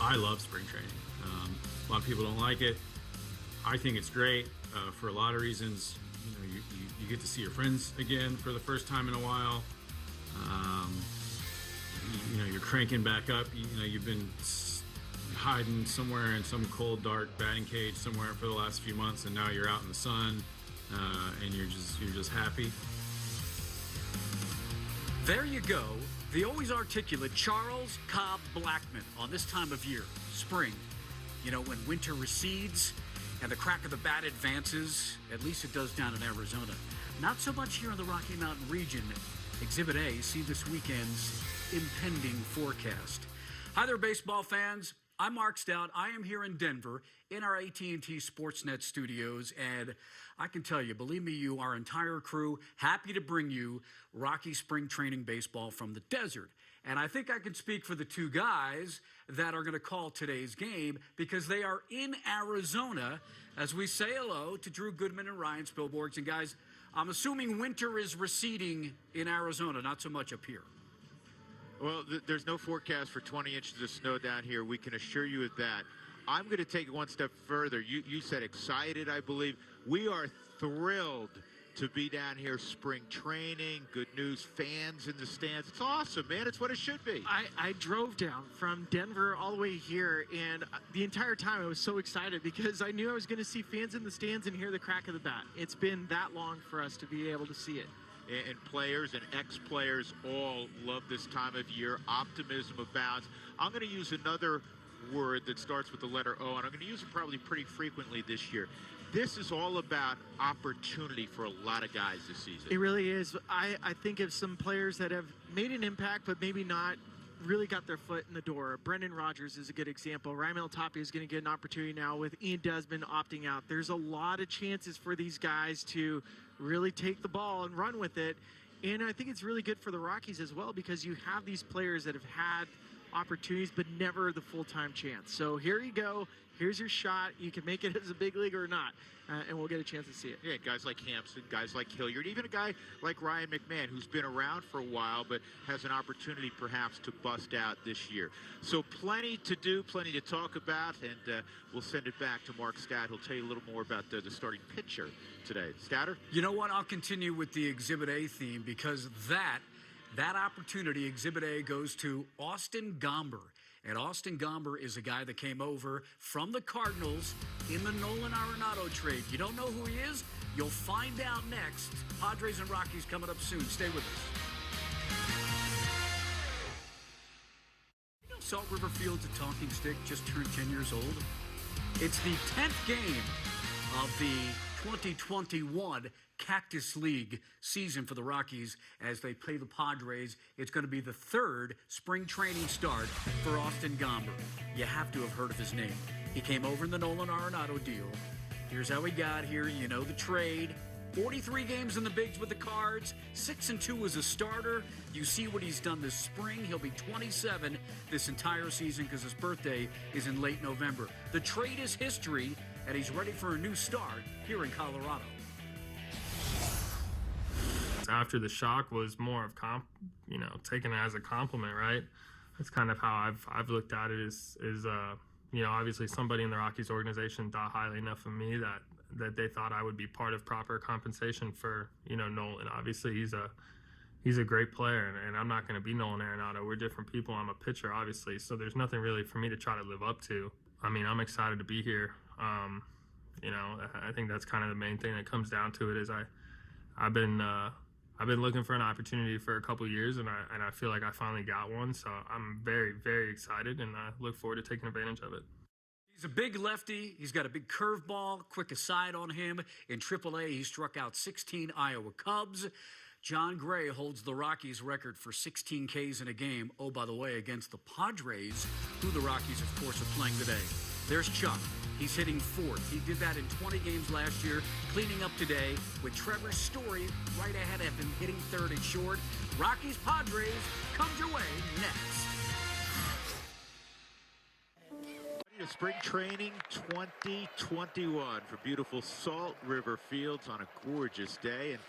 I love spring training. A lot of people don't like it. I think it's great for a lot of reasons. You get to see your friends again for the first time in a while. You're cranking back up. You've been hiding somewhere in some cold, dark batting cage somewhere for the last few months, and now you're out in the sun, and you're just happy. There you go. The always articulate Charles Cobb Blackmon on this time of year, spring. When winter recedes and the crack of the bat advances, at least it does down in Arizona. Not so much here in the Rocky Mountain region. Exhibit A, see this weekend's impending forecast. Hi there, baseball fans. I'm Mark Stout. I am here in Denver in our AT&T Sportsnet studios, and I can tell you, believe me, our entire crew, happy to bring you Rocky spring training baseball from the desert. And I think I can speak for the two guys that are going to call today's game because they are in Arizona as we say hello to Drew Goodman and Ryan Spilborghs. And guys, I'm assuming winter is receding in Arizona, not so much up here. Well, there's no forecast for 20 inches of snow down here. We can assure you of that. I'm going to take it one step further. You said excited, I believe. We are thrilled to be down here spring training. Good news, fans in the stands. It's awesome, man. It's what it should be. I drove down from Denver all the way here, and the entire time I was so excited because I knew I was going to see fans in the stands and hear the crack of the bat. It's been that long for us to be able to see it. And players and ex-players all love this time of year. Optimism abounds. I'm going to use another word that starts with the letter O, and I'm going to use it probably pretty frequently this year. This is all about opportunity for a lot of guys this season. It really is. I think of some players that have made an impact, but maybe not really got their foot in the door. Brendan Rodgers is a good example. Raimel Tapia is going to get an opportunity now with Ian Desmond opting out. There's a lot of chances for these guys to really take the ball and run with it. And I think it's really good for the Rockies as well because you have these players that have had opportunities but never the full-time chance. So here you go. Here's your shot. You can make it as a big leaguer or not, and we'll get a chance to see it. Yeah, guys like Hampson, guys like Hilliard, even a guy like Ryan McMahon, who's been around for a while but has an opportunity perhaps to bust out this year. So plenty to do, plenty to talk about, and we'll send it back to Mark Stout, who'll tell you a little more about the starting pitcher today. Stouter? You know what? I'll continue with the Exhibit A theme because that opportunity, Exhibit A, goes to Austin Gomber. And Austin Gomber is a guy that came over from the Cardinals in the Nolan Arenado trade. You don't know who he is? You'll find out next. Padres and Rockies coming up soon. Stay with us. You know Salt River Field's a talking stick just turned 10 years old. It's the 10th game of the 2021 Cactus League season for the Rockies as they play the Padres. It's going to be the third spring training start for Austin Gomber. You have to have heard of his name. He came over in the Nolan Arenado deal. Here's how he got here. You know the trade. 43 games in the bigs with the Cards, 6-2 as a starter. You see what he's done this spring. He'll be 27 this entire season because his birthday is in late November. The trade is history, and he's ready for a new start here in Colorado. After the shock was more of taken as a compliment, right? That's kind of how I've looked at it. Is obviously somebody in the Rockies organization thought highly enough of me that they thought I would be part of proper compensation for Nolan. Obviously he's a great player, and I'm not going to be Nolan Arenado. We're different people. I'm a pitcher, obviously, so there's nothing really for me to try to live up to. I mean, I'm excited to be here. I think that's kind of the main thing that comes down to it. Is I've been looking for an opportunity for a couple of years, and I feel like I finally got one. So I'm very, very excited, and I look forward to taking advantage of it. He's a big lefty. He's got a big curveball. Quick aside on him. In AAA, he struck out 16 Iowa Cubs. John Gray holds the Rockies record for 16 Ks in a game. Oh, by the way, against the Padres, who the Rockies, of course, are playing today. There's Chuck. He's hitting fourth. He did that in 20 games last year, cleaning up today with Trevor Story right ahead of him, hitting third and short. Rockies Padres comes your way next. To spring training 2021 for beautiful Salt River Fields on a gorgeous day. And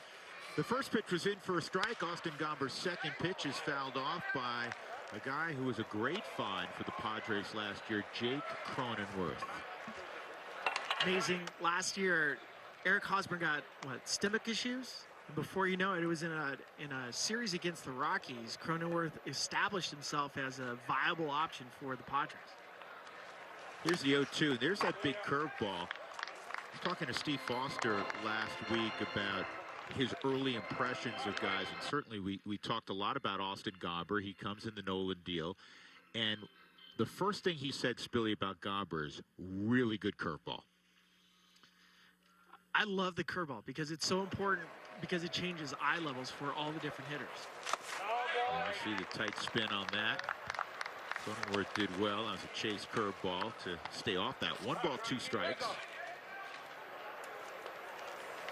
the first pitch was in for a strike. Austin Gomber's second pitch is fouled off by A guy who was a great find for the Padres last year, Jake Cronenworth. Amazing. Last year, Eric Hosmer got, stomach issues? And before you know it, it was in a series against the Rockies. Cronenworth established himself as a viable option for the Padres. Here's the 0-2. There's that big curveball. I was talking to Steve Foster last week about his early impressions of guys, and certainly we talked a lot about Austin Gobber. He comes in the Nolan deal, and the first thing he said, Spilly, about Gobber is really good curveball. I love the curveball because it's so important, because it changes eye levels for all the different hitters. You see the tight spin on that. Cronenworth did well. That was a chase curveball to stay off that. 1 ball, 2 strikes.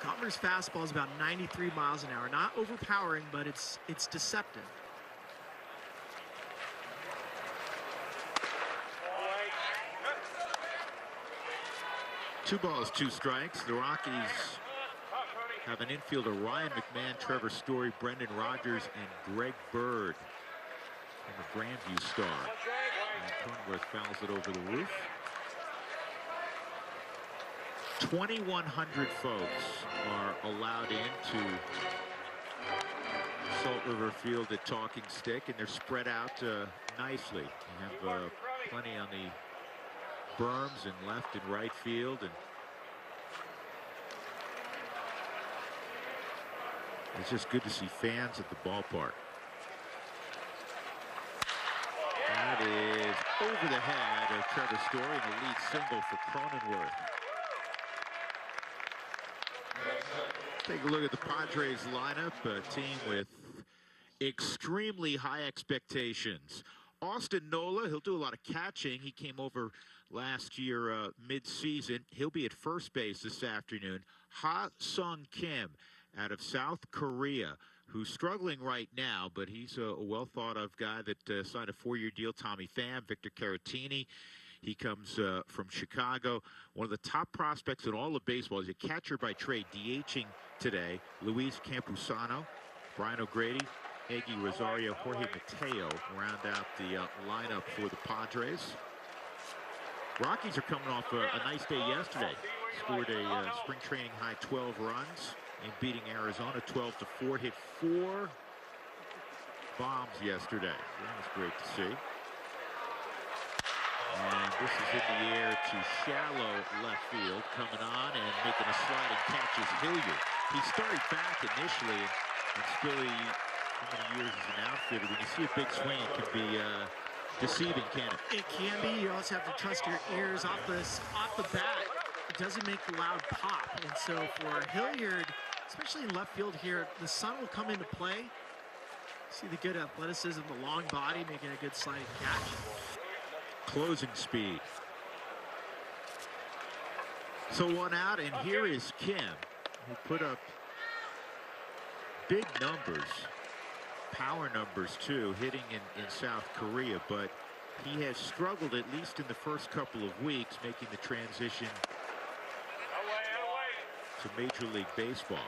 Gobber's fastball is about 93 miles an hour. Not overpowering, but it's deceptive. Two balls, 2 strikes. The Rockies have an infielder, Ryan McMahon, Trevor Story, Brendan Rodgers, and Greg Bird from the Grandview Star. And Cronenworth fouls it over the roof. 2,100 folks are allowed into Salt River Field at Talking Stick, and they're spread out nicely. You have plenty on the berms and left and right field, and it's just good to see fans at the ballpark. That is over the head of Trevor Story, and a lead single for Cronenworth. Take a look at the Padres lineup, a team with extremely high expectations. Austin Nola, he'll do a lot of catching. He came over last year mid-season. He'll be at first base this afternoon. Ha Sung Kim out of South Korea, who's struggling right now, but he's a well-thought-of guy that signed a 4-year deal. Tommy Pham, Victor Caratini. He comes from Chicago. One of the top prospects in all of baseball. He's a catcher by trade, DHing today. Luis Campusano, Brian O'Grady, Eggy Rosario, Jorge Mateo round out the lineup for the Padres. Rockies are coming off a nice day yesterday. Scored a spring training high 12 runs in beating Arizona 12-4. Hit 4 bombs yesterday. That was great to see. And this is in the air to shallow left field. Coming on and making a sliding catch is Hilliard. He started back initially, and Spilly, how many years as an outfitter, when you see a big swing, it can be deceiving, can't it? It can be. You also have to trust your ears off the bat. It doesn't make the loud pop. And so for Hilliard, especially in left field here, the sun will come into play. See the good athleticism, the long body, making a good sliding catch. Closing speed. So 1 out, and here is Kim, who put up big numbers, power numbers too, hitting in South Korea, but he has struggled, at least in the first couple of weeks, making the transition to Major League Baseball.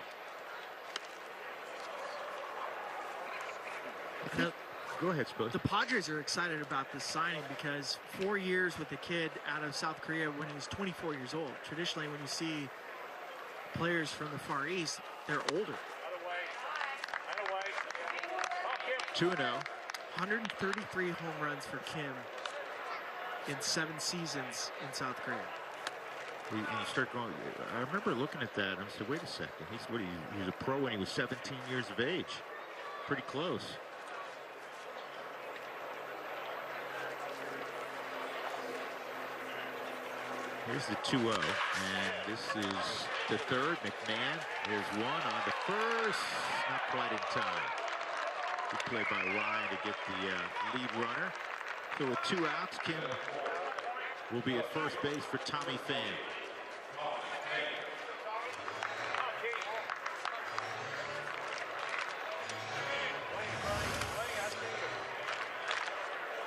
Go ahead, Spilly. The Padres are excited about this signing because 4 years with a kid out of South Korea when he was 24 years old. Traditionally, when you see players from the Far East, they're older. 2-0. 133 home runs for Kim in 7 seasons in South Korea. And you start going, I remember looking at that and I said, wait a second. He was a pro when he was 17 years of age. Pretty close. Here's the 2-0, and this is the third. McMahon, there's one on the first, not quite in time. Good play by Ryan to get the lead runner. So with 2 outs, Kim will be at first base for Tommy Pham.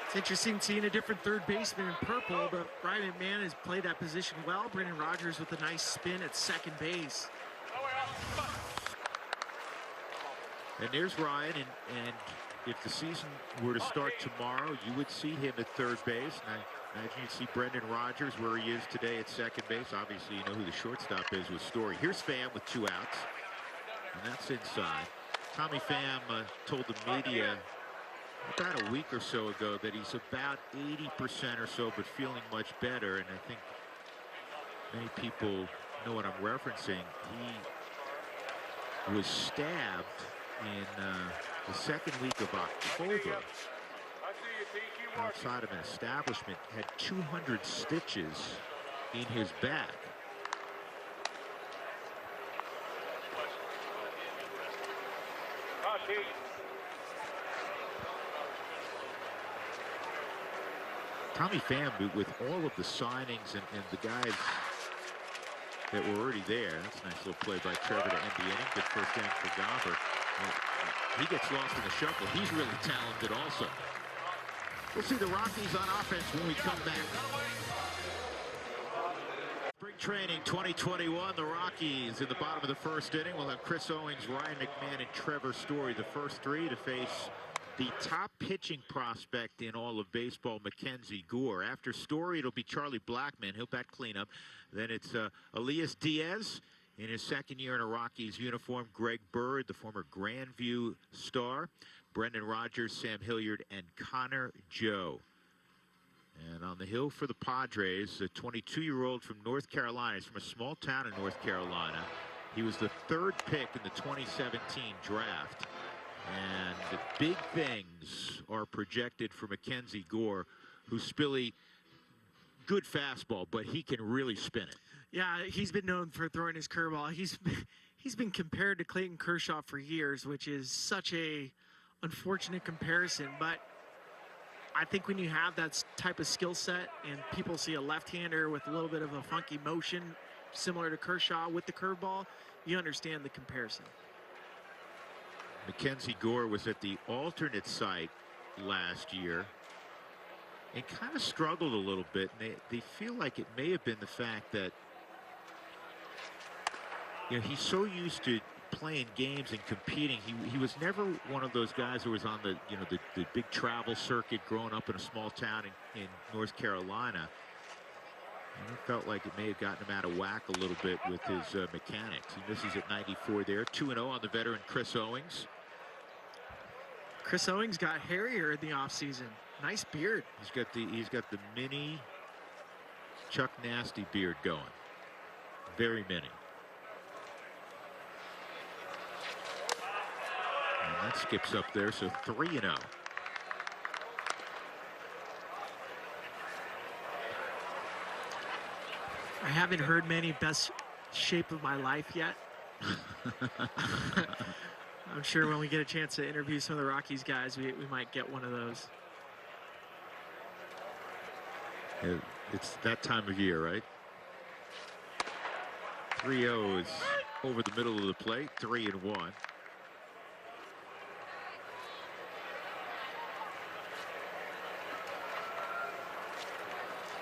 It's interesting seeing a different third baseman in purple, but Ryan McMahon has played that position well. Brendan Rodgers with a nice spin at second base. And there's Ryan, and if the season were to start tomorrow, you would see him at third base. And I imagine you'd see Brendan Rodgers where he is today at second base. Obviously, you know who the shortstop is with Story. Here's Pham with 2 outs, and that's inside. Tommy Pham told the media about a week or so ago that he's about 80% or so, but feeling much better. And I think many people know what I'm referencing. He was stabbed in the second week of October outside of an establishment, had 200 stitches in his back. Tommy Pham, with all of the signings and the guys that were already there. That's a nice little play by Trevor to end the inning. Good first down for Gomber. He gets lost in the shuffle. He's really talented also. We'll see the Rockies on offense when we come back. Spring training 2021. The Rockies in the bottom of the first inning. We'll have Chris Owings, Ryan McMahon, and Trevor Story, the first 3 to face the top pitching prospect in all of baseball, Mackenzie Gore. After Story, it'll be Charlie Blackmon. He'll bat cleanup. Then it's Elias Diaz in his second year in a Rockies uniform. Greg Bird, the former Grandview star. Brendan Rodgers, Sam Hilliard, and Connor Joe. And on the hill for the Padres, a 22-year-old from North Carolina. He's from a small town in North Carolina. He was the 3rd pick in the 2017 draft. And the big things are projected for Mackenzie Gore, who's Spilly, good fastball, but he can really spin it. Yeah, he's been known for throwing his curveball. He's been compared to Clayton Kershaw for years, which is such a unfortunate comparison. But I think when you have that type of skill set and people see a left-hander with a little bit of a funky motion similar to Kershaw with the curveball, you understand the comparison. Mackenzie Gore was at the alternate site last year and kind of struggled a little bit. And they feel like it may have been the fact that, you know, he's so used to playing games and competing. He was never one of those guys who was on the, you know, the big travel circuit growing up in a small town in North Carolina. And it felt like it may have gotten him out of whack a little bit with his mechanics. He misses at 94 there. 2-0 on the veteran Chris Owings. Chris Owings got hairier in the offseason. Nice beard. He's got the mini Chuck Nasty beard going. Very mini. And that skips up there, so 3-0. I haven't heard many best shape of my life yet. I'm sure when we get a chance to interview some of the Rockies guys, we might get one of those. It's that time of year, right? 3-0 is over the middle of the plate, 3-1.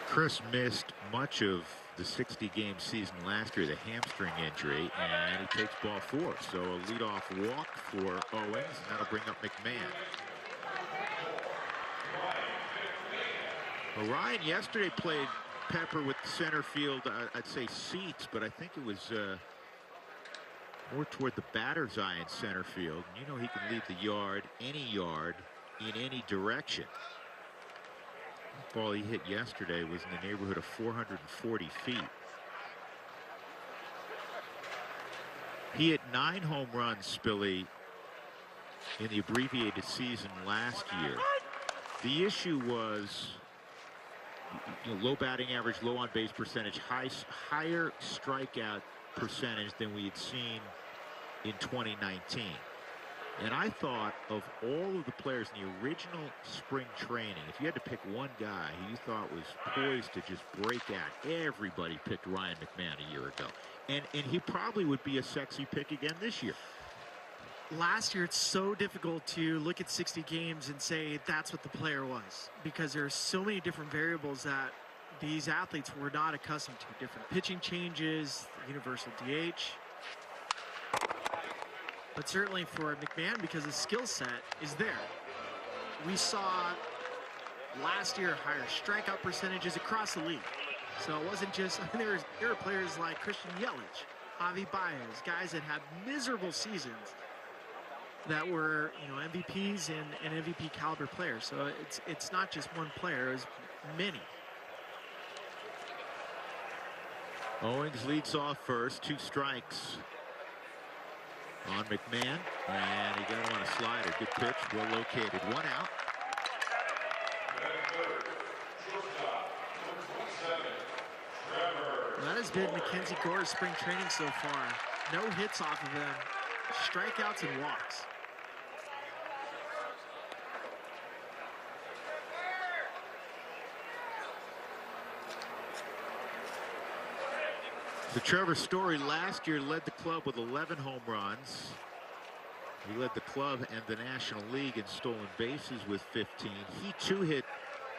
Chris missed much of the 60-game season last year, the hamstring injury, and he takes ball 4. So a leadoff walk for Owings, and that'll bring up McMahon. Well, Ryan yesterday played Pepper with the center field, I'd say seats, but I think it was more toward the batter's eye in center field. And you know he can leave the yard, in any direction. The ball he hit yesterday was in the neighborhood of 440 feet. He hit 9 home runs, Spilly, in the abbreviated season last year. The issue was, you know, low batting average, low on base percentage, higher strikeout percentage than we had seen in 2019. And I thought of all of the players in the original spring training, if you had to pick one guy who you thought was poised to just break out, everybody picked Ryan McMahon a year ago. And he probably would be a sexy pick again this year. Last year, it's so difficult to look at 60 games and say that's what the player was, because there are so many different variables that these athletes were not accustomed to. Different pitching changes, universal DH. But certainly for McMahon, because his skill set is there. we saw last year higher strikeout percentages across the league. So it wasn't just, I mean, there were players like Christian Yelich, Javi Baez, guys that had miserable seasons that were, you know, MVPs and MVP caliber players. So it's not just one player, it's many. Owings leads off first, 2 strikes on McMahon, and he got him on a slider. Good pitch, well located. 1 out. Well, that has been Mackenzie Gore's spring training so far. No hits off of him, strikeouts and walks. So Trevor Story last year led the club with 11 home runs. He led the club and the National League in stolen bases with 15. He too hit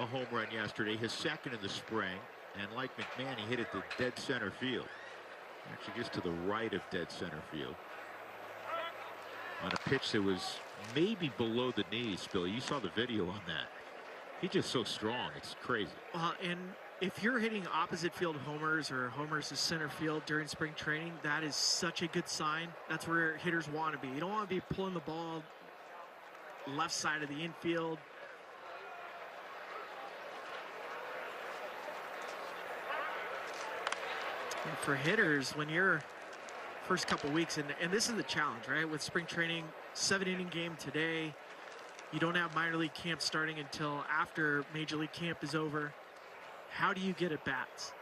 a home run yesterday, his second in the spring. And like McMahon, he hit it to dead center field. Actually just to the right of dead center field. On a pitch that was maybe below the knees, Bill. You saw the video on that. He's just so strong, it's crazy. And if you're hitting opposite field homers or homers to center field during spring training, that is such a good sign. That's where hitters want to be. You don't want to be pulling the ball left side of the infield. And for hitters, when you're first couple weeks, and this is the challenge, right? With spring training, 7-inning game today. You don't have minor league camp starting until after major league camp is over. How do you get at bats?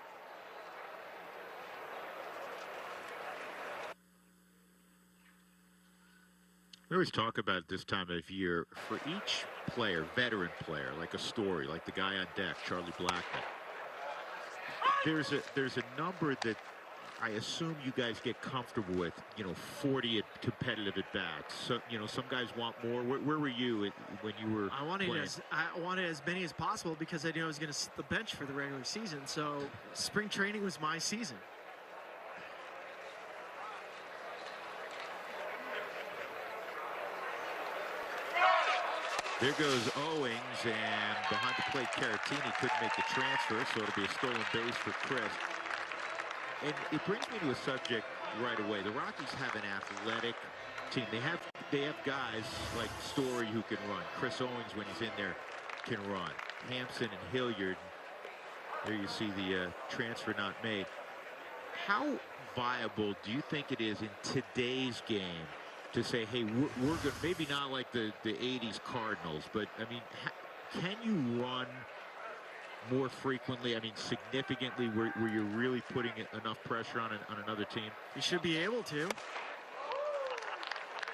We always talk about this time of year, for each player, veteran player, like a Story, like the guy on deck, Charlie Blackmon, there's a number that I assume you guys get comfortable with, you know, 40 competitive at bats. So, you know, some guys want more. Where were you when you were I wanted playing? I wanted as many as possible because I knew I was going to sit the bench for the regular season. So spring training was my season. There goes Owings, and behind the plate, Caratini couldn't make the transfer, so it'll be a stolen base for Chris. And it brings me to a subject right away. The Rockies have an athletic team. They have guys like Story who can run. Chris Owings, when he's in there, can run. Hampson and Hilliard. There you see the transfer not made. How viable do you think it is in today's game to say, hey, we're good, maybe not like the 80s Cardinals, but I mean, can you run more frequently, I mean significantly, where you're really putting enough pressure on another team? You should be able to.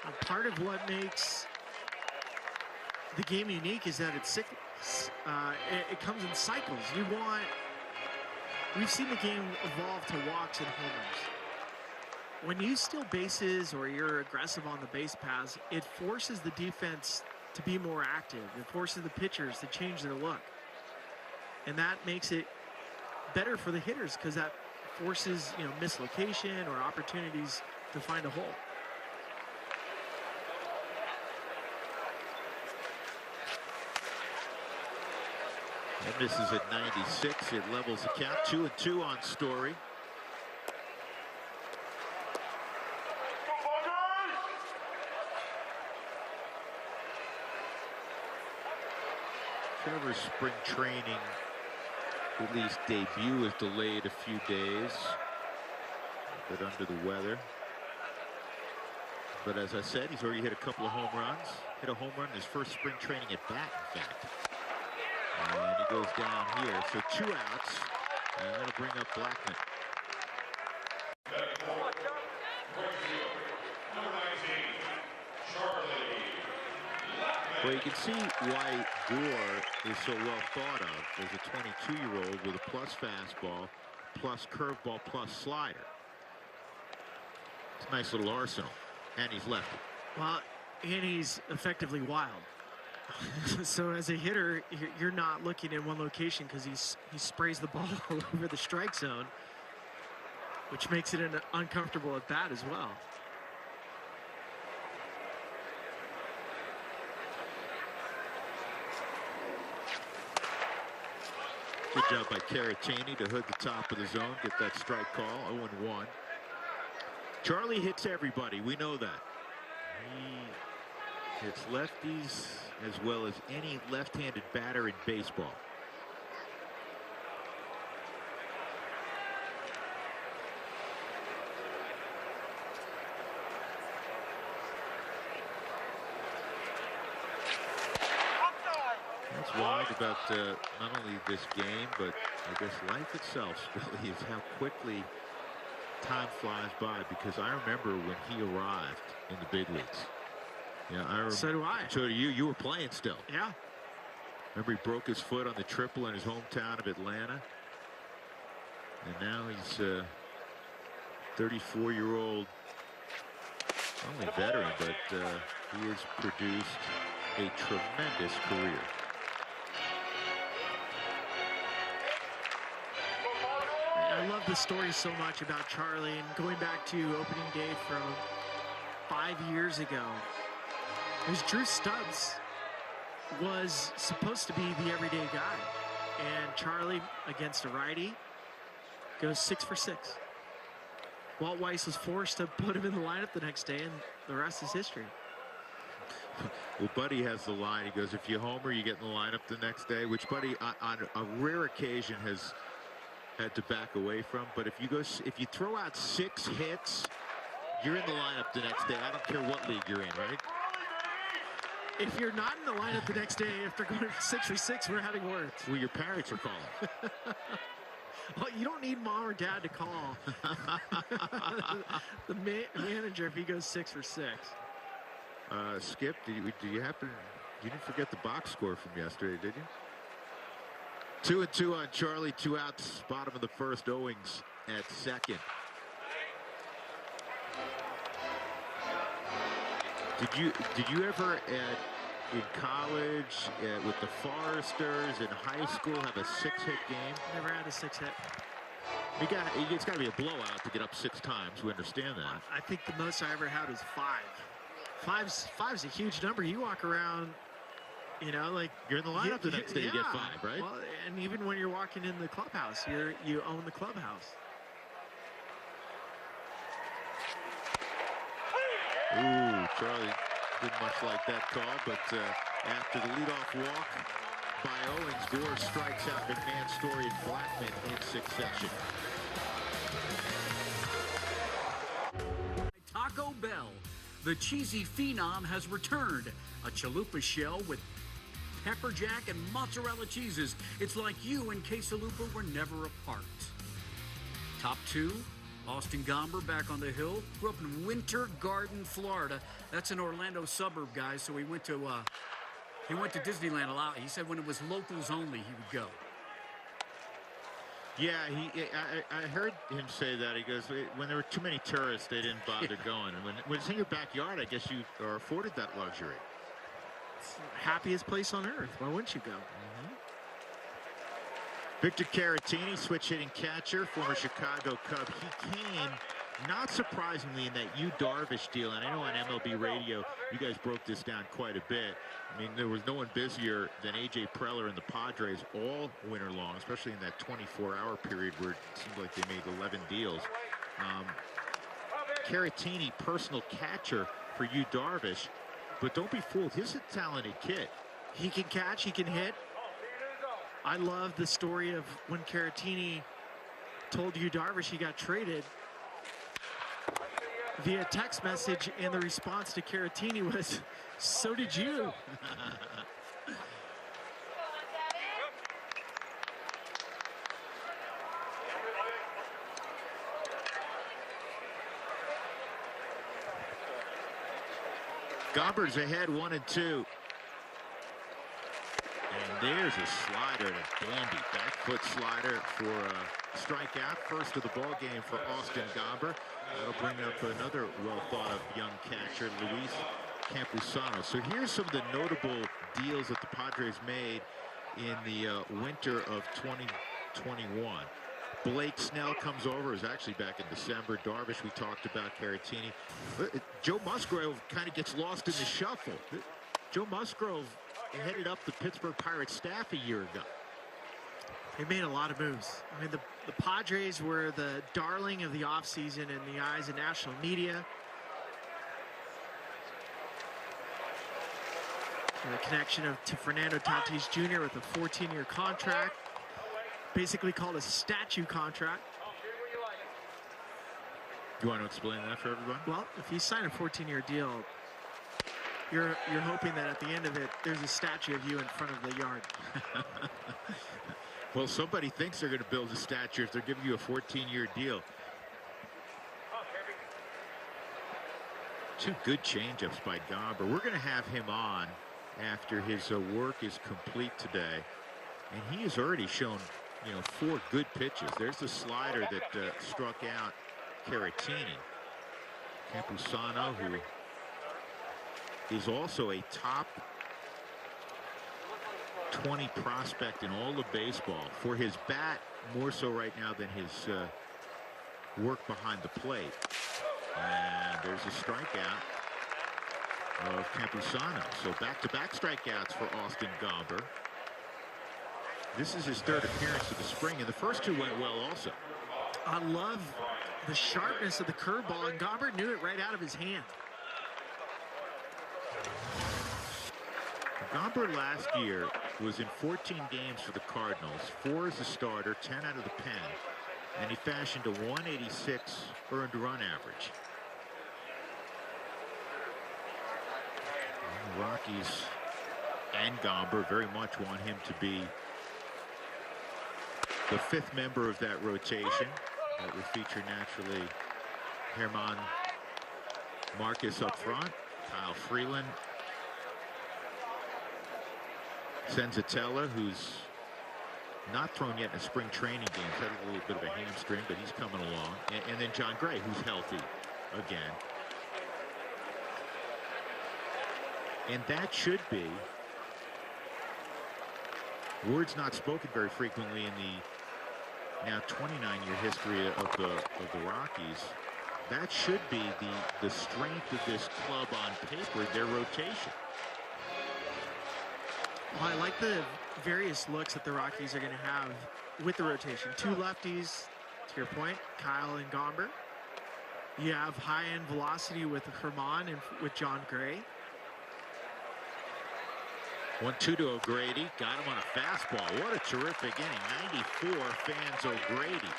And part of what makes the game unique is that it's cyclical. It comes in cycles. We've seen the game evolve to walks and homers. When you steal bases or you're aggressive on the base paths, it forces the defense to be more active. It forces the pitchers to change their look. And that makes it better for the hitters because that forces, you know, mislocation or opportunities to find a hole. And this is at 96. It levels the count. 2-2 on Story. Trevor's spring training, at least debut, is delayed a few days. A bit under the weather. But as I said, he's already hit a couple of home runs. Hit a home run in his first spring training at bat, in fact. And he goes down here. So 2 outs. And that'll bring up Blackmon. Well, you can see why Gore is so well thought of as a 22-year-old with a plus fastball, plus curveball, plus slider. It's a nice little arsenal. And he's lefty. Well, and he's effectively wild. So as a hitter, you're not looking in one location because he sprays the ball all over the strike zone, which makes it an uncomfortable at bat as well. Good job by Caratini to hood the top of the zone, get that strike call, 0-1. Charlie hits everybody, we know that. He hits lefties as well as any left-handed batter in baseball. What's wild about not only this game, but I guess life itself really is how quickly time flies by, because I remember when he arrived in the big leagues. Yeah, So do I. So do you. You were playing still. Yeah. Remember he broke his foot on the triple in his hometown of Atlanta. And now he's a 34-year-old, not only veteran, but he has produced a tremendous career. I love the story so much about Charlie, and going back to opening day from 5 years ago. Because Drew Stubbs was supposed to be the everyday guy, and Charlie against a righty goes 6 for 6. Walt Weiss was forced to put him in the lineup the next day, and the rest is history. Well, Buddy has the line. He goes, if you homer, you get in the lineup the next day, which Buddy on a rare occasion has had to back away from. But if you throw out 6 hits, you're in the lineup the next day. I don't care what league you're in, right? If you're not in the lineup the next day, if they're going 6 for 6, we're having words. Well, your parents are calling. Well, you don't need mom or dad to call the manager if he goes 6 for 6. Skip, do you happen? You didn't forget the box score from yesterday, did you? 2-2 on Charlie, 2 outs, bottom of the first. Owings at second. Did you ever in college with the Foresters in high school have a 6-hit game? Never had a 6-hit. It's got to be a blowout to get up 6 times. We understand that. I think the most I ever had was 5. Five's a huge number. You walk around, like you're in the lineup the next day. You get 5, right? Well, and even when you're walking in the clubhouse, you own the clubhouse. Ooh, Charlie didn't much like that call, but after the leadoff walk by Owings, Gore strikes out McMahon, Story, and Blackman in succession. Taco Bell, the cheesy phenom has returned. A chalupa shell with pepper jack and mozzarella cheeses. It's like you and quesalupa were never apart. Top 2, Austin Gomber back on the hill. Grew up in Winter Garden, Florida. That's an Orlando suburb, guys. So he went to Disneyland a lot. He said when it was locals only, he would go. Yeah, I heard him say that. He goes, when there were too many tourists, they didn't bother going. And when it's in your backyard, I guess you are afforded that luxury. It's the happiest place on earth. Why wouldn't you go? Victor Caratini, switch hitting catcher, former Chicago Cub. He came, not surprisingly, in that Yu Darvish deal. And I know on MLB Radio, you guys broke this down quite a bit. I mean, there was no one busier than A.J. Preller and the Padres all winter long, especially in that 24-hour period where it seemed like they made 11 deals. Caratini, personal catcher for Yu Darvish. But don't be fooled. He's a talented kid. He can catch. He can hit. I love the story of when Caratini told Yu Darvish he got traded via text message, and the response to Caratini was, "So did you." Gomber's ahead 1-2. And there's a slider, and a dandy back foot slider for a strikeout. First of the ball game for Austin Gomber. That'll bring up another well-thought-of young catcher, Luis Campusano. So here's some of the notable deals that the Padres made in the winter of 2021. Blake Snell comes over. It was actually back in December. Darvish, we talked about. Caratini. Joe Musgrove kind of gets lost in the shuffle. Joe Musgrove headed up the Pittsburgh Pirates staff a year ago. They made a lot of moves. I mean, the Padres were the darling of the offseason in the eyes of national media. And the connection to Fernando Tatis Jr. with a 14-year contract, basically called a statue contract. You want to explain that for everyone? Well, if you sign a 14-year deal, you're hoping that at the end of it, there's a statue of you in front of the yard. Well, somebody thinks they're going to build a statue if they're giving you a 14-year deal. Two good changeups by Gomber. We're going to have him on after his work is complete today. And he has already shown, 4 good pitches. There's the slider that struck out Caratini. Campusano, who is also a top 20 prospect in all of baseball. For his bat, more so right now than his work behind the plate. And there's a strikeout of Campusano. So back-to-back strikeouts for Austin Gomber. This is his 3rd appearance of the spring, and the first 2 went well also. I love the sharpness of the curveball, and Gomber knew it right out of his hand. Gomber last year was in 14 games for the Cardinals, 4 as a starter, 10 out of the pen, and he fashioned a 186 earned run average. And the Rockies and Gomber very much want him to be the 5th member of that rotation that would feature naturally Herman Marcus up front, Kyle Freeland, Senzatella, who's not thrown yet in a spring training game, had a little bit of a hamstring, but he's coming along, and then John Gray, who's healthy again. And that should be, words not spoken very frequently in the now 29-year history of the Rockies. That should be the strength of this club on paper, their rotation. Well, I like the various looks that the Rockies are going to have with the rotation. 2 lefties, to your point, Kyle and Gomber. You have high-end velocity with Herman and with John Gray. 1-2 to O'Grady. Got him on a fastball. What a terrific inning. 94 fans O'Grady.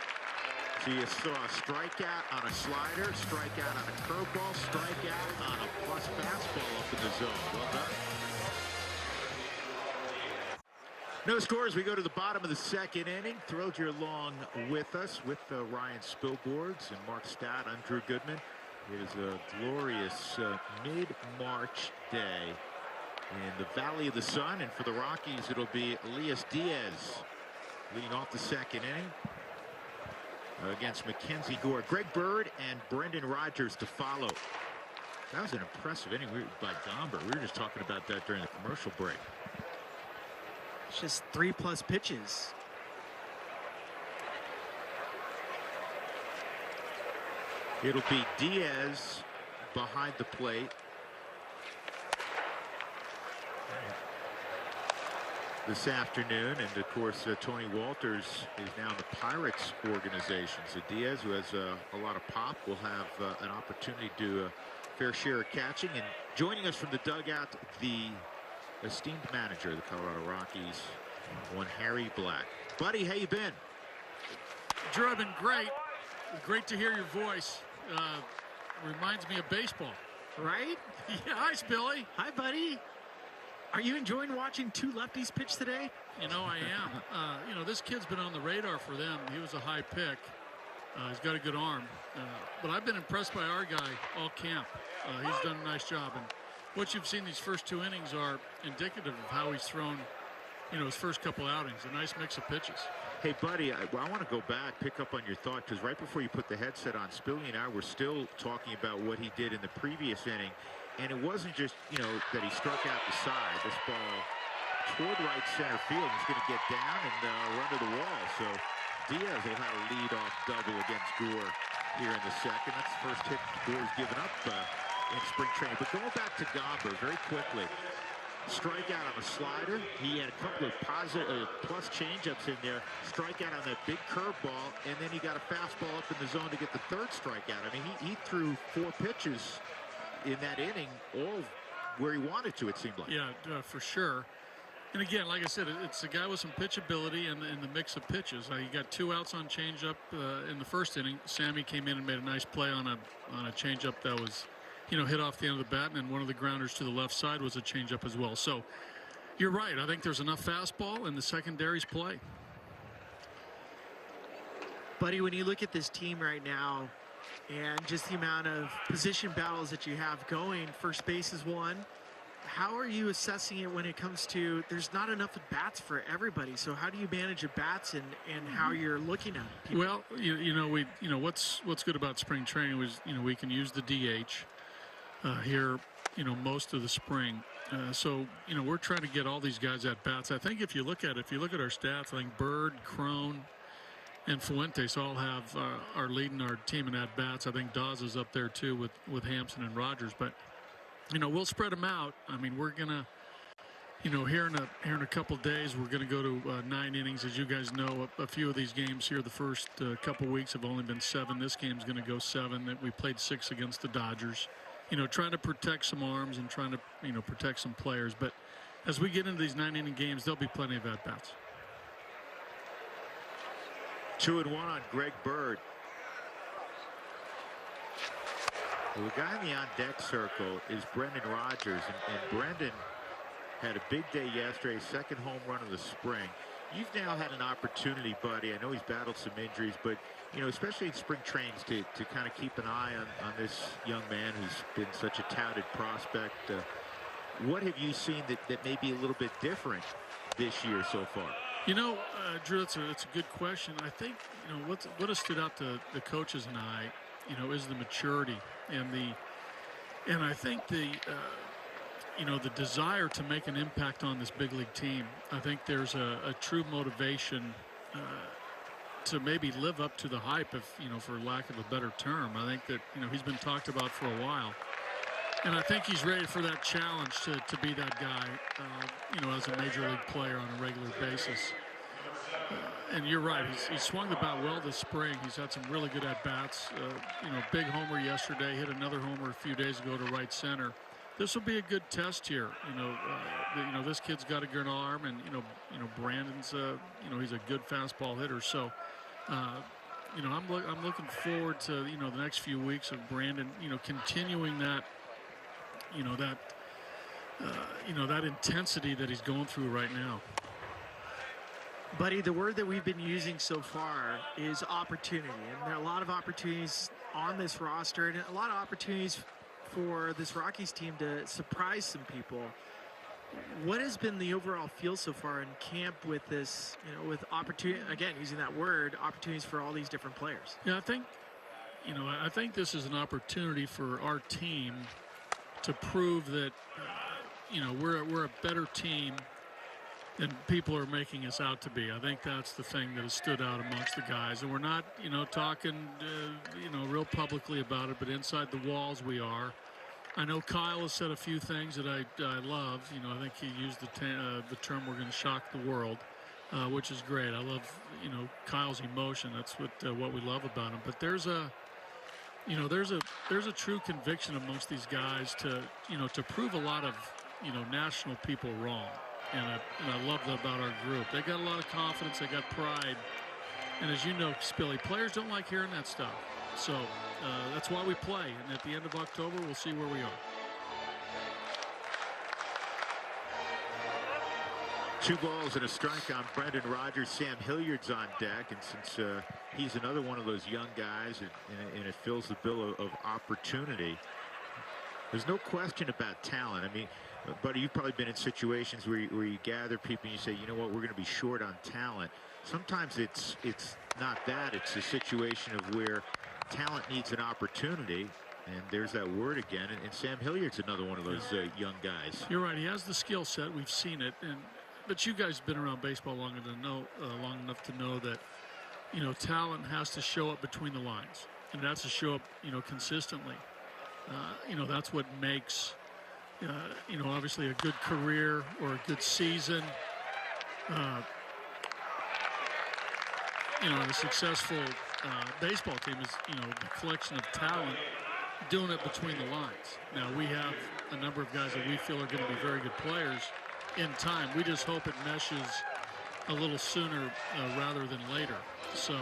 So you saw a strikeout on a slider, strikeout on a curveball, strikeout on a plus fastball up in the zone. Well done. No scores. We go to the bottom of the 2nd inning. Thrilled you're along with us with Ryan Spilborghs and Mark Stott. I'm Drew Goodman. It is a glorious mid-March day in the Valley of the Sun, and for the Rockies it'll be Elias Diaz leading off the 2nd inning against Mackenzie Gore. Greg Bird and Brendan Rodgers to follow. That was an impressive inning by Gomber. We were just talking about that during the commercial break. It's just 3+ pitches. It'll be Diaz behind the plate. This afternoon, and of course Tony Walters is now in the Pirates organization. So Diaz, who has a lot of pop, will have an opportunity to do a fair share of catching. And joining us from the dugout, the esteemed manager of the Colorado Rockies, one Harry Black. Buddy, how you been? Drew, I've been great. Great to hear your voice. Reminds me of baseball. Right? Yeah, hi, Spilly. Hi, buddy. Are you enjoying watching 2 lefties pitch today? You know, I am. This kid's been on the radar for them. He was a high pick. He's got a good arm. But I've been impressed by our guy all camp. He's done a nice job. And what you've seen these first 2 innings are indicative of how he's thrown, his first couple outings. A nice mix of pitches. Hey, buddy, I want to go back, pick up on your thought, because right before you put the headset on, Spilly and I were still talking about what he did in the previous inning. And it wasn't just, that he struck out the side. This ball toward right center field. He's going to get down and run to the wall. So Diaz will have a lead-off double against Gore here in the 2nd. That's the first hit Gore's given up in spring training. But going back to Gomber very quickly, strikeout on a slider. He had a couple of positive plus changeups in there. Strikeout on that big curveball, and then he got a fastball up in the zone to get the third strikeout. I mean, he threw 4 pitches in that inning, all where he wanted to, it seemed like. Yeah, for sure. And again, like I said, it's a guy with some pitchability in the mix of pitches. He got 2 outs on changeup in the first inning. Sammy came in and made a nice play on a changeup that was, hit off the end of the bat, and then one of the grounders to the left side was a changeup as well. So you're right. I think there's enough fastball in the secondary's play. Buddy, when you look at this team right now and just the amount of position battles that you have going, first base is one. How are you assessing it when it comes to there's not enough at bats for everybody? So how do you manage at bats and how you're looking at people? Well, what's good about spring training was we can use the DH here most of the spring. So we're trying to get all these guys at bats. I think if you look at our stats, I think Bird, Crone, and Fuentes all have are leading our team in at bats. I think Dawes is up there too with Hampson and Rogers, but. We'll spread them out. I mean, we're gonna, here in a couple days, we're gonna go to 9 innings. As you guys know, a few of these games here, the first couple weeks have only been 7. This game's gonna go 7. We played 6 against the Dodgers. Trying to protect some arms and trying to protect some players. But as we get into these 9-inning games, there'll be plenty of at bats. 2-1 on Greg Bird. Well, the guy in the on-deck circle is Brendan Rodgers, and Brendan had a big day yesterday, second home run of the spring. You've now had an opportunity, buddy. I know he's battled some injuries, but, especially in spring trainings, to kind of keep an eye on this young man who's been such a touted prospect. What have you seen that may be a little bit different this year so far? Drew, it's a good question. I think, what has stood out to the coaches and I, is the maturity and I think the desire to make an impact on this big league team. I think there's a true motivation to maybe live up to the hype, if for lack of a better term. I think that he's been talked about for a while, and I think he's ready for that challenge to be that guy, as a major league player on a regular basis. And you're right. He swung the bat well this spring. He's had some really good at-bats. Big homer yesterday. Hit another homer a few days ago to right center. This will be a good test here. This kid's got a good arm, and Brandon's he's a good fastball hitter. So, I'm looking forward to the next few weeks of Brandon continuing that that intensity that he's going through right now. Buddy, the word that we've been using so far is opportunity, and there are a lot of opportunities on this roster and a lot of opportunities for this Rockies team to surprise some people. What has been the overall feel so far in camp with this, with opportunity, again, using that word, opportunities for all these different players? Yeah, I think this is an opportunity for our team to prove that, we're a better team than people are making us out to be. I think that's the thing that has stood out amongst the guys. And we're not, talking, real publicly about it, but inside the walls we are. I know Kyle has said a few things that I love. I think he used the term "we're going to shock the world," which is great. I love, Kyle's emotion. That's what we love about him. But there's a true conviction amongst these guys to prove a lot of, national people wrong. And I love that about our group. They got a lot of confidence. They got pride. And as you know, Spilly, players don't like hearing that stuff. So that's why we play. And at the end of October, we'll see where we are. 2 balls and a strike on Brendan Rodgers. Sam Hilliard's on deck. And since he's another one of those young guys and it fills the bill of opportunity, there's no question about talent. I mean, buddy, you've probably been in situations where you gather people and you say, you know what, we're going to be short on talent. Sometimes it's not that. It's a situation of where talent needs an opportunity, and there's that word again. And Sam Hilliard's another one of those young guys. You're right. He has the skill set. We've seen it. But you guys have been around baseball long enough to know that, talent has to show up between the lines, and it has to show up, consistently. That's what makes you know, obviously a good career or a good season. You know, and a successful baseball team is, you know, a collection of talent doing it between the lines. Now, we have a number of guys that we feel are going to be very good players in time. We just hope it meshes a little sooner rather than later. So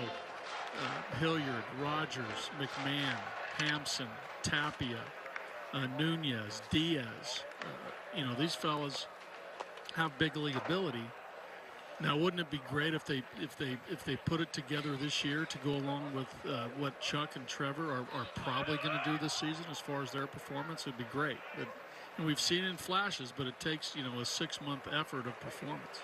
Hilliard, Rogers, McMahon, Hampson, Tapia, Nunez, Diaz, you know, these fellas have big league ability. Now, wouldn't it be great if they put it together this year to go along with what Chuck and Trevor are probably going to do this season as far as their performance? It'd be great. And we've seen it in flashes, but it takes, you know, a 6-month effort of performance.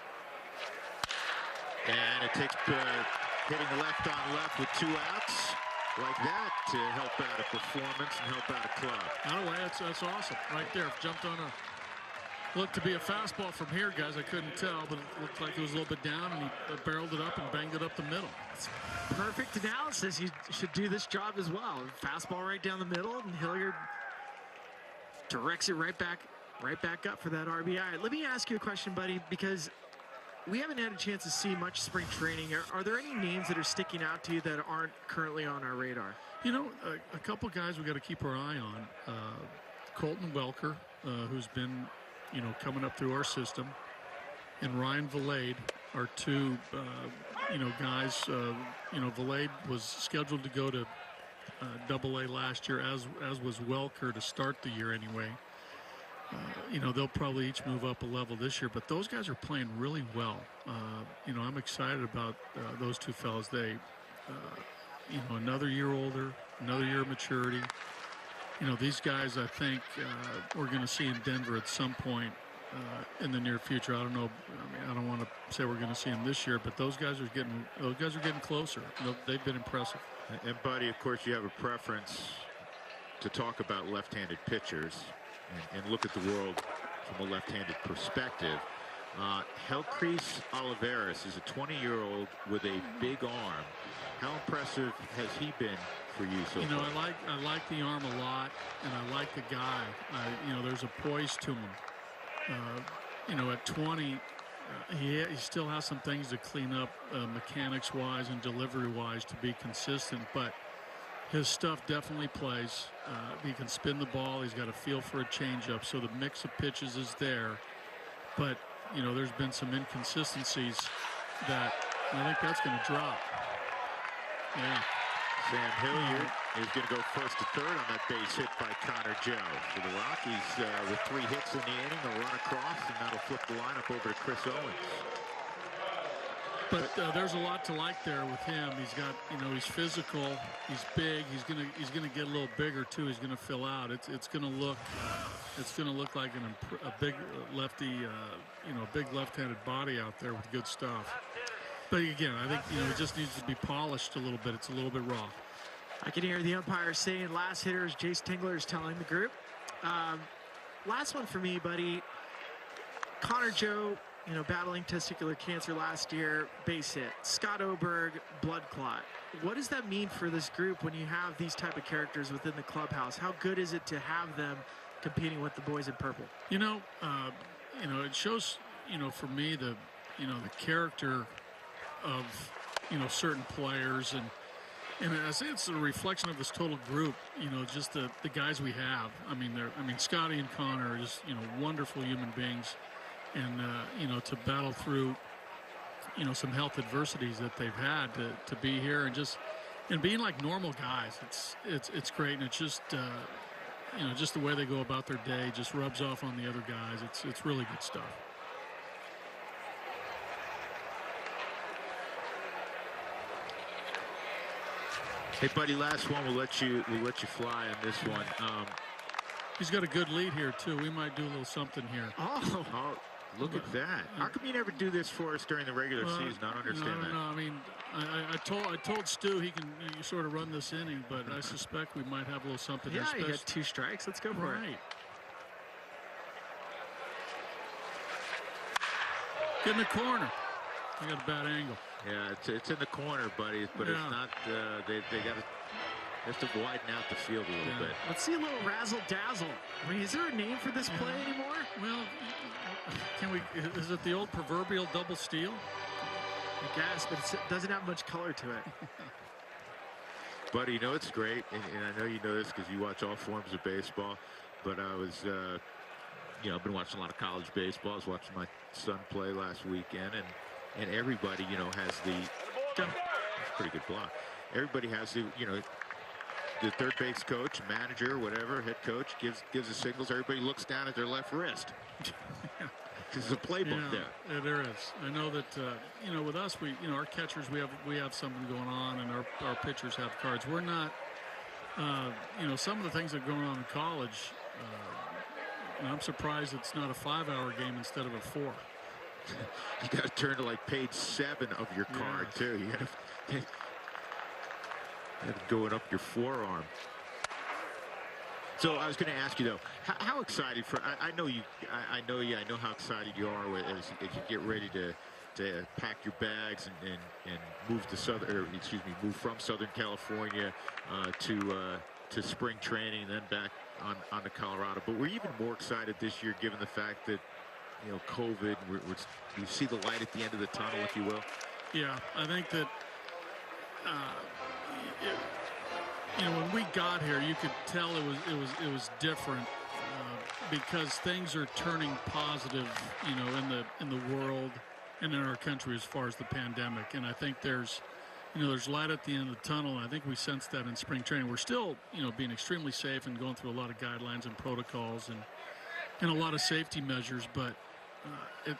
And it takes hitting left on left with 2 outs like that to help out a performance and help out a club. Out of the way, that's awesome. Right there, jumped on a. Looked to be a fastball from here, guys. I couldn't tell, but it looked like it was a little bit down, and he barreled it up and banged it up the middle. It's perfect analysis. You should do this job as well. Fastball right down the middle, and Hilliard directs it right back up for that RBI. Let me ask you a question, buddy, because we haven't had a chance to see much spring training. Are there any names that are sticking out to you that aren't currently on our radar? You know, a couple guys we got to keep our eye on. Colton Welker, who's been, you know, coming up through our system, and Ryan Valade are 2, you know, guys. You know, Valade was scheduled to go to Double-A last year, as was Welker to start the year anyway. You know, they'll probably each move up a level this year, but those guys are playing really well. You know, I'm excited about those 2 fellas. They, you know, another year older, another year of maturity. You know, these guys, I think we're going to see in Denver at some point in the near future. I don't know. I mean, I don't want to say we're going to see them this year, but those guys are getting closer. They've been impressive. And buddy, of course, you have a preference to talk about left-handed pitchers and look at the world from a left-handed perspective. Helcris Olivares is a 20-year-old with a big arm. How impressive has he been for you so far? You know, I like the arm a lot, and I like the guy. You know, there's a poise to him. You know, at 20, he still has some things to clean up mechanics-wise and delivery-wise to be consistent, but his stuff definitely plays. He can spin the ball. He's got a feel for a changeup, so the mix of pitches is there. But, you know, there's been some inconsistencies that I think that's going to drop. Yeah. Sam Hilliard is going to go first to third on that base hit by Connor Joe. So the Rockies, with 3 hits in the inning, will run across, and that'll flip the lineup over to Chris Owens. But there's a lot to like there with him. He's got, you know, he's physical, he's big, he's gonna get a little bigger too. He's gonna fill out. It's gonna look like a big lefty, you know, big left-handed body out there with good stuff. But again, I think, you know, he just needs to be polished a little bit. It's a little bit raw. I can hear the umpire saying last hitter, as Jace Tingler is telling the group. Last one for me, buddy. Connor Joe, you know, battling testicular cancer last year, base hit. Scott Oberg, blood clot. What does that mean for this group when you have these type of characters within the clubhouse? How good is it to have them competing with the boys in purple? You know, it shows, you know, for me, the character of, you know, certain players, and I say it's a reflection of this total group, you know, just the guys we have. I mean, Scotty and Connor are just, you know, wonderful human beings, and you know, to battle through, you know, some health adversities that they've had to be here and being like normal guys. It's great, and it's just you know, just the way they go about their day just rubs off on the other guys. It's really good stuff. Hey, buddy, last one. We'll let you fly on this one. He's got a good lead here too. We might do a little something here. Oh, look at that! How come you never do this for us during the regular season? I don't understand that. No, I mean, I told Stu he can sort of run this inning, but I suspect we might have a little something. Yeah, you got 2 strikes. Let's go for it. Get in the corner. I got a bad angle. Yeah, it's in the corner, buddy, but it's not. They have to widen out the field a little bit. Let's see a little razzle dazzle. I mean, is there a name for this play anymore? Well, is it the old proverbial double steal? I guess, but it doesn't have much color to it. Buddy, you know it's great, and I know you know this because you watch all forms of baseball, but I was, I've been watching a lot of college baseball. I was watching my son play last weekend, and everybody, has that's a pretty good block. Everybody has the third base coach, manager, whatever, head coach gives the signals. Everybody looks down at their left wrist. There's a playbook there. Yeah, there is. I know that with us, our catchers, we have something going on, and our pitchers have cards. We're not, some of the things that are going on in college. I'm surprised it's not a 5-hour game instead of a 4. You got to turn to like page 7 of your card too. You got to go up your forearm. So I was going to ask you though, how excited for? I know how excited you are as you get ready to pack your bags and move to move from Southern California to spring training and then back on to Colorado. But we're even more excited this year given the fact that COVID, we see the light at the end of the tunnel, if you will. Yeah, I think that. When we got here, you could tell it was different because things are turning positive, in the world and in our country as far as the pandemic. And I think there's light at the end of the tunnel. And I think we sensed that in spring training. We're still, being extremely safe and going through a lot of guidelines and protocols and a lot of safety measures. But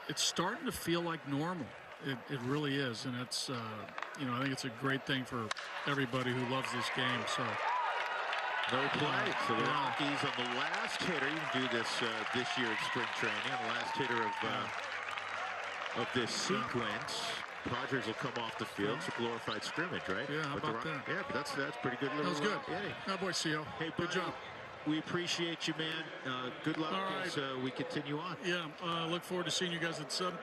it's starting to feel like normal. It really is, and it's I think it's a great thing for everybody who loves this game. So no play. So the Rockies on the last hitter. You can do this year in spring training. On the last hitter of this sequence, Padres will come off the field. It's a glorified scrimmage, right? Yeah, how about that? Yeah, but that's pretty good. That was good. Inning. Good boy, CO. Hey, good job. We appreciate you, man. Good luck as we continue on. Yeah, look forward to seeing you guys at some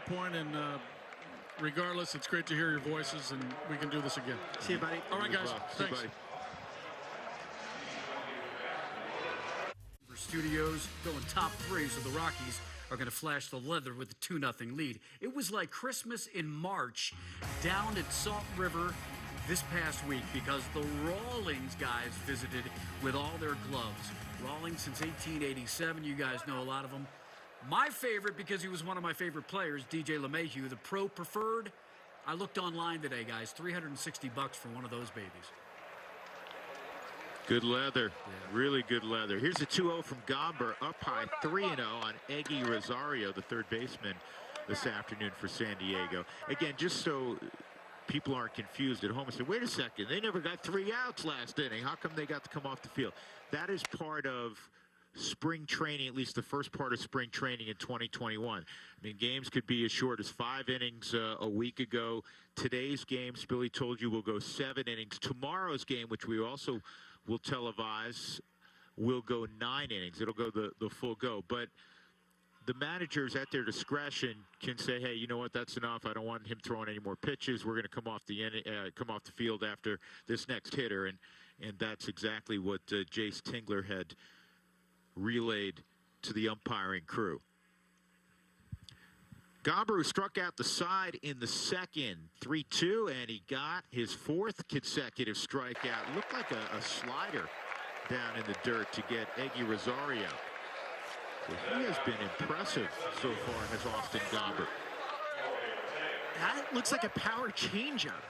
point. And regardless, it's great to hear your voices, and we can do this again. See you, buddy. All right, guys. See you, Thanks. buddy. Studios going top 3, so the Rockies are going to flash the leather with a 2-0 lead. It was like Christmas in March down at Salt River this past week because the Rawlings guys visited with all their gloves. Rawlings since 1887. You guys know a lot of them. My favorite, because he was one of my favorite players, DJ LeMahieu, the pro preferred. I looked online today, guys. $360 for one of those babies. Good leather. Really good leather. Here's a 2-0 from Gomber, up high 3-0 on Eggy Rosario, the third baseman, this afternoon for San Diego. Again, just so people aren't confused at home and say, wait a second, they never got 3 outs last inning. How come they got to come off the field? That is part of spring training, at least the first part of spring training in 2021. I mean, games could be as short as 5 innings a week ago. Today's game, Spilly told you, will go 7 innings. Tomorrow's game, which we also will televise, will go 9 innings. It'll go the full go. But the managers at their discretion can say, hey, you know what, that's enough. I don't want him throwing any more pitches. We're going to come off the field after this next hitter. And that's exactly what Jace Tingler had relayed to the umpiring crew. Gomber struck out the side in the second, 3-2, and he got his 4th consecutive strikeout. Looked like a slider down in the dirt to get Eggy Rosario. So he has been impressive so far, has Austin Gomber. That looks like a power changeup.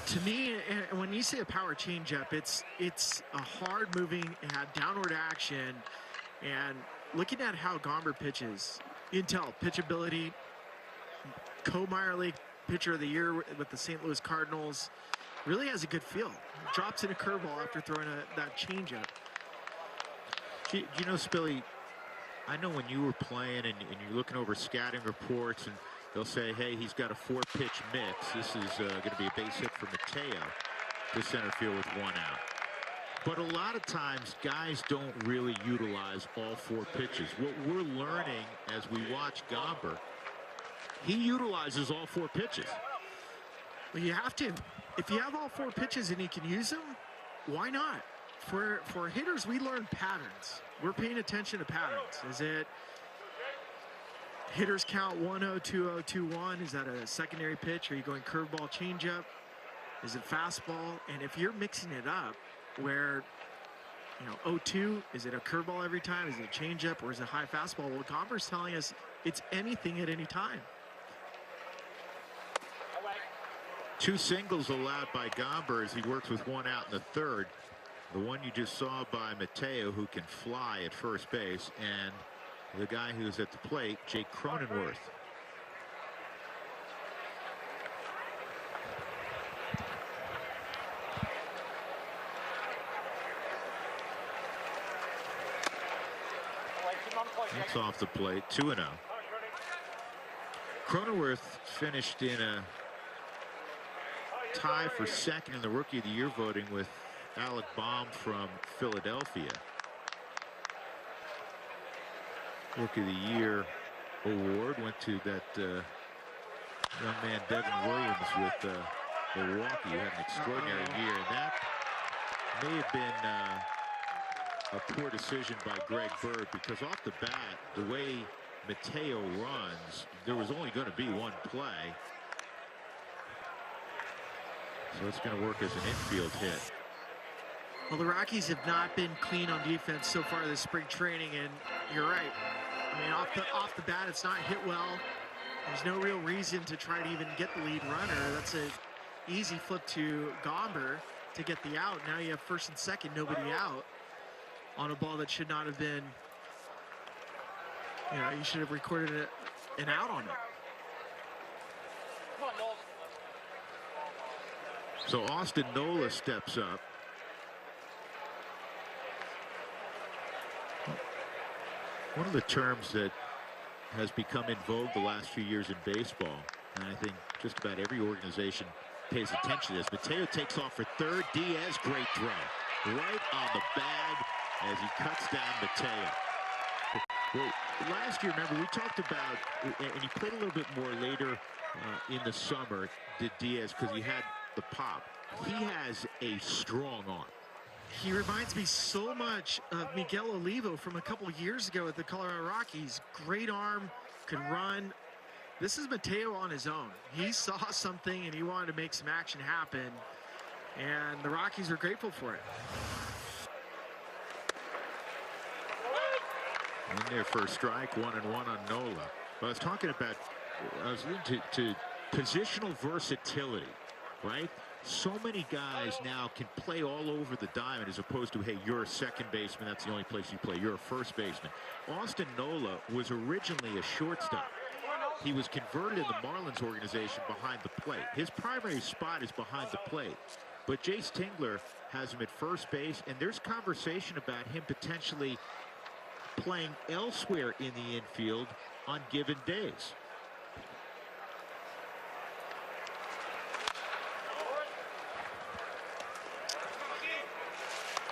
To me, when you say a power changeup, it's a hard-moving, downward action, and looking at how Gomber pitches, you can tell pitchability. Co-minor league pitcher of the year with the St. Louis Cardinals, really has a good feel. Drops in a curveball after throwing that changeup. You know, Spilly, I know when you were playing and you're looking over scouting reports and they'll say, hey, he's got a 4-pitch mix. This is going to be a base hit for Mateo to center field with 1 out. But a lot of times, guys don't really utilize all 4 pitches. What we're learning as we watch Gomber, he utilizes all 4 pitches. Well, you have to. If you have all 4 pitches and he can use them, why not? For hitters, we learn patterns. We're paying attention to patterns. Is it hitters count 1-0, 2-0, 2-1? Is that a secondary pitch? Are you going curveball, changeup? Is it fastball? And if you're mixing it up where, 0-2, is it a curveball every time? Is it a changeup or is it a high fastball? Well, Gomber's telling us it's anything at any time. 2 singles allowed by Gomber as he works with 1 out in the 3rd. The one you just saw by Mateo, who can fly at first base, and the guy who's at the plate, Jake Cronenworth. That's off the plate, 2-0. Cronenworth finished in a tie for second in the Rookie of the Year voting with Alec Baum from Philadelphia. Rookie of the Year award went to that young man Devin Williams with Milwaukee, who had an extraordinary year, and that may have been a poor decision by Greg Bird, because off the bat, the way Mateo runs, there was only going to be one play. So it's going to work as an infield hit. Well, the Rockies have not been clean on defense so far this spring training, and you're right. I mean, off the bat, it's not hit well. There's no real reason to try to even get the lead runner. That's an easy flip to Gomber to get the out. Now you have first and second, nobody out on a ball that should not have been, you should have recorded an out on it. So Austin Nola steps up. One of the terms that has become in vogue the last few years in baseball, and I think just about every organization pays attention to this. Mateo takes off for third. Diaz, great throw. Right on the bag as he cuts down Mateo. Well, last year, remember, we talked about, and he played a little bit more later in the summer, did Diaz, because he had the pop. He has a strong arm. He reminds me so much of Miguel Olivo from a couple years ago at the Colorado Rockies. Great arm, could run. This is Mateo on his own. He saw something and he wanted to make some action happen, and the Rockies are grateful for it. In there for a strike, 1-1 on Nola. But I was talking about, I was alluding to positional versatility, right? So many guys now can play all over the diamond, as opposed to, hey, you're a second baseman, that's the only place you play. You're a first baseman. Austin Nola was originally a shortstop. He was converted in the Marlins organization behind the plate. His primary spot is behind the plate. But Jace Tingler has him at first base, and there's conversation about him potentially playing elsewhere in the infield on given days.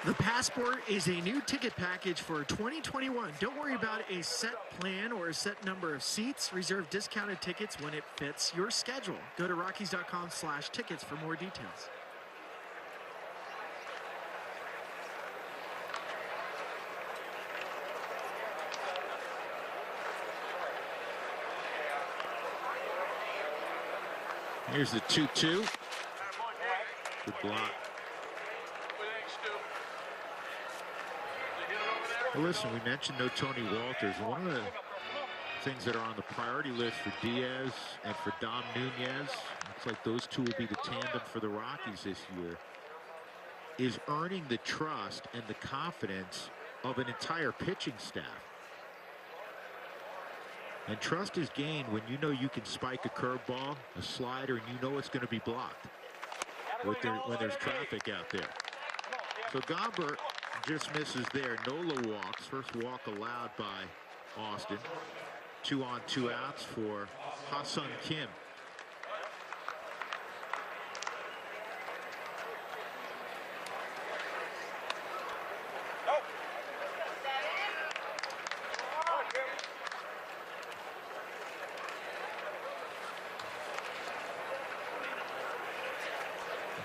The Passport is a new ticket package for 2021. Don't worry about a set plan or a set number of seats. Reserve discounted tickets when it fits your schedule. Go to Rockies.com/tickets for more details. Here's the 2-2. Good block. Well, listen, we mentioned no Tony Walters. One of the things that are on the priority list for Diaz and for Dom Nunez, looks like those two will be the tandem for the Rockies this year, is earning the trust and the confidence of an entire pitching staff. And trust is gained when you know you can spike a curveball, a slider, and you know it's going to be blocked when there's traffic out there. So Gomber just misses there. Nola walks. First walk allowed by Austin. 2 on, 2 outs for Ha-Sung Kim.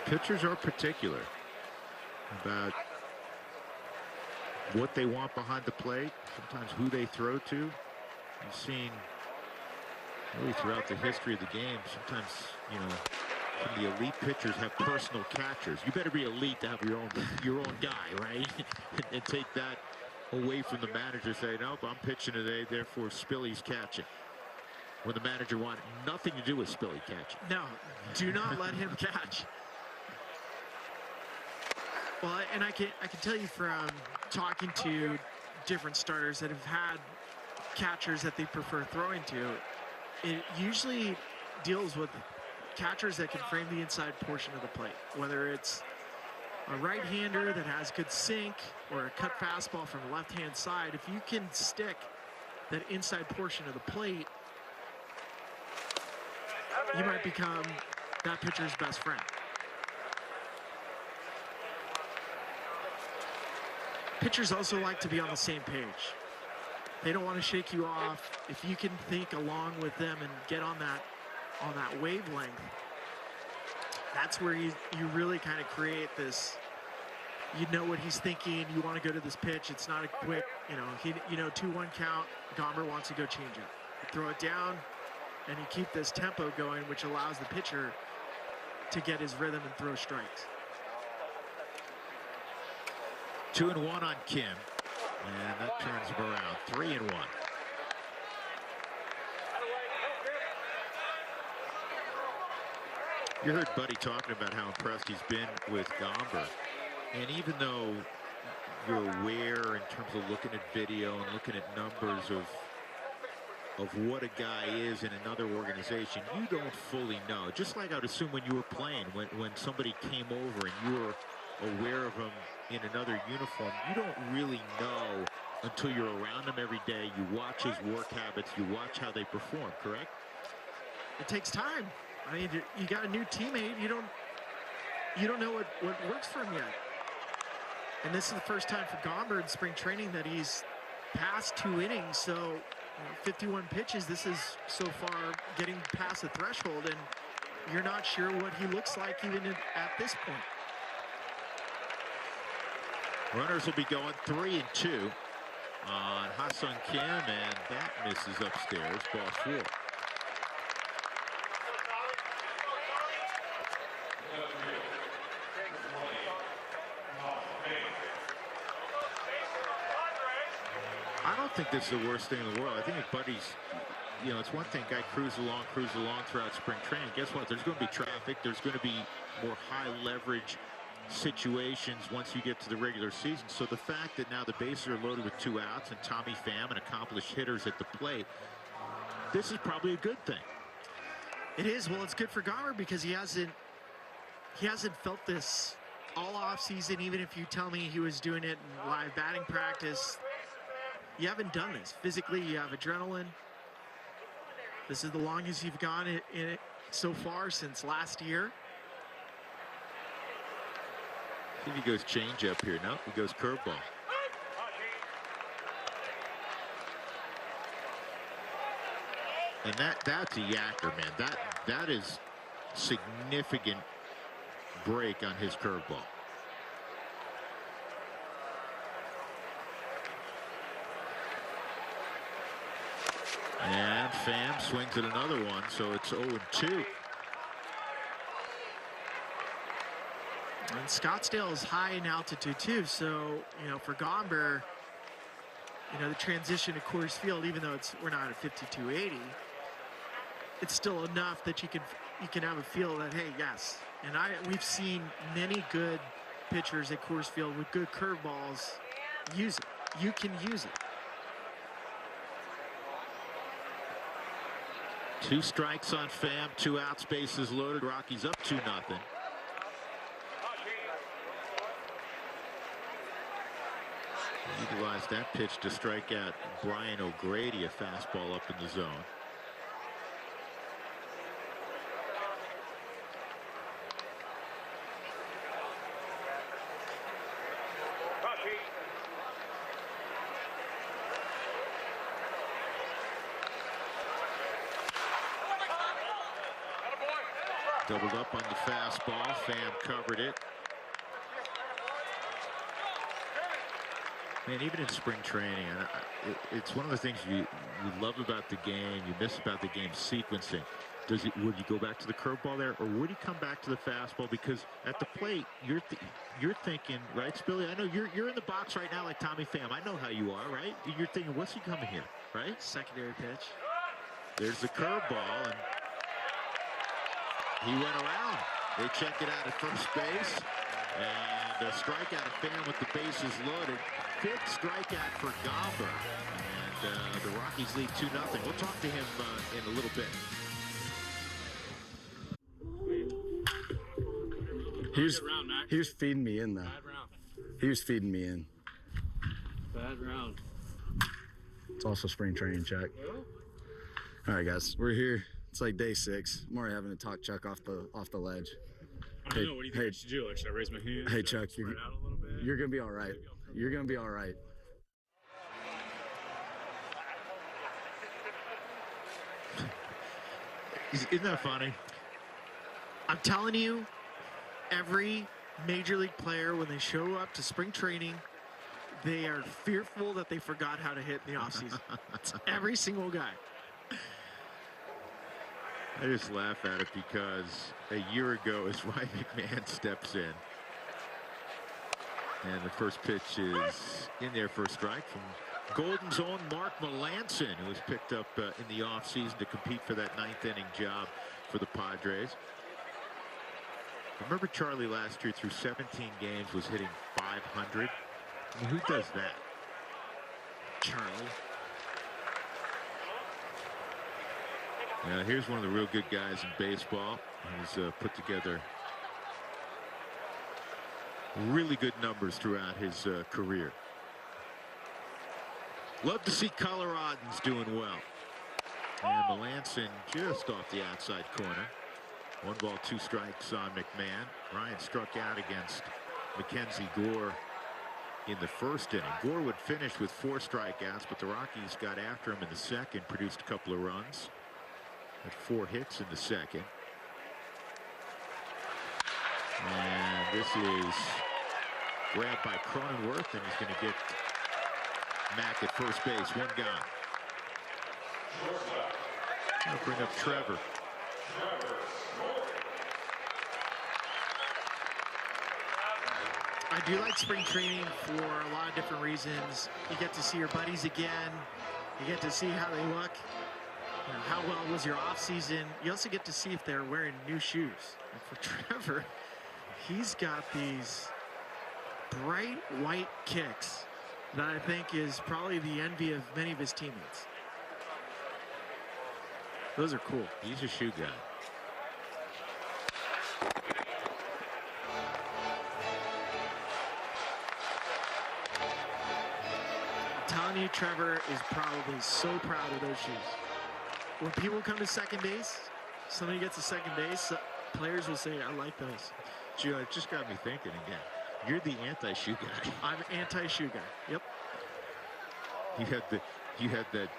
Pitchers are particular. about what they want behind the plate, sometimes who they throw to. You've seen really throughout the history of the game, sometimes, you know, some of the elite pitchers have personal catchers. You better be elite to have your own guy, right? and take that away from the manager. Say, nope, I'm pitching today, therefore Spilly's catching. When the manager wanted nothing to do with Spilly catching. No, do not let him catch. Well, and I can tell you from talking to different starters that have had catchers that they prefer throwing to, it usually deals with catchers that can frame the inside portion of the plate, whether it's a right-hander that has good sink or a cut fastball from the left-hand side. If you can stick that inside portion of the plate, you might become that pitcher's best friend. Pitchers also like to be on the same page. They don't want to shake you off. If you can think along with them and get on that wavelength, that's where you really kind of create this. You know what he's thinking. You want to go to this pitch. It's not a quick, 2-1 count. Gomber wants to go change it. You throw it down, and you keep this tempo going, which allows the pitcher to get his rhythm and throw strikes. 2-1 on Kim, and that turns him around. 3-1. You heard Buddy talking about how impressed he's been with Gomber, and even though you're aware in terms of looking at video and looking at numbers of what a guy is in another organization, you don't fully know. Just like I would assume when you were playing, when somebody came over and you were aware of him in another uniform, you don't really know until you're around him every day. You watch his work habits, you watch how they perform, correct? It takes time. I mean, you got a new teammate, you don't know what works for him yet. And this is the first time for Gomber in spring training that he's passed 2 innings, so 51 pitches, this is so far getting past the threshold, and you're not sure what he looks like even at this point. Runners will be going 3-2 on Ha-Seong Kim, and that misses upstairs. Ball 4. I don't think this is the worst thing in the world. I think if Buddy's, it's one thing, guy cruise along throughout spring training. Guess what? There's going to be traffic. There's going to be more high leverage situations once you get to the regular season. So the fact that now the bases are loaded with 2 outs and Tommy Pham and accomplished hitters at the plate, this is probably a good thing. It is. Well, it's good for Gomber because he hasn't felt this all off season. Even if you tell me he was doing it in live batting practice, you haven't done this. Physically, you have adrenaline. This is the longest you've gone in it so far since last year. I think he goes change up here. No, he goes curveball. And that's a yacker, man. That is significant break on his curveball. And Pham swings at another one, so it's 0-2. And Scottsdale is high in altitude too, so for Gomber, the transition to Coors Field, even though we're not at 5280, it's still enough that you can have a feel that, hey, yes. And we've seen many good pitchers at Coors Field with good curveballs use it. You can use it. 2 strikes on Pham, 2 outs, bases loaded. Rockies up 2-0. Utilized that pitch to strike out Brian O'Grady, a fastball up in the zone. Doubled up on the fastball. Pham covered it. And even in spring training, it's one of the things you love about the game, you miss about the game sequencing. Would you go back to the curveball there, or would he come back to the fastball? Because at the plate, you're thinking, right, Spilly? I know you're in the box right now like Tommy Pham. I know how you are, right? You're thinking, what's he coming here, right? Secondary pitch. There's the curveball, and he went around. They check it out at first base, and a strikeout of Pham with the bases loaded. 5th strikeout for Gomber, and the Rockies lead 2-0. We'll talk to him in a little bit. He was feeding me in, though. Bad round. He was feeding me in. Bad round. It's also spring training, Chuck. All right, guys, we're here. It's like day 6. I'm already having to talk Chuck off the ledge. I don't know. What do you think I should do? Like, should I raise my hand? Hey, Should I Chuck, spread out a little bit? you're gonna be all right. You're gonna be all right. Isn't that funny? I'm telling you, every major league player, when they show up to spring training, they are fearful that they forgot how to hit in the offseason. It's every single guy. I just laugh at it because a year ago, as Ryan McMahon steps in, and the first pitch is in there for a strike from Golden's own Mark Melanson, who was picked up in the offseason to compete for that 9th inning job for the Padres. Remember Charlie last year through 17 games was hitting 500? I mean, who does that? Charlie. Yeah, here's one of the real good guys in baseball. He's put together really good numbers throughout his career. Love to see Coloradans doing well. And Melanson just off the outside corner. 1 ball, 2 strikes on McMahon. Ryan struck out against Mackenzie Gore in the first inning. Gore would finish with 4 strikeouts, but the Rockies got after him in the second, produced a couple of runs. Had 4 hits in the second. And this is grabbed by Cronenworth, and he's going to get Mack at first base. 1 gone. I'll bring up Trevor. I do like spring training for a lot of different reasons. You get to see your buddies again. You get to see how they look. You know, how well was your off season? You also get to see if they're wearing new shoes. And for Trevor, he's got these bright white kicks that I think is probably the envy of many of his teammates. Those are cool. He's a shoe guy. I'm telling you, Trevor is probably so proud of those shoes. When people come to second base, somebody gets to second base, players will say, I like those. Gee, it just got me thinking again. You're the anti-shoe guy. I'm anti-shoe guy. Yep. You had that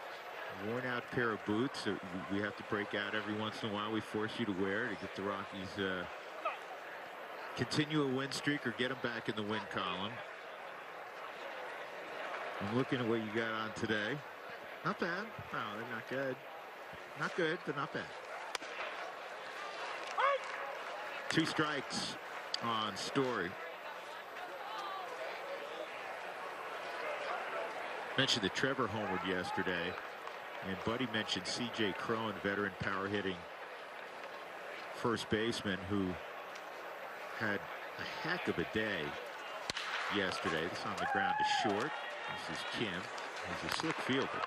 worn out pair of boots that we have to break out every once in a while. We force you to wear to get the Rockies continue a win streak or get them back in the win column. I'm looking at what you got on today. Not bad. No, they're not good. Not good, but not bad. 2 strikes on Story. Mentioned that Trevor homered yesterday, and Buddy mentioned C.J. Cron, veteran power hitting first baseman who had a heck of a day yesterday. This on the ground to short. This is Kim. He's a slick fielder.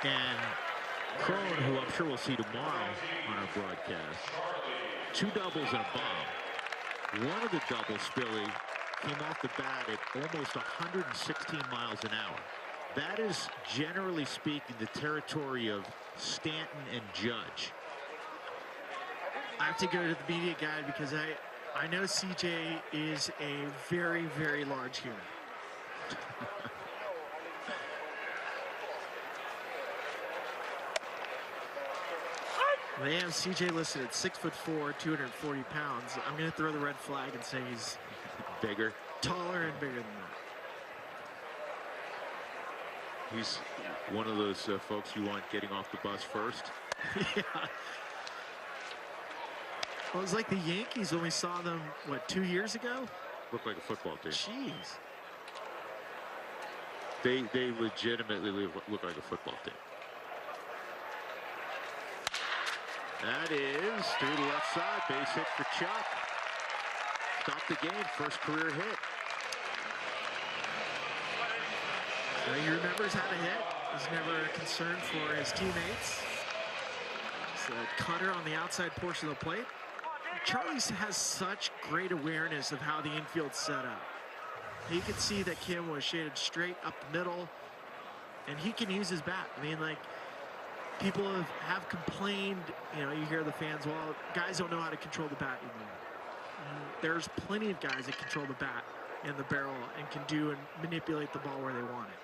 And Cron, who I'm sure we'll see tomorrow on our broadcast, 2 doubles and a bomb. One of the doubles, Spilly, came off the bat at almost 116 miles an hour. That is, generally speaking, the territory of Stanton and Judge. I have to go to the media guide because I know CJ is a very, very large human. They have CJ listed at 6'4", 240 pounds. I'm going to throw the red flag and say he's bigger. taller and bigger than that. He's one of those folks you want getting off the bus first. Yeah. Well, it was like the Yankees when we saw them, what, 2 years ago? Look like a football team. Jeez. They legitimately look like a football team. That is through the left side. Base hit for Chuck. Stopped the game. First career hit. He remembers how to hit. He's never a concern for his teammates. It's a cutter on the outside portion of the plate. Charlie has such great awareness of how the infield's set up. He could see that Kim was shaded straight up the middle, and he can use his bat. I mean, like, people have complained, you know, you hear the fans, well, guys don't know how to control the bat anymore. There's plenty of guys that control the bat and the barrel and can do and manipulate the ball where they want it.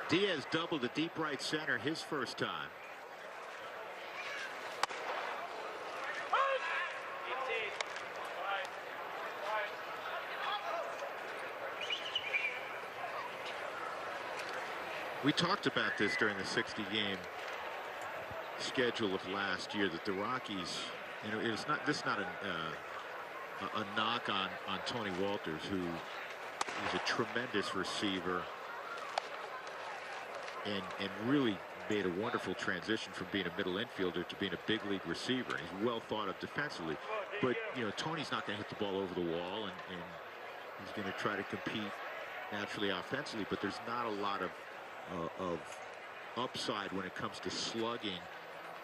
Diaz doubled to deep right center his first time. We talked about this during the 60-game schedule of last year, that the Rockies, you know, it's not a knock on Tony Walters, who is a tremendous receiver and really made a wonderful transition from being a middle infielder to being a big league receiver. He's well thought of defensively, but you know, Tony's not going to hit the ball over the wall, and he's going to try to compete naturally offensively, but there's not a lot of upside when it comes to slugging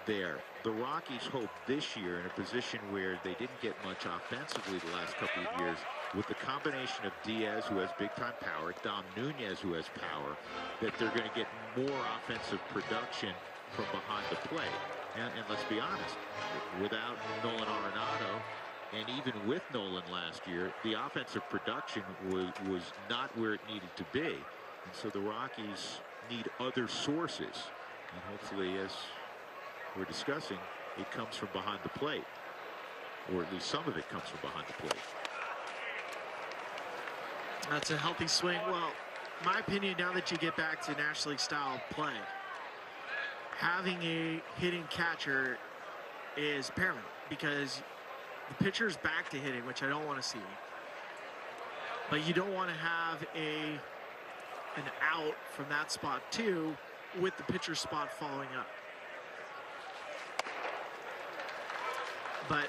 there. The Rockies hope this year, in a position where they didn't get much offensively the last couple of years, with the combination of Diaz, who has big-time power, Dom Nunez, who has power, that they're going to get more offensive production from behind the plate. And let's be honest, without Nolan Arenado, and even with Nolan last year, the offensive production was not where it needed to be. And so the Rockies need other sources. And hopefully, as we're discussing, it comes from behind the plate. Or at least some of it comes from behind the plate. That's a healthy swing. Well, my opinion, now that you get back to National League style play, having a hitting catcher is paramount, because the pitcher's back to hitting, which I don't want to see. But you don't want to have an out from that spot too, with the pitcher's spot following up. But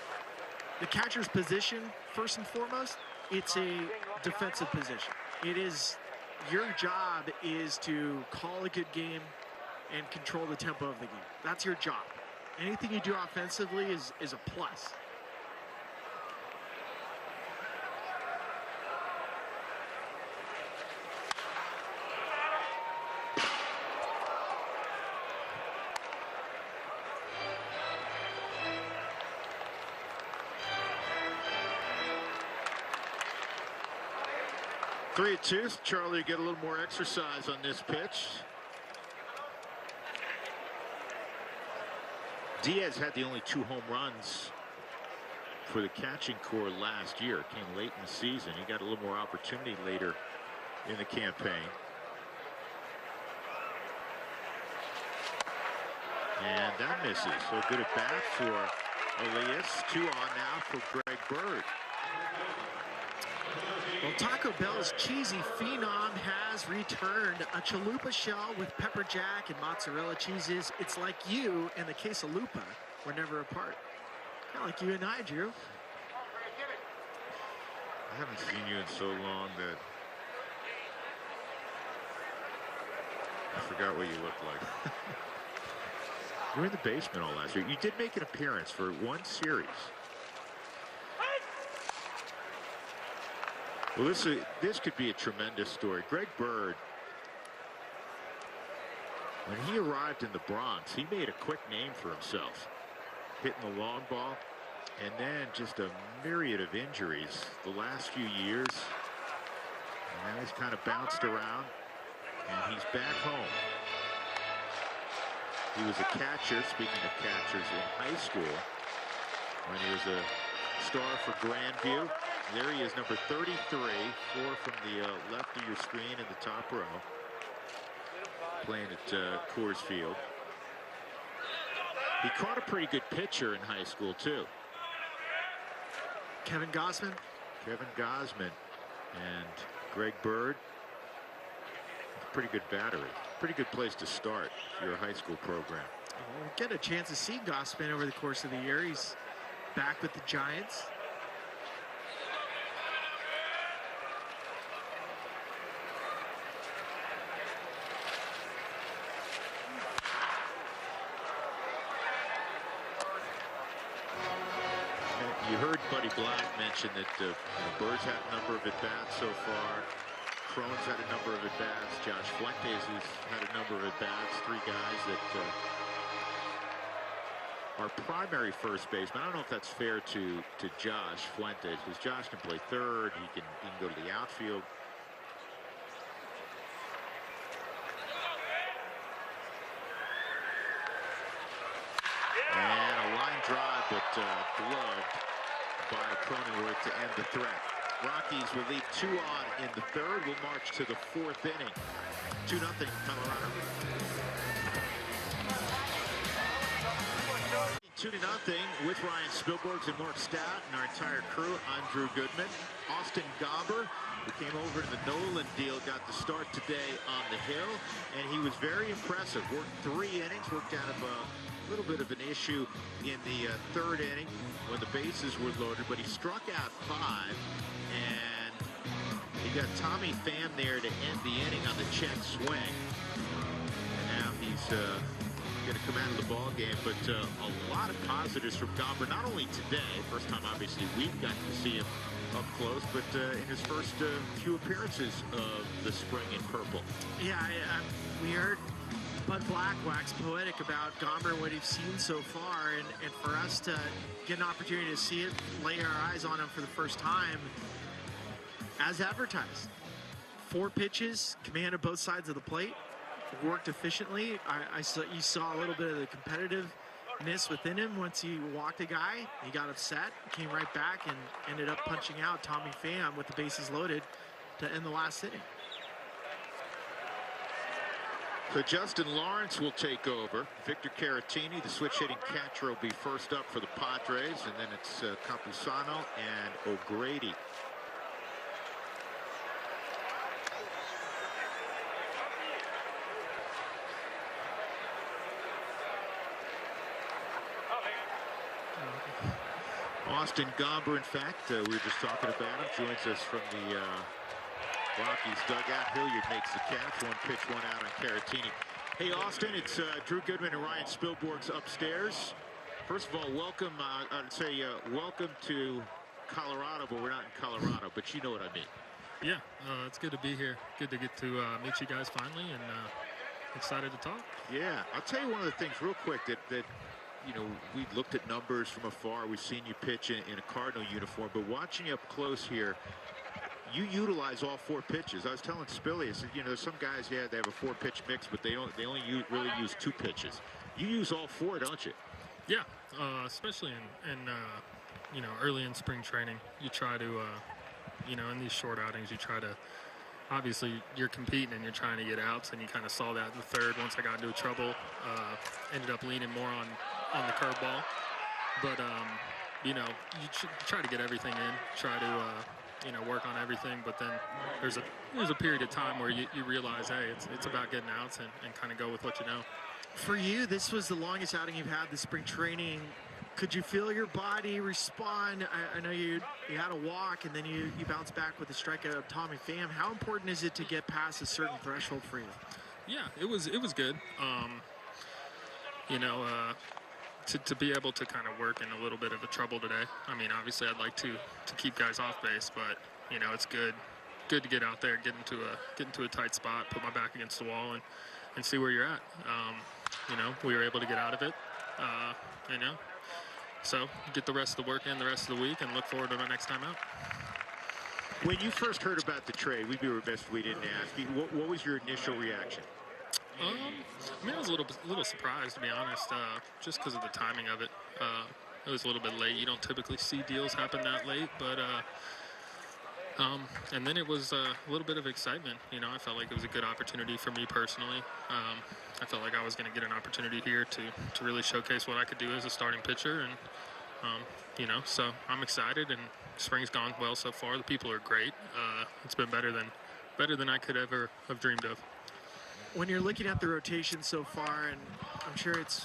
the catcher's position, first and foremost, it's a defensive position. It is, your job is to call a good game and control the tempo of the game. That's your job. Anything you do offensively is a plus. Three at two. Charlie get a little more exercise on this pitch. Diaz had the only 2 home runs for the catching corps last year. It came late in the season. He got a little more opportunity later in the campaign. And that misses. So good at bat for Elias. 2 on now for Greg Bird. Well, Taco Bell's cheesy phenom has returned. A chalupa shell with pepper jack and mozzarella cheeses. It's like you and the quesalupa were never apart. Kind of like you and I, Drew. I haven't seen you in so long that I forgot what you looked like. You were in the basement all last year. You did make an appearance for one series. Well, this could be a tremendous story. Greg Bird, when he arrived in the Bronx, he made a quick name for himself, hitting the long ball, and then just a myriad of injuries the last few years. And he's kind of bounced around, and he's back home. He was a catcher, speaking of catchers, in high school when he was a star for Grandview. There he is, number 33, 4 from the left of your screen in the top row. Playing at Coors Field. He caught a pretty good pitcher in high school, too. Kevin Gossman. Kevin Gossman and Greg Bird. Pretty good battery. Pretty good place to start for your high school program. We'll get a chance to see Gossman over the course of the year. He's back with the Giants. You heard Buddy Black mention that Bird's had a number of at-bats so far. Crone's had a number of at-bats. Josh Fuentes, who's had a number of at-bats. 3 guys that are primary first baseman. I don't know if that's fair to Josh Fuentes, because Josh can play third. He can go to the outfield. And a line drive, but gloved by Cronenworth to end the threat. Rockies will leave 2 on in the third. We'll march to the 4th inning. 2-0 Colorado. 2-0 with Ryan Spilborghs and Mark Stout and our entire crew. I'm Drew Goodman. Austin Gomber, who came over to the Nolan deal, got the start today on the hill, and he was very impressive. Worked 3 innings, worked out of a little bit of an issue in the 3rd inning when the bases were loaded, but he struck out 5, and he got Tommy Pham there to end the inning on the check swing. And now he's going to come out of the ball game, but a lot of positives from Gomber, not only today, first time obviously we've gotten to see him up close, but in his first few appearances of the spring in purple. Yeah, we heard Bud Black wax poetic about Gomber and what he's seen so far, and for us to get an opportunity to see it, lay our eyes on him for the first time, as advertised. 4 pitches, command of both sides of the plate, worked efficiently. You saw a little bit of the competitiveness within him. Once he walked a guy, he got upset, came right back, and ended up punching out Tommy Pham with the bases loaded to end the last inning. So Justin Lawrence will take over. Victor Caratini, the switch-hitting catcher, will be first up for the Padres, and then it's Campusano and O'Grady. Austin Gomber, in fact, we were just talking about him, joins us from the Rockies dugout. Hilliard makes the catch. 1 pitch, 1 out on Caratini. Hey, Austin, it's Drew Goodman and Ryan Spilborghs upstairs. First of all, welcome. I'd say welcome to Colorado, but we're not in Colorado, but you know what I mean. Yeah, it's good to be here. Good to get to meet you guys finally, and excited to talk. Yeah, I'll tell you one of the things real quick that you know, we looked at numbers from afar. We've seen you pitch in a Cardinal uniform, but watching you up close here, you utilize all 4 pitches. I was telling Spilly, I said, you know, there's some guys, yeah, they have a 4-pitch mix, but they only really use 2 pitches. You use all 4, don't you? Yeah, especially in you know, early in spring training, you try to, you know, in these short outings, you try to, obviously you're competing and you're trying to get outs, and you kind of saw that in the 3rd. Once I got into trouble, ended up leaning more on the curveball, but you know, you try to get everything in, try to you know, work on everything, but then there's a period of time where you realize, hey, it's about getting outs and kind of go with what you know. For you, this was the longest outing you've had this spring training. Could you feel your body respond? I know you had a walk, and then you bounced back with a strikeout of Tommy Pham. How important is it to get past a certain threshold for you? Yeah, it was good. You know, to be able to kind of work in a little bit of a trouble today. I mean, obviously I'd like to keep guys off base, but you know, it's good to get out there, get into a tight spot, put my back against the wall, and see where you're at. You know, we were able to get out of it. You know, so get the rest of the work in the rest of the week and look forward to our next time out. When you first heard about the trade, we'd be remiss if we didn't ask you, what was your initial reaction? I mean, I was a little surprised, to be honest, just because of the timing of it. It was a little bit late. You don't typically see deals happen that late, but and then it was a little bit of excitement. You know, I felt like it was a good opportunity for me personally. I felt like I was going to get an opportunity here to really showcase what I could do as a starting pitcher, and you know, so I'm excited. And spring's gone well so far. The people are great. It's been better than I could ever have dreamed of. When you're looking at the rotation so far, and I'm sure it's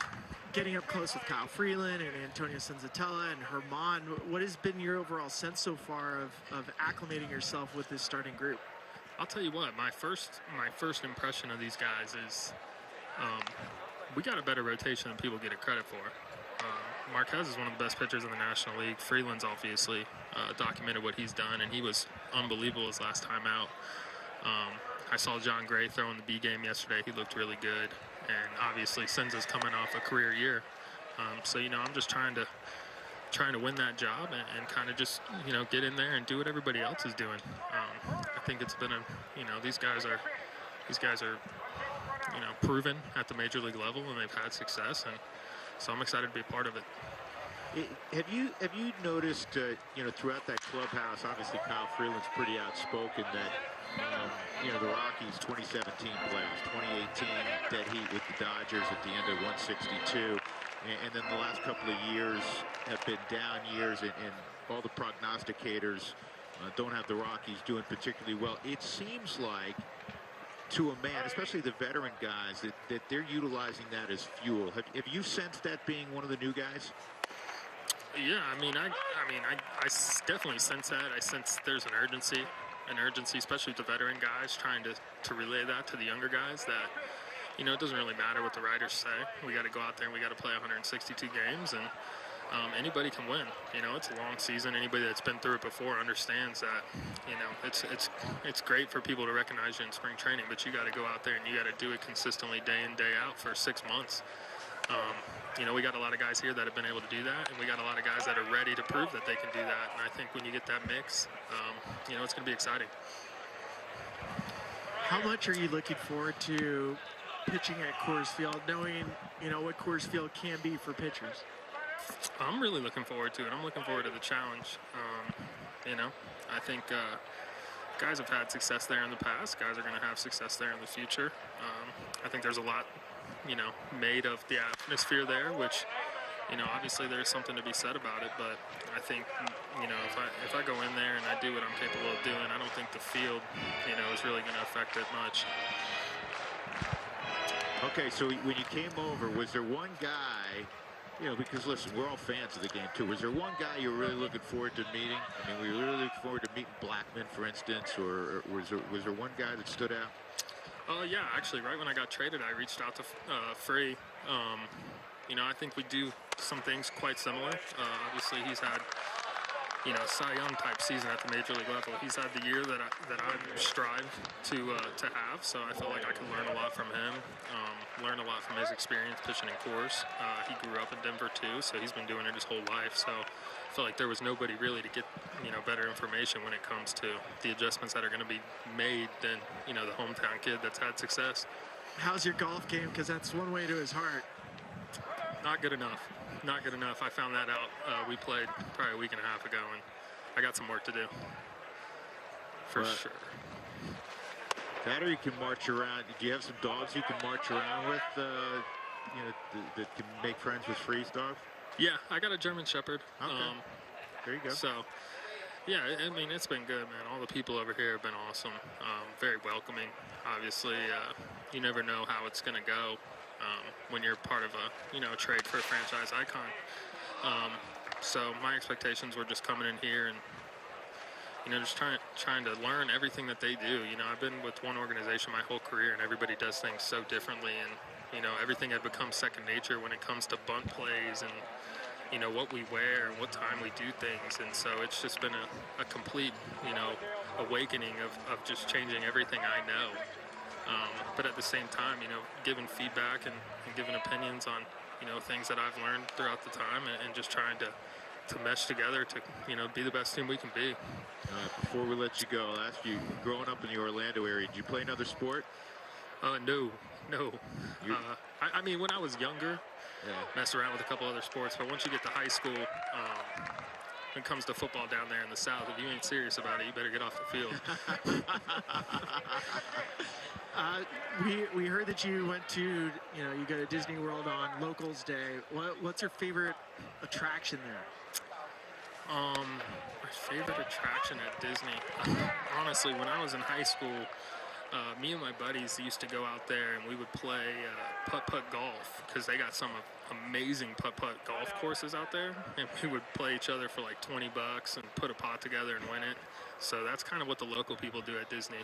getting up close with Kyle Freeland and Antonio Senzatella and Herman, what has been your overall sense so far of acclimating yourself with this starting group? I'll tell you what, my first impression of these guys is we got a better rotation than people get it credit for. Marquez is one of the best pitchers in the National League. Freeland's obviously documented what he's done, and he was unbelievable his last time out. I saw John Gray throw in the B game yesterday. He looked really good. And obviously Senza's coming off a career year. So, you know, I'm just trying to win that job and kind of just, you know, get in there and do what everybody else is doing. I think it's been these guys are, you know, proven at the major league level, and they've had success. And so I'm excited to be a part of it. Have you noticed, you know, throughout that clubhouse, obviously Kyle Freeland's pretty outspoken that, you know, the Rockies 2017 players, 2018 dead heat with the Dodgers at the end of 162, and then the last couple of years have been down years, and all the prognosticators don't have the Rockies doing particularly well. It seems like, to a man, especially the veteran guys, that they're utilizing that as fuel. Have you sensed that being one of the new guys? Yeah, I mean, I definitely sense that. I sense there's an urgency, especially with the veteran guys, trying to relay that to the younger guys that, you know, it doesn't really matter what the writers say. We got to go out there and we got to play 162 games, and anybody can win. You know, it's a long season. Anybody that's been through it before understands that, you know, it's great for people to recognize you in spring training, but you got to go out there and you got to do it consistently day in, day out for 6 months. You know, we got a lot of guys here that have been able to do that, and we got a lot of guys that are ready to prove that they can do that. And I think when you get that mix, you know, it's going to be exciting. How much are you looking forward to pitching at Coors Field, knowing, you know, what Coors Field can be for pitchers? I'm really looking forward to it. I'm looking forward to the challenge. You know, I think guys have had success there in the past. Guys are going to have success there in the future. I think there's a lot, you know, made of the atmosphere there, which, you know, obviously there's something to be said about it, but I think, you know, if I go in there and I do what I'm capable of doing, I don't think the field, you know, is really going to affect it much. Okay, so when you came over, was there one guy, you know, because listen, we're all fans of the game too, was there one guy you were really looking forward to meeting? I mean, were you really looking forward to meeting Blackman, for instance, or was there one guy that stood out? Yeah, actually, right when I got traded, I reached out to Free. You know, I think we do some things quite similar. Obviously, he's had, you know, Cy Young type season at the major league level. He's had the year that I strive to have, so I felt like I could learn a lot from him, learn a lot from his experience pitching in Coors. He grew up in Denver too, so he's been doing it his whole life. So I felt like there was nobody really to get, you know, better information when it comes to the adjustments that are going to be made than, you know, the hometown kid that's had success. How's your golf game? Because that's one way to his heart. Not good enough. Not good enough. I found that out. We played probably a week and a half ago, and I got some work to do. For sure. That, or you can march around. Do you have some dogs you can march around with, you know, that can make friends with Free's dogs? Yeah, I got a German Shepherd. Okay. There you go. So, yeah, I mean, it's been good, man. All the people over here have been awesome. Very welcoming. Obviously, you never know how it's going to go when you're part of a, you know, a trade for a franchise icon. So my expectations were just coming in here and, you know, just trying to learn everything that they do. You know, I've been with one organization my whole career, and everybody does things so differently, and, you know, everything had become second nature when it comes to bunt plays and, you know, what we wear and what time we do things. And so it's just been a complete, you know, awakening of just changing everything I know. But at the same time, you know, giving feedback and giving opinions on, you know, things that I've learned throughout the time, and just trying to mesh together to, you know, be the best team we can be. Before we let you go, I'll ask you, growing up in the Orlando area, did you play another sport? No. I mean, when I was younger, messed around with a couple other sports, but once you get to high school, when it comes to football down there in the South, if you ain't serious about it, you better get off the field. We heard that you went to, you go to Disney World on Locals Day. What's your favorite attraction there? My favorite attraction at Disney, honestly, when I was in high school, me and my buddies used to go out there and we would play putt-putt golf because they got some amazing putt-putt golf courses out there, and we would play each other for like $20 and put a pot together and win it. So that's kind of what the local people do at Disney.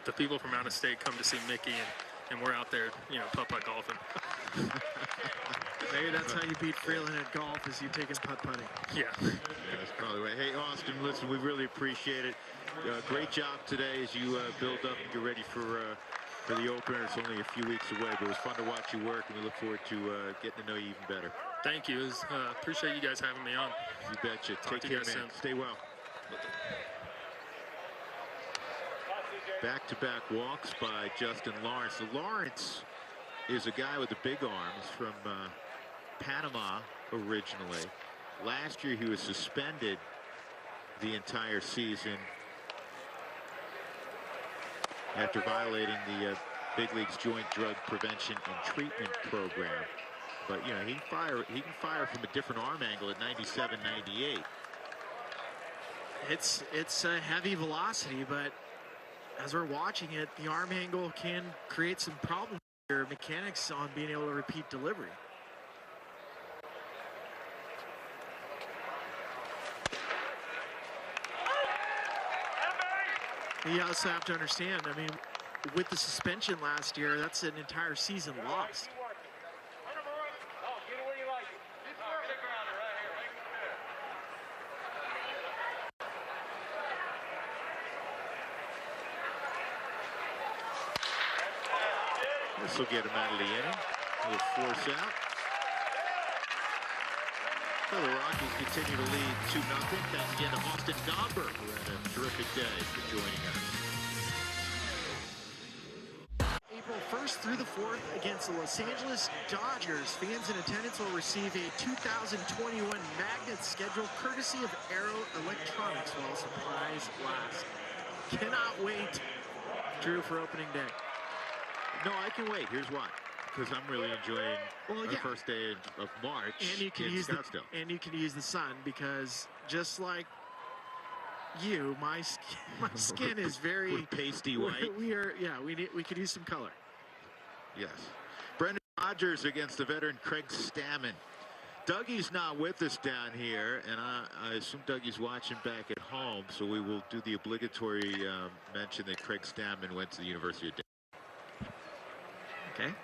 The people from out of state come to see Mickey, and we're out there, putt-putt golfing. Maybe that's how you beat Freeland at golf, is you taking putt-putting. Yeah. That's probably right. Hey, Austin, listen, we really appreciate it. Great job today as you build up and get ready for the opener. It's only a few weeks away, but it was fun to watch you work, and we look forward to getting to know you even better. Thank you. Appreciate you guys having me on. You betcha. Talk Take to you care, guys man. soon. Stay well. Back-to-back walks by Justin Lawrence. Lawrence is a guy with a big arm. He's from Panama originally. Last year he was suspended the entire season after violating the Big League's Joint Drug Prevention and Treatment Program. But he can fire from a different arm angle at 97, 98. It's a heavy velocity, but as we're watching it, the arm angle can create some problems here, mechanics on being able to repeat delivery. You also have to understand, I mean, with the suspension last year, that's an entire season lost. This will get him out of the inning. He'll force out. So the Rockies continue to lead 2-0. Thanks again to Austin Gomber, who had a terrific day, for joining us. April 1st through the 4th against the Los Angeles Dodgers. Fans in attendance will receive a 2021 magnet schedule courtesy of Aero Electronics while supplies last. Cannot wait, Drew, for opening day. No, I can wait. Here's why. Because I'm really enjoying the first day of March and you can in use Scottsdale. And you can use the sun, because just like you, my skin is very We're pasty white. We could use some color. Yes. Brendan Rodgers against the veteran Craig Stammen. Dougie's not with us down here, and I assume Dougie's watching back at home, so we will do the obligatory mention that Craig Stammen went to the University of Denver. Okay.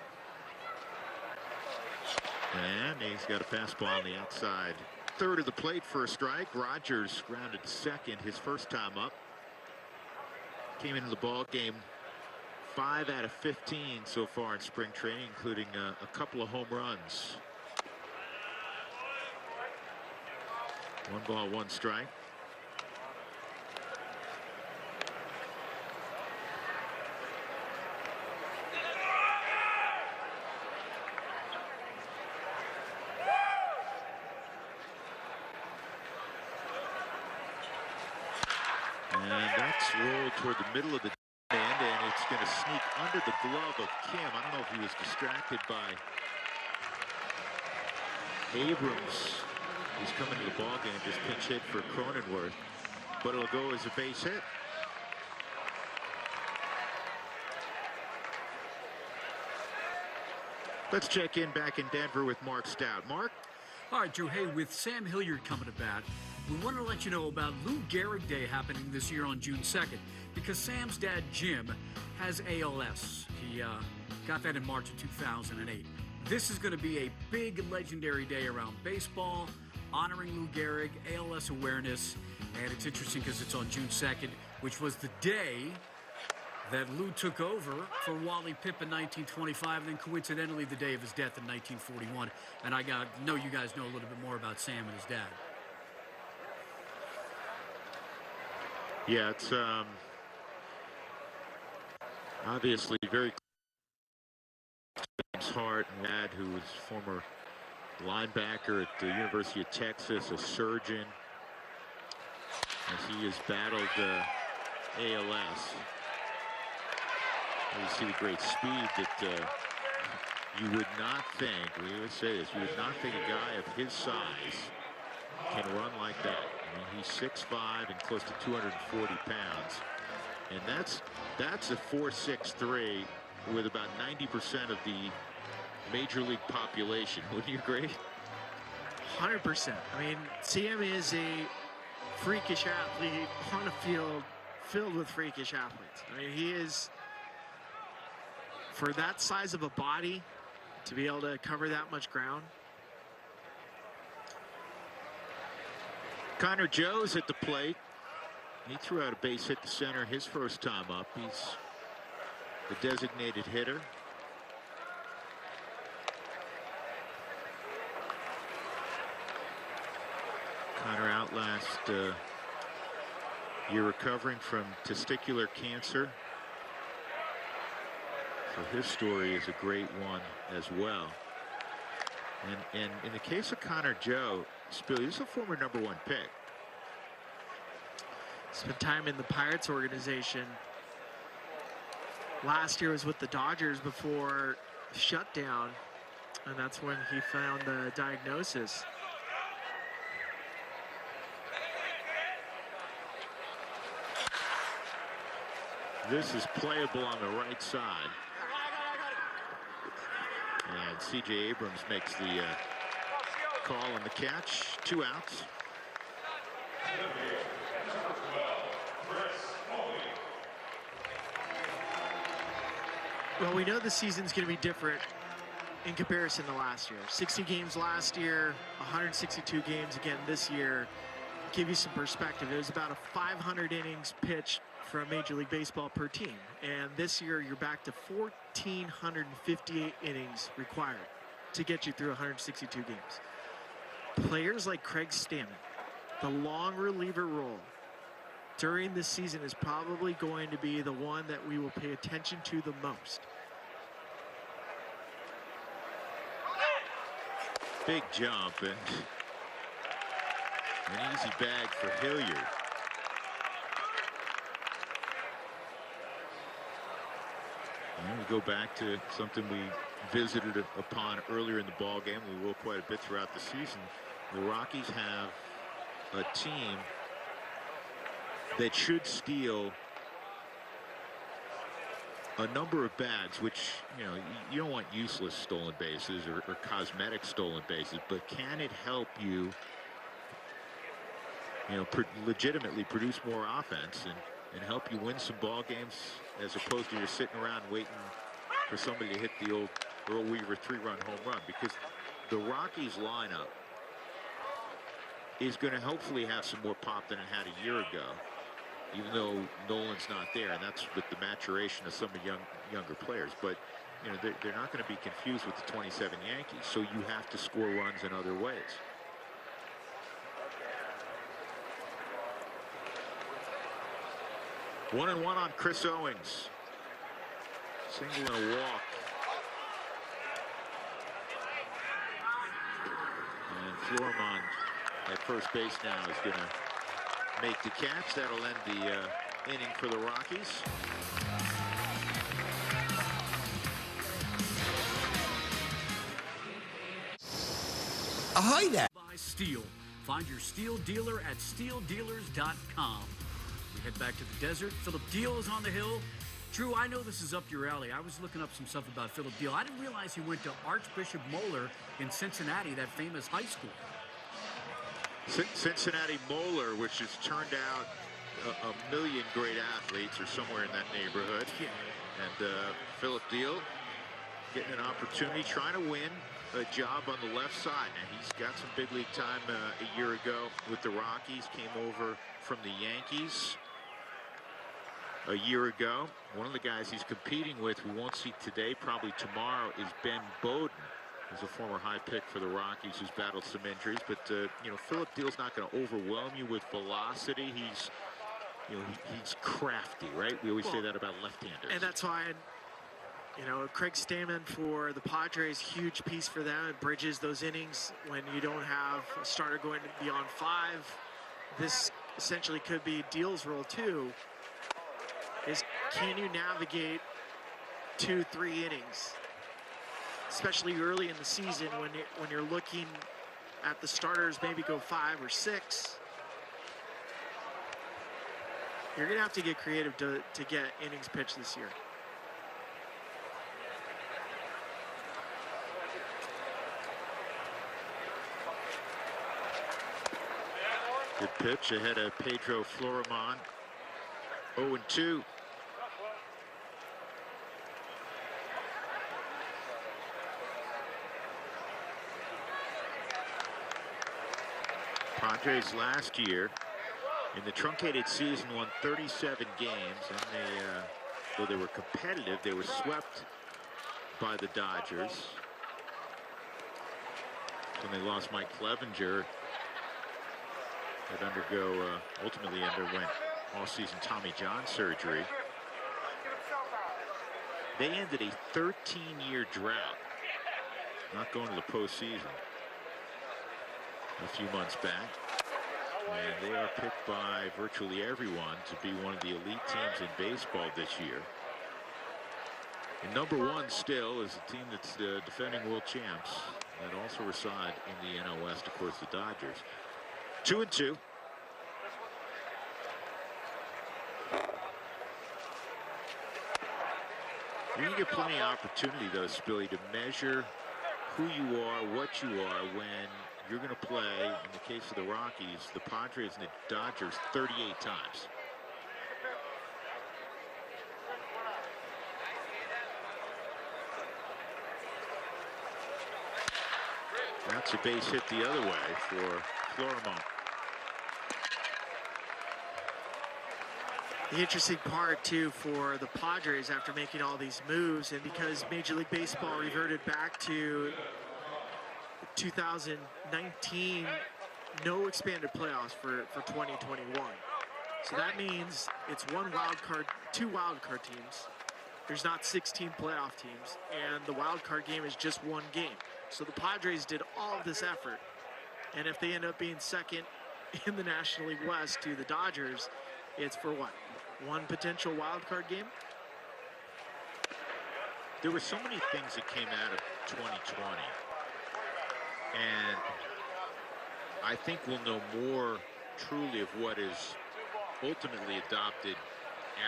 And he's got a fastball on the outside. Third of the plate for a strike. Rodgers grounded second his first time up. Came into the ball game 5 out of 15 so far in spring training, including a couple of home runs. 1 ball, 1 strike. And that's rolled toward the middle of the end, and it's going to sneak under the glove of Kim. I don't know if he was distracted by Abrams. He's coming to the ball game, just pinch hit for Cronenworth, but it'll go as a base hit. Let's check in back in Denver with Mark Stout. Mark? All right, Drew. Hey, with Sam Hilliard coming to bat, we want to let you know about Lou Gehrig Day happening this year on June 2nd, because Sam's dad, Jim, has ALS. He got that in March of 2008. This is going to be a big legendary day around baseball, honoring Lou Gehrig, ALS awareness, and it's interesting because it's on June 2nd, which was the day that Lou took over for Wally Pipp in 1925, and then coincidentally the day of his death in 1941. And I know you guys know a little bit more about Sam and his dad. Yeah, it's obviously very close part, Dad, who was former linebacker at the University of Texas, a surgeon, as he has battled ALS. You see the great speed that you would not think, we always say this, you would not think a guy of his size can run like that. I mean, he's 6'5" and close to 240 pounds. And that's a 4.63 with about 90% of the major league population. Wouldn't you agree? 100%. I mean, CM is a freakish athlete on a field filled with freakish athletes. I mean, he is, for that size of a body, to be able to cover that much ground. Connor Joe's at the plate. He threw out a base hit to center his first time up. He's the designated hitter. Connor out last year recovering from testicular cancer. So his story is a great one as well. And in the case of Connor Joe, Spill, he's a former #1 pick. Spent time in the Pirates organization. Last year was with the Dodgers before shutdown, and that's when he found the diagnosis. This is playable on the right side. And C.J. Abrams makes the call on the catch. 2 outs. Well, we know the season's going to be different in comparison to last year. 60 games last year, 162 games again this year. Give you some perspective. It was about a 500 innings pitched from Major League Baseball per team. And this year, you're back to 1,458 innings required to get you through 162 games. Players like Craig Stammen, the long reliever role during this season is probably going to be the one that we will pay attention to the most. Big jump and an easy bag for Hilliard. And we go back to something we visited upon earlier in the ball game. We will quite a bit throughout the season. The Rockies have a team that should steal a number of bags, which, you know, you don't want useless stolen bases or cosmetic stolen bases, but can it help you, you know, legitimately produce more offense and help you win some ball games, as opposed to you're sitting around waiting for somebody to hit the old Earl Weaver 3-run home run? Because the Rockies lineup is going to hopefully have some more pop than it had a year ago, even though Nolan's not there, and that's with the maturation of some of younger players. But, you know, they're not going to be confused with the 27 Yankees, so you have to score runs in other ways. One and one on Chris Owings. Single and a walk. And Flormont at first base now is going to make the catch. That'll end the inning for the Rockies. Ahoy there! Buy steel. Find your steel dealer at steeldealers.com. We head back to the desert. Philip Deal is on the hill. Drew, I know this is up your alley. I was looking up some stuff about Philip Deal. I didn't realize he went to Archbishop Moeller in Cincinnati, that famous high school. Cincinnati Moeller, which has turned out a million great athletes, or somewhere in that neighborhood. Yeah. And Philip Deal getting an opportunity, trying to win a job on the left side. Now, he's got some big league time a year ago with the Rockies, came over from the Yankees a year ago. One of the guys he's competing with, we won't see today, probably tomorrow, is Ben Bowden. He's a former high pick for the Rockies who's battled some injuries. But, you know, Philip Deal's not going to overwhelm you with velocity. He's, you know, he's crafty, right? We always say that about left-handers. And that's why You know, Craig Stammen for the Padres, huge piece for them. It bridges those innings when you don't have a starter going beyond 5. This essentially could be Deal's role too, is can you navigate 2-3 innings, especially early in the season when you're looking at the starters maybe go 5 or 6. You're going to have to get creative to get innings pitched this year. Good pitch ahead of Pedro Florimon. 0-2. Padres last year in the truncated season won 37 games, and they, though they were competitive, they were swept by the Dodgers. When they lost Mike Clevenger, that ultimately underwent all-season Tommy John surgery. They ended a 13-year drought, not going to the postseason a few months back. And they are picked by virtually everyone to be one of the elite teams in baseball this year. And number 1 still is a team that's defending world champs that also reside in the NL West, of course, the Dodgers. 2-2. You get plenty of opportunity, though, Spilly, to measure who you are, what you are, when you're going to play, in the case of the Rockies, the Padres and the Dodgers 38 times. That's a base hit the other way for Florimon. The interesting part, too, for the Padres after making all these moves, and because Major League Baseball reverted back to 2019, no expanded playoffs for 2021. So that means it's 2 wild card teams. There's not 16 playoff teams, and the wild card game is just 1 game. So the Padres did all of this effort, and if they end up being second in the National League West to the Dodgers, it's for what? 1 potential wild card game? There were so many things that came out of 2020, and I think we'll know more truly of what is ultimately adopted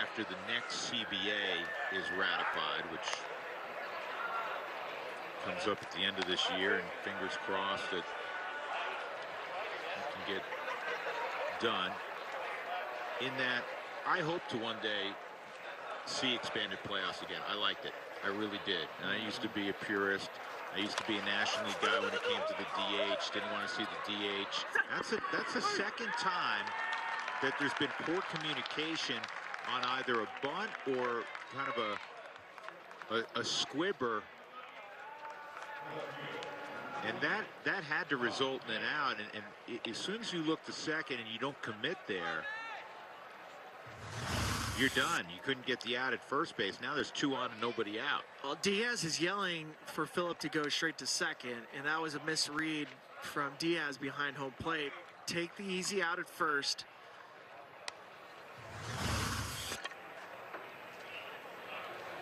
after the next CBA is ratified, which comes up at the end of this year, and fingers crossed that it can get done. In that, I hope to one day see expanded playoffs again. I liked it. I really did. And I used to be a purist. I used to be a National League guy when it came to the DH. Didn't want to see the DH. That's the second time that there's been poor communication on either a bunt or kind of a squibber. And that had to result in an out. And as soon as you look to second and you don't commit there, you're done. You couldn't get the out at first base. Now there's 2 on and nobody out. Well, Diaz is yelling for Phillip to go straight to second, and that was a misread from Diaz behind home plate. Take the easy out at first.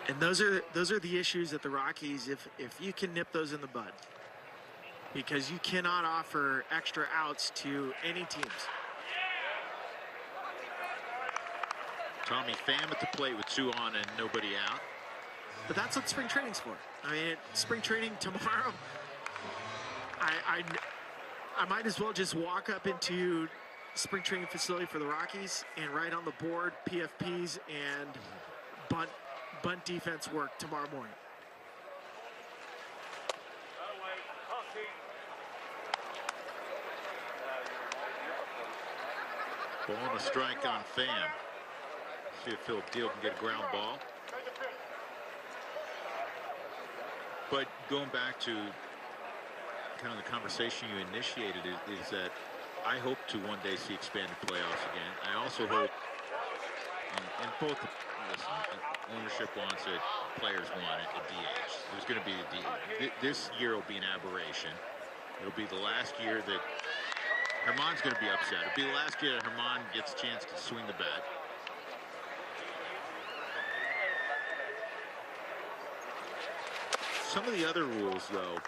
And those are the issues at the Rockies if you can nip those in the bud, because you cannot offer extra outs to any teams. Tommy Pham at the plate with 2 on and nobody out. But that's what spring training's for. I mean, spring training tomorrow, I might as well just walk up into spring training facility for the Rockies and write on the board PFPs and bunt defense work tomorrow morning. Ball and a strike on Pham. See if Phillip Deal can get a ground ball. But going back to kind of the conversation you initiated is that I hope to one day see expanded playoffs again. I also hope, and both listen, ownership wants it, players want it, a DH. There's going to be a DH. This year will be an aberration. It'll be the last year that Herman's going to be upset. It'll be the last year that Herman gets a chance to swing the bat. Some of the other rules, though,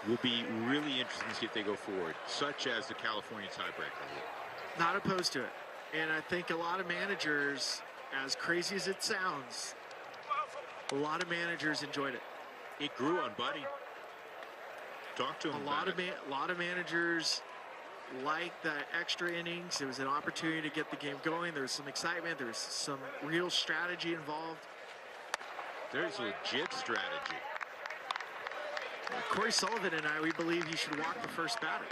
will be really interesting to see if they go forward, such as the California tiebreaker rule. Not opposed to it. And I think a lot of managers, as crazy as it sounds, a lot of managers enjoyed it. It grew on Buddy. Talk to him about it. A lot of managers liked the extra innings. It was an opportunity to get the game going. There was some excitement. There was some real strategy involved. There's legit strategy. Corey Sullivan and I, we believe he should walk the first batter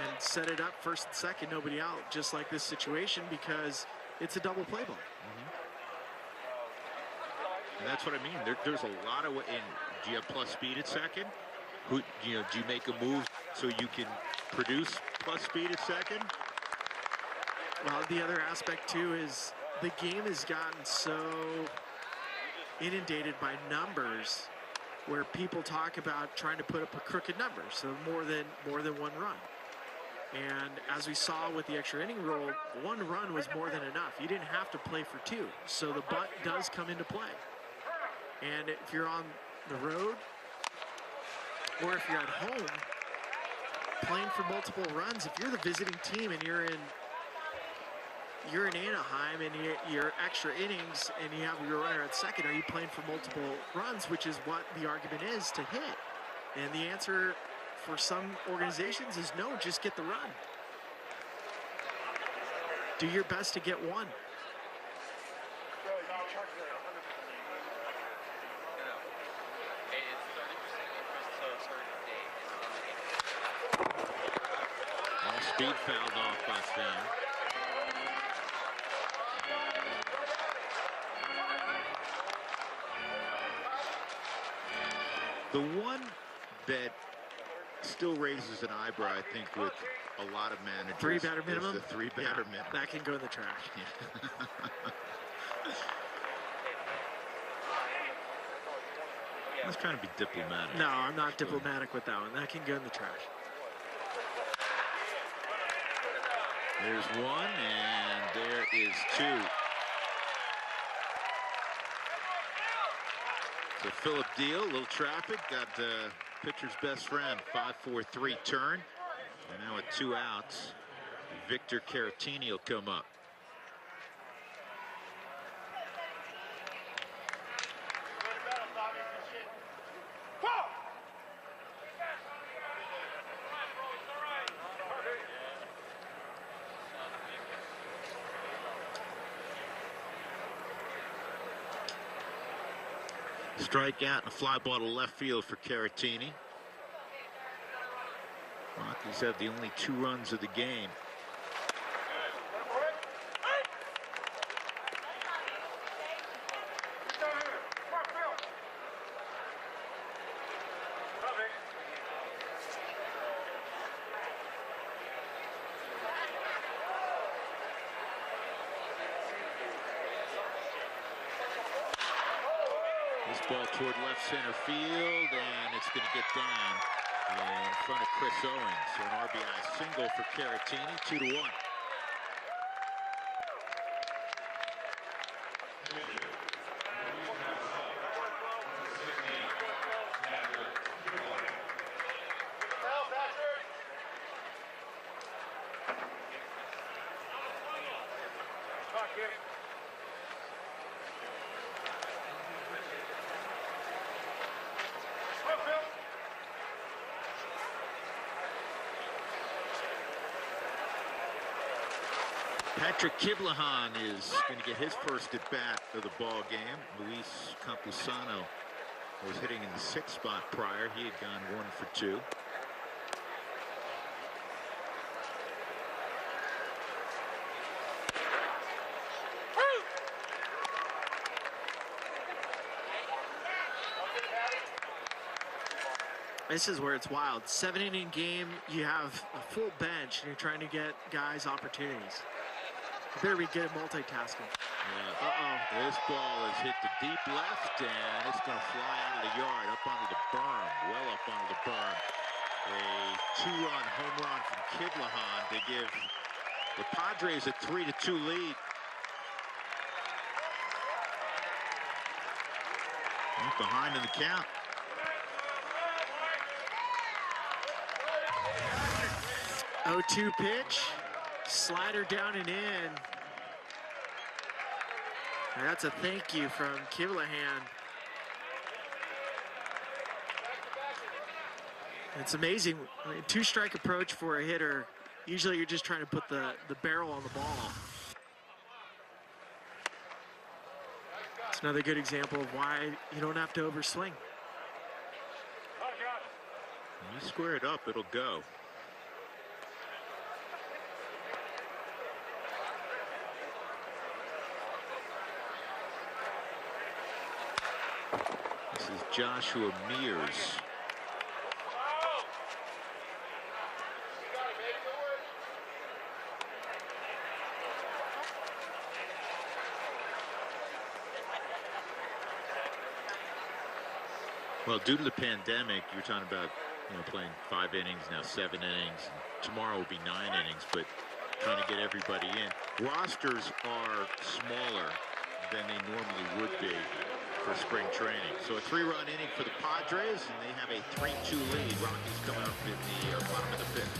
and set it up first and second, nobody out, just like this situation, because it's a double play ball. And that's what I mean. There's a lot of, do you have plus speed at second? Do you make a move so you can produce plus speed at second? Well, the other aspect too is the game has gotten so inundated by numbers, where people talk about trying to put up a crooked number, so more than one run. And as we saw with the extra inning rule, one run was more than enough. You didn't have to play for two, so the butt does come into play. And if you're on the road, or if you're at home playing for multiple runs, if you're the visiting team and you're in Anaheim and you're extra innings and you have your runner at second, are you playing for multiple runs, which is what the argument is to hit? And the answer for some organizations is no, just get the run. Do your best to get one. Speed fouled off by Stan. The one that still raises an eyebrow, I think, with a lot of managers, three batter minimum. The three batter minimum. That can go in the trash. I was trying to be diplomatic. No, I'm not diplomatic with that one. That can go in the trash. There's one, and there is two. So Philip Deal, a little traffic, got the pitcher's best friend, 5-4-3 turn. And now with two outs, Victor Caratini will come up. Strikeout and a fly ball to left field for Caratini. Rockies have the only 2 runs of the game. This ball toward left center field, and it's going to get down in front of Chris Owens. So an RBI single for Caratini, 2-1. Patrick Kiblahan is going to get his first at bat of the ball game. Luis Campusano was hitting in the 6th spot prior. He had gone 1 for 2. This is where it's wild. 7-inning game, you have a full bench, and you're trying to get guys opportunities. Better be good at multitasking. Yeah. Uh-oh. This ball is hit to deep left, and it's going to fly out of the yard, up onto the berm, well up onto the berm. A 2-run home run from Kivlahan to give the Padres a 3-2 lead. Behind in the count. Oh, 2 pitch. Slider down and in. And that's a thank you from Kivlahan. It's amazing. I mean, 2-strike approach for a hitter. Usually you're just trying to put the barrel on the ball. It's another good example of why you don't have to overswing. When you square it up, it'll go. This is Joshua Mears. Well, due to the pandemic, you're talking about, playing 5 innings, now 7 innings. And tomorrow will be 9 innings, but trying to get everybody in. Rosters are smaller than they normally would be for spring training. So a 3-run inning for the Padres, and they have a 3-2 lead. Rockies come up in the bottom of the 5th.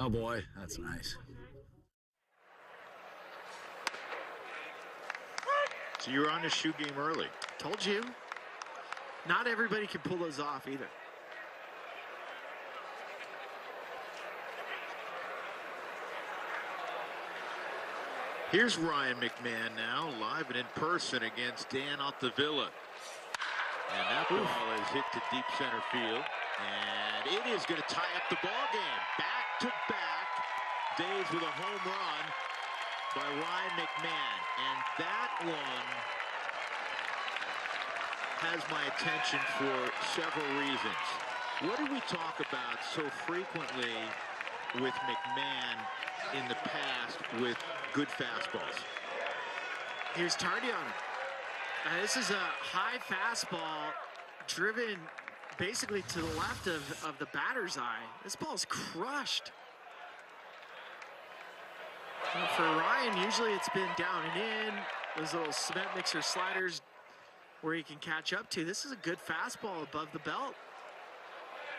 Oh boy, that's nice. So you're on the shoe game early. Told you. Not everybody can pull those off either. Here's Ryan McMahon now, live and in person against Dan Altavilla. And that ball is hit to deep center field. And it is going to tie up the ball game. Back-to-back days with a home run by Ryan McMahon. And that one has my attention for several reasons. What do we talk about so frequently with McMahon in the past with good fastballs? He was tardy on it. This is a high fastball driven basically to the left of the batter's eye. This ball's crushed. And for Ryan, usually it's been down and in, those little cement mixer sliders where he can catch up to. This is a good fastball above the belt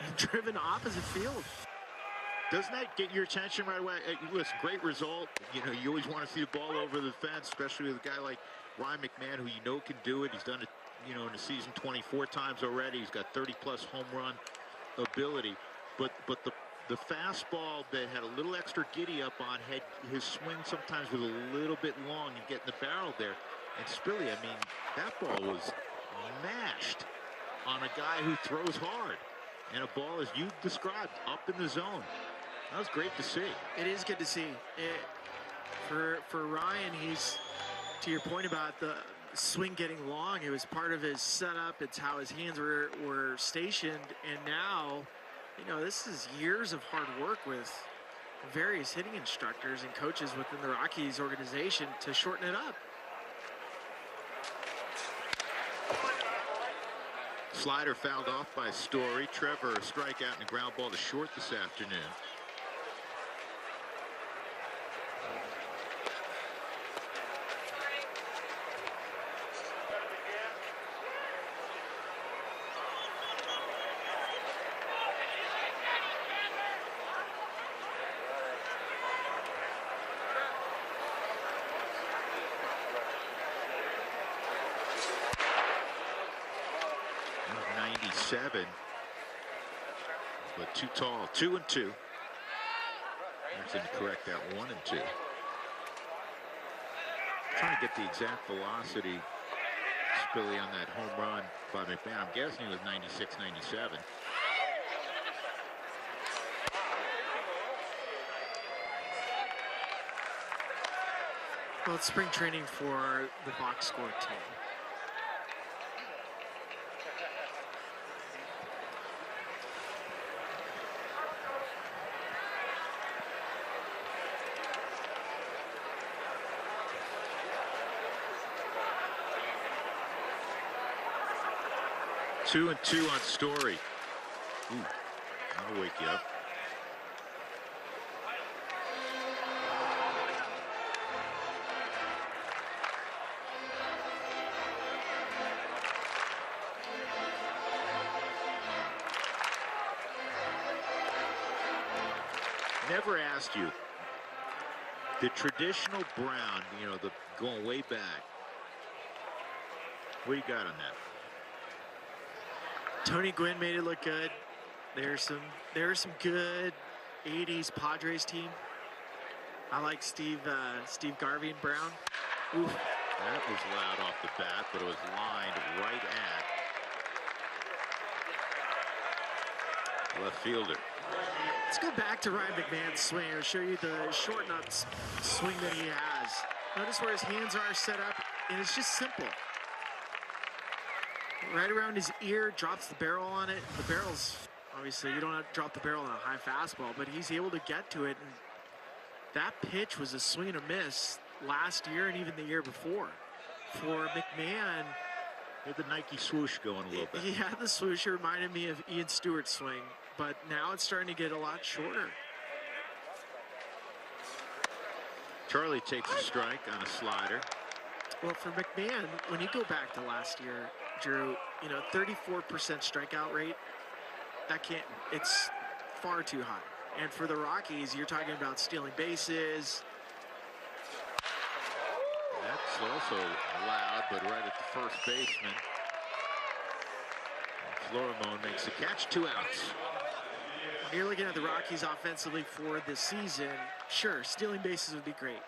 and driven opposite field. Doesn't that get your attention right away? Listen, great result. You always want to see the ball over the fence, especially with a guy like Ryan McMahon, who can do it. He's done it, in the season 24 times already. He's got 30-plus home run ability. But the fastball that had a little extra giddy up on, had his swing sometimes was a little bit long and getting the barrel there. And Spilly, that ball was mashed on a guy who throws hard. And a ball, as you described, up in the zone. That was great to see. It is good to see. For Ryan, he's, to your point about the swing getting long, it was part of his setup. It's how his hands were stationed. And now, this is years of hard work with various hitting instructors and coaches within the Rockies organization to shorten it up. Slider fouled off by Story. Trevor, a strikeout and a ground ball to short this afternoon. But too tall. 2-2. That's incorrect. That 1-2. Trying to get the exact velocity, Spilly, on that home run by McMahon. I'm guessing it was 96, 97. Well, it's spring training for the box score team. 2-2 on Story. Ooh, that'll wake you up. Never asked you. The traditional brown, you know, the going way back. What do you got on that? Tony Gwynn made it look good. There's some good 80s Padres team. I like Steve Garvey and Brown. Ooh, that was loud off the bat, but it was lined right at left fielder. Let's go back to Ryan McMahon's swing. I'll show you the short nut swing that he has. Notice where his hands are set up, and it's just simple. Right around his ear, drops the barrel on it. The barrel's, obviously, you don't have to drop the barrel on a high fastball, but he's able to get to it. And that pitch was a swing and a miss last year and even the year before. For McMahon, He had the Nike swoosh going a little bit. he had the swoosh. It reminded me of Ian Stewart's swing, but now it's starting to get a lot shorter. Charlie takes a strike on a slider. Well, for McMahon, when you go back to last year, Drew, 34% strikeout rate, it's far too high. And for the Rockies, you're talking about stealing bases. That's also loud, but right at the first baseman. Florimone makes the catch, 2 outs. When you're looking at the Rockies offensively for this season, sure, stealing bases would be great.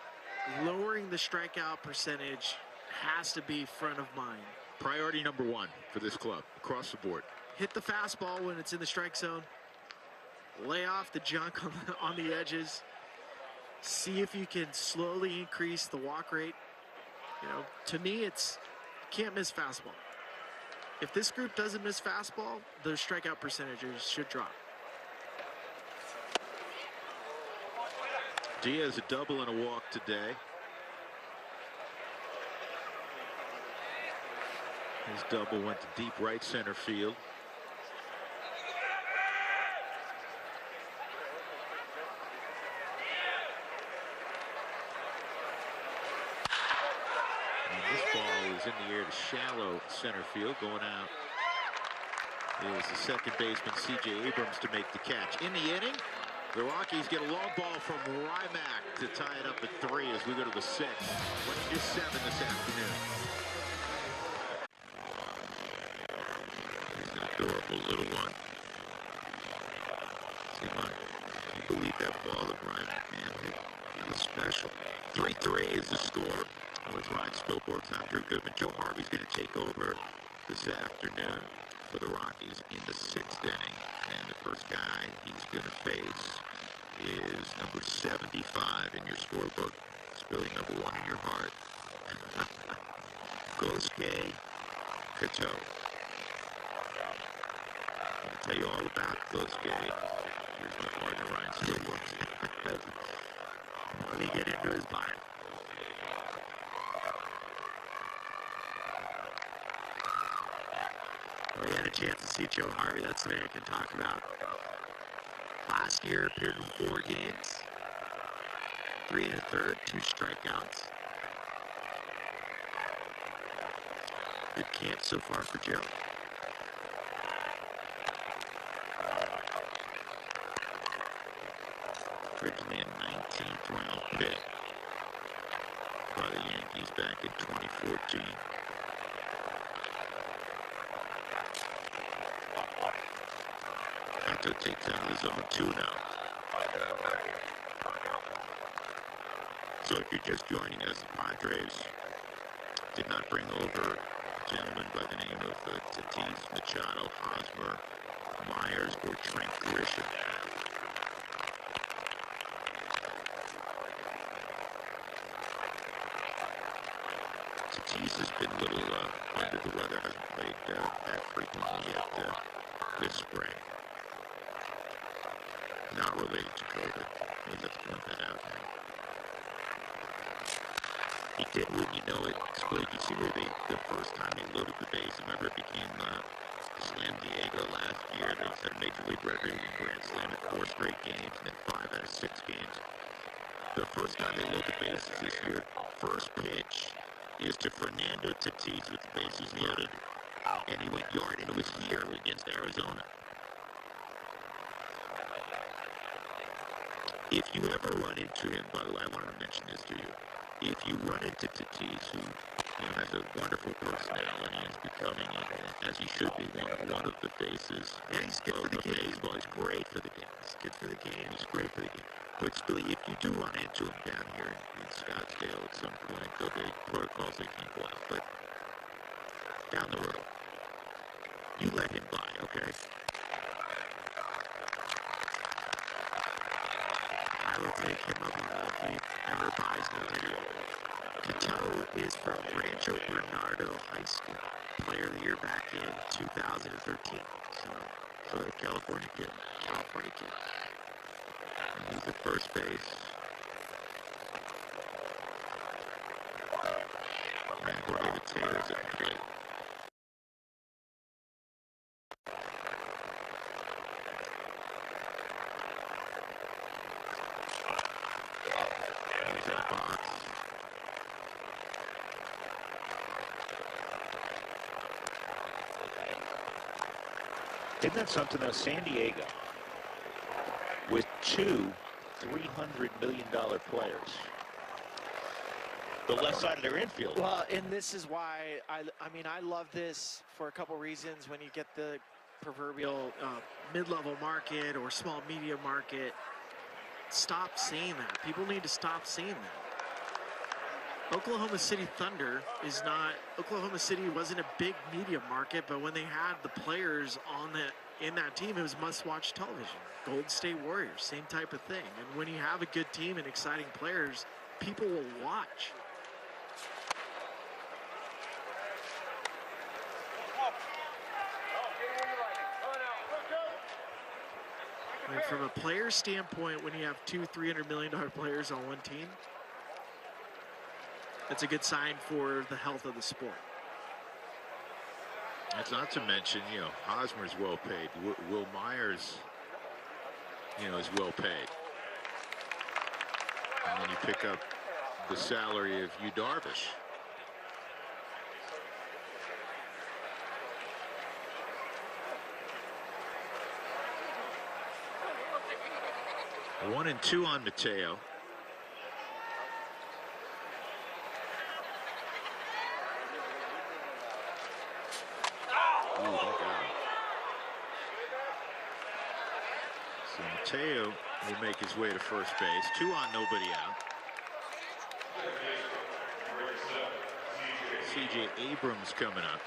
Lowering the strikeout percentage has to be front of mind. Priority number 1 for this club, across the board. Hit the fastball when it's in the strike zone. Lay off the junk on the edges. See if you can slowly increase the walk rate. To me, it's can't miss fastball. If this group doesn't miss fastball, their strikeout percentages should drop. Diaz a double and a walk today. His double went to deep right center field. And this ball is in the air to shallow center field. Going out is the second baseman C.J. Abrams to make the catch. In the inning, the Rockies get a long ball from Rymack to tie it up at 3 as we go to the 6th. Winning just 7 this afternoon. He's an adorable little one. See, Mike, can you believe that ball that Rymack, man, it was special. 3-3 is the score. With Ryan Spilborg, Drew Goodman, Joe Harvey's going to take over this afternoon for the Rockies in the 6th inning. And the first guy he's going to face is number 75 in your scorebook. Spilling number 1 in your heart. Gosuke Kato. I'll tell you all about Gosuke. Here's my partner, Ryan Spilborg. Let me get into his mind. We had a chance to see Joe Harvey. That's the man I can talk about. Last year, appeared in 4 games. 3 1/3, 2 strikeouts. Good camp so far for Joe. Originally a 19th round pick by the Yankees back in 2014. Kato takes out his own 2 now. So if you're just joining us, the Padres did not bring over a gentleman by the name of Tatis, Machado, Hosmer, Myers, or Trent Grisham. Tatis has been a little under the weather, hasn't played that frequently yet this spring. Not related to COVID. Maybe let's point that out now. He did, wouldn't you know it, split. You see where the first time they loaded the base, remember it became slammed Diego last year. They set a major league record in Grand Slam in 4 straight games, and then 5 out of 6 games. The first time they load the bases this year, first pitch is to Fernando Tatis with the bases loaded, and he went yard into his year against Arizona. If you ever run into him, by the way, I wanted to mention this to you. If you run into Tatis, who has a wonderful personality and is becoming, as he should be, one of the faces he's good for the game. baseball. He's great for the game. He's good for the game. He's great for the game. But Billy, if you do run into him down here in Scottsdale at some point, there'll be protocols they can't go out, but down the road, you let him by, okay? I will take him up on that if he ever buys the video. Cato is from Rancho Bernardo High School. Player of the year back in 2013. So a California kid. And he's at first base. And Jorge Mateo's at the plate. He's in the box. Isn't that something though? San Diego with 2 $300 million players. The left side of their infield. Well, and this is why I love this for a couple reasons. When you get the proverbial mid-level market or small media market, stop saying that. People need to stop saying that. Oklahoma City Thunder is not. Oklahoma City wasn't a big media market, but when they had the players in that team, it was must-watch television. Golden State Warriors, same type of thing. And when you have a good team and exciting players, people will watch. I mean, from a player standpoint, when you have 2 $300 million players on one team, that's a good sign for the health of the sport. That's not to mention, Hosmer's well paid. Will Myers, is well paid. And then you pick up the salary of Yu Darvish. One and two on Mateo. So Mateo will make his way to first base. 2 on, nobody out. C.J. Abrams coming up.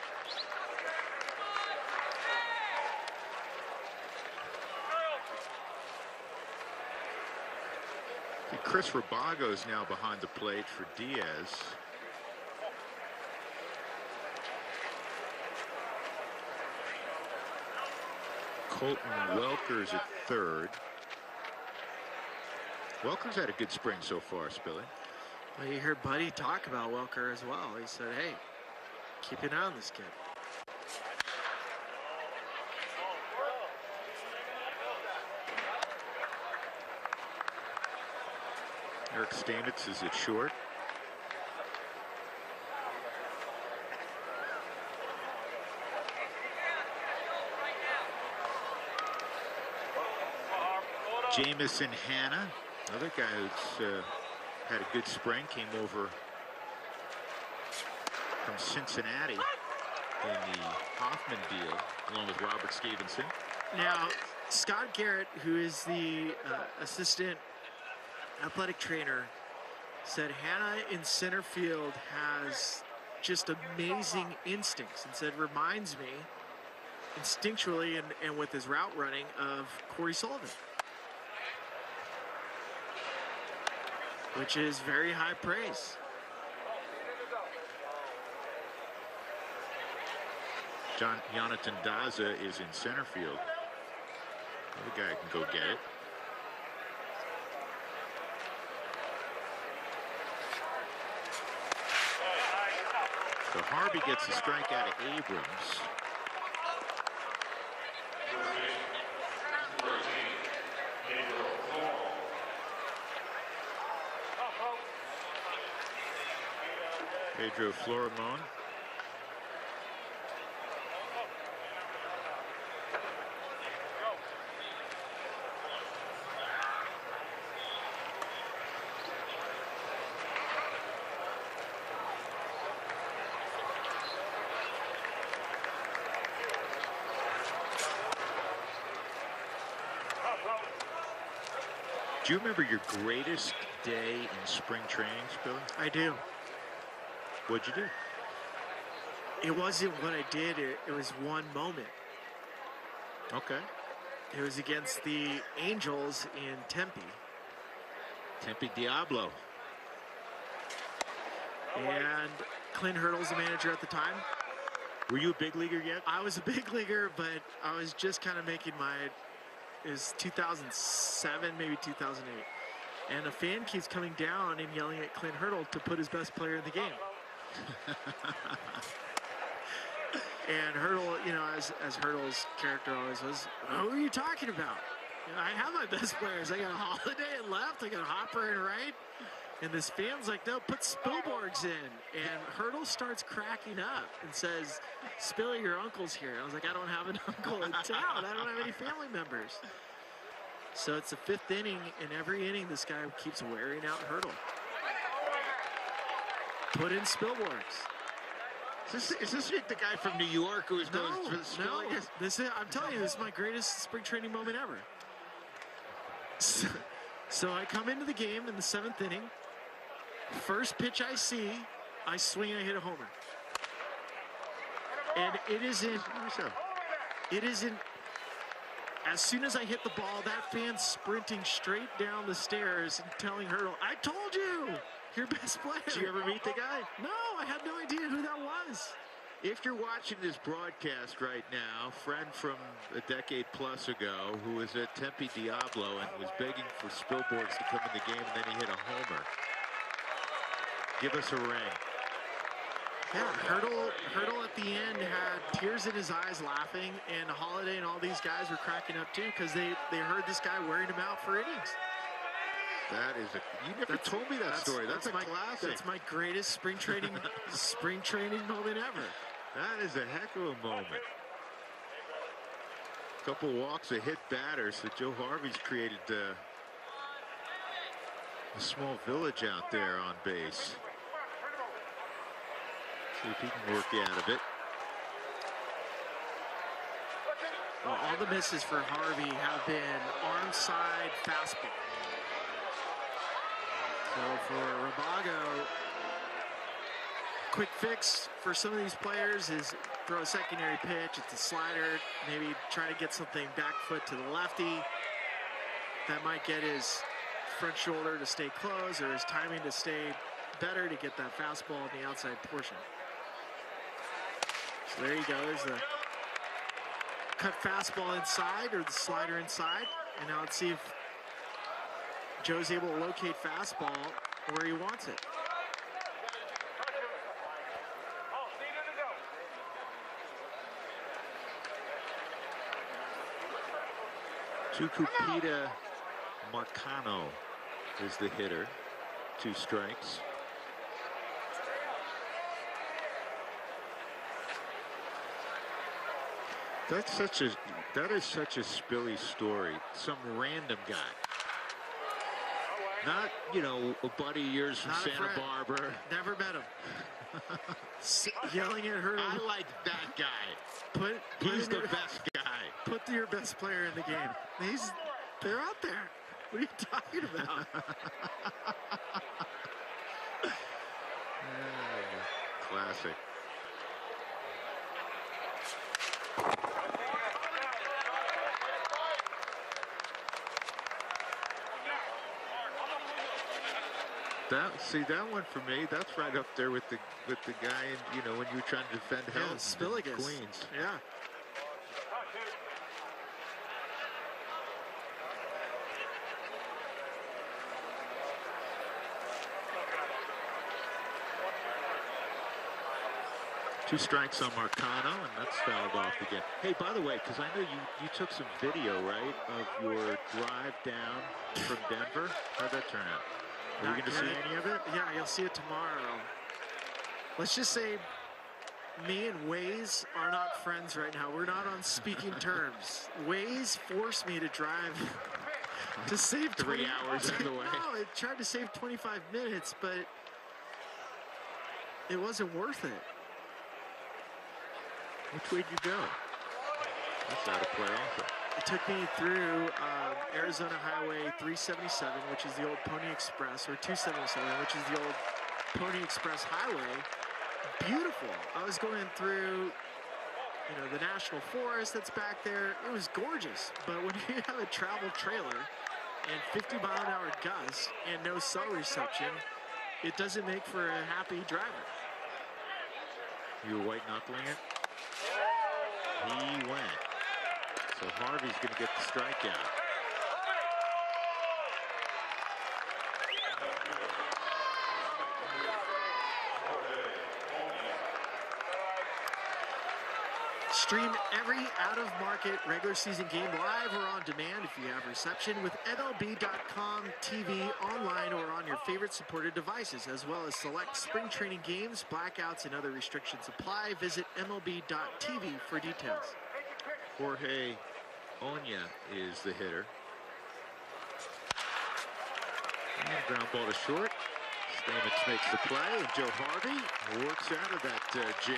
Chris Rabago is now behind the plate for Diaz. Colton Welker's at third. Welker's had a good spring so far, Spilly. Well, you heard Buddy talk about Welker as well. He said, hey, keep an eye on this kid. Eric Stanitz is at short. Jamison Hanna, another guy who's had a good spring, came over from Cincinnati in the Hoffman deal, along with Robert Stevenson. Now, Scott Garrett, who is the assistant athletic trainer, said Hanna in center field has just amazing instincts, and said reminds me instinctually and with his route running of Corey Sullivan, which is very high praise. Jonathan Daza is in center field. Another guy can go get it. So Harvey gets a strikeout of Abrams. Pedro Florimon. Do you remember your greatest day in spring training, Billy? I do. What'd you do? It wasn't what I did. It was one moment. Okay. It was against the Angels in Tempe. Tempe Diablo. And Clint Hurdle's the manager at the time. Were you a big leaguer yet? I was a big leaguer, but I was just kind of making my... It was 2007, maybe 2008. And a fan keeps coming down and yelling at Clint Hurdle to put his best player in the game. And Hurdle, you know, as Hurdle's character always was, who are you talking about? You know, I have my best players. I got a Holiday in left. I got a Hopper in right. And this fan's like, no, put Spielborgs in. And Hurdle starts cracking up and says, Spilly, your uncle's here. I was like, I don't have an uncle in town. I don't have any family members. So it's the 5th inning, and every inning this guy keeps wearing out Hurdle. Put in Spielborgs. Is this the guy from New York who was going for the Spill? No. I'm telling you, this is my greatest spring training moment ever. So I come into the game in the 7th inning. First pitch I see, I swing, I hit a homer. And it isn't, as soon as I hit the ball, that fan's sprinting straight down the stairs and telling Hurdle, I told you, your best player. Did you ever meet the guy? No, I had no idea who that was. If you're watching this broadcast right now, friend from a decade plus ago who was at Tempe Diablo and was begging for Spielborgs to come in the game, and then he hit a homer. Give us a ring. Yeah, Hurdle at the end had tears in his eyes laughing, and Holiday and all these guys were cracking up too because they heard this guy wearing him out for innings. That is you never told me that story. That's a classic. That's my greatest spring training moment ever. That is a heck of a moment. A couple walks, a hit batter, so Joe Harvey's created a small village out there on base. See if he can work you out of it. Well, all the misses for Harvey have been arm side fastball. So for Rabago, quick fix for some of these players is throw a secondary pitch. It's a slider. Maybe try to get something back foot to the lefty. That might get his front shoulder to stay close or his timing to stay better to get that fastball in the outside portion. So there you go. There's the cut fastball inside or the slider inside. And now let's see if Joe's able to locate fastball where he wants it. Tucupita Marcano is the hitter. 2 strikes. That is such a Spilly story. Some random guy. Not, you know, a buddy of yours from Santa Barbara. Never met him. Yelling at her. I like that guy. He's the best guy. Put your best player in the game. They're out there. What are you talking about? Classic. That one for me, that's right up there with the guy, and you know, when you were trying to defend health in Queens. Yeah. Two strikes on Marcano, and that's fouled off again. Hey, by the way, because I know you took some video, right, of your drive down from Denver. How'd that turn out? Are you going to see any of it? Yeah, you'll see it tomorrow. Let's just say me and Waze are not friends right now. We're not on speaking terms. Waze forced me to drive to save 3 hours on the way. No, it tried to save 25 minutes, but it wasn't worth it. Which way did you go? That's out of play also. It took me through Arizona Highway 377, which is the old Pony Express, or 277, which is the old Pony Express Highway. Beautiful. I was going through, the National Forest that's back there. It was gorgeous. But when you have a travel trailer and 50-mile-an-hour gusts and no cell reception, it doesn't make for a happy driver. You were white knuckling it? He went. So Harvey's going to get the strikeout. Stream every out-of-market regular season game live or on demand if you have reception with MLB.com TV, online, or on your favorite supported devices, as well as select spring training games, blackouts, and other restrictions apply. Visit MLB.tv for details. Jorge Oña is the hitter. And ground ball to short. Stamets makes the play, and Joe Harvey works out of that jam.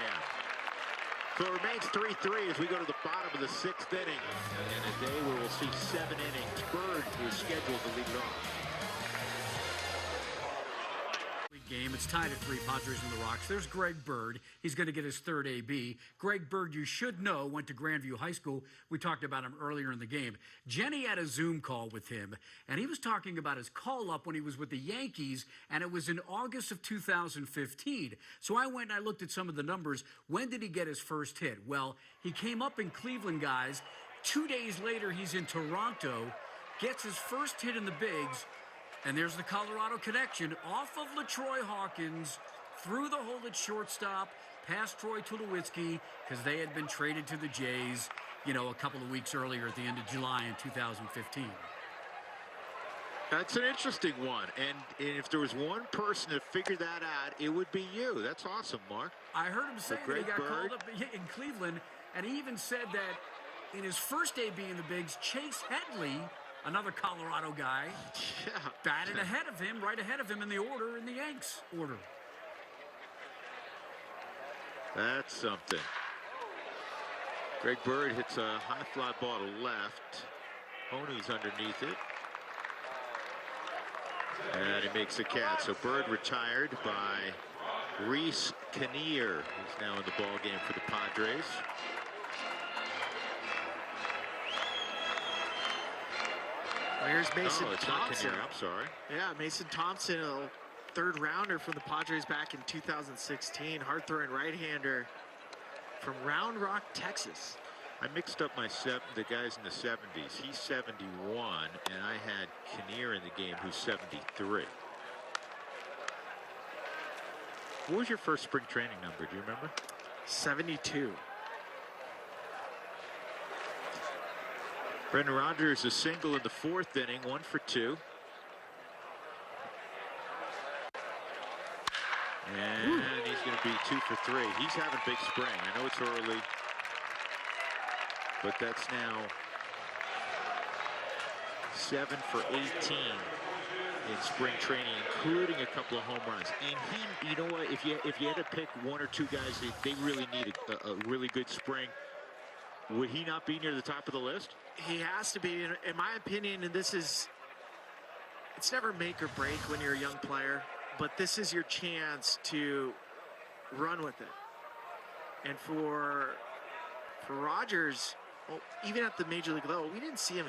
So it remains 3-3 as we go to the bottom of the 6th inning. And a day where we'll see 7 innings. Bird is scheduled to lead it off. Game. It's tied at 3, Padres and the Rocks. There's Greg Bird. He's going to get his third AB. Greg Bird, you should know, went to Grandview High School. We talked about him earlier in the game. Jenny had a Zoom call with him, and he was talking about his call-up when he was with the Yankees, and it was in August of 2015. So I went and I looked at some of the numbers. When did he get his first hit? Well, he came up in Cleveland, guys. 2 days later, he's in Toronto, gets his first hit in the bigs. And there's the Colorado connection off of LaTroy Hawkins, through the hole at shortstop, past Troy Tulowitzki, because they had been traded to the Jays, a couple of weeks earlier at the end of July in 2015. That's an interesting one. And if there was one person to figure that out, it would be you. That's awesome, Mark. I heard him say that he got called up in Cleveland, and he even said that in his first AB in the bigs, Chase Headley, another Colorado guy, batted ahead of him, right ahead of him in the order, in the Yanks order. That's something. Greg Bird hits a high fly ball to left. Onu's underneath it. And he makes a catch. So Bird retired by Reese Kinnear, who's now in the ball game for the Padres. Well, here's Mason it's Thompson. not Kinnear, I'm sorry. Yeah, Mason Thompson, a third rounder from the Padres back in 2016. Hard-throwing right-hander from Round Rock, Texas. I mixed up the guys in the 70s. He's 71, and I had Kinnear in the game, who's 73. What was your first spring training number? Do you remember? 72. Brendan Rodgers a single in the 4th inning, 1 for 2. And he's going to be 2 for 3. He's having big spring. I know it's early, but that's now 7 for 18 in spring training, including a couple of home runs. And he, you know what? If you had to pick 1 or 2 guys that they really need a really good spring, would he not be near the top of the list? He has to be, in my opinion, and it's never make or break when you're a young player, but this is your chance to run with it. And for Rodgers, well, even at the major league level, we didn't see him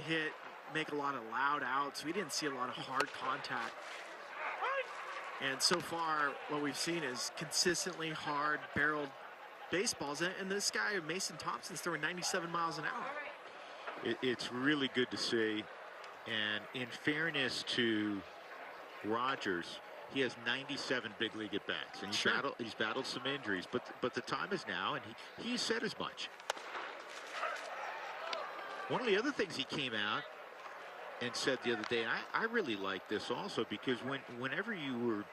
make a lot of loud outs. We didn't see a lot of hard contact. And so far, what we've seen is consistently hard barreled baseballs. And this guy, Mason Thompson's throwing 97 miles an hour. It's really good to see. And in fairness to Rodgers, he has 97 big league at bats, and he's battled some injuries. But the time is now, and he said as much. One of the other things he came out and said the other day, and I really like this also, because whenever you were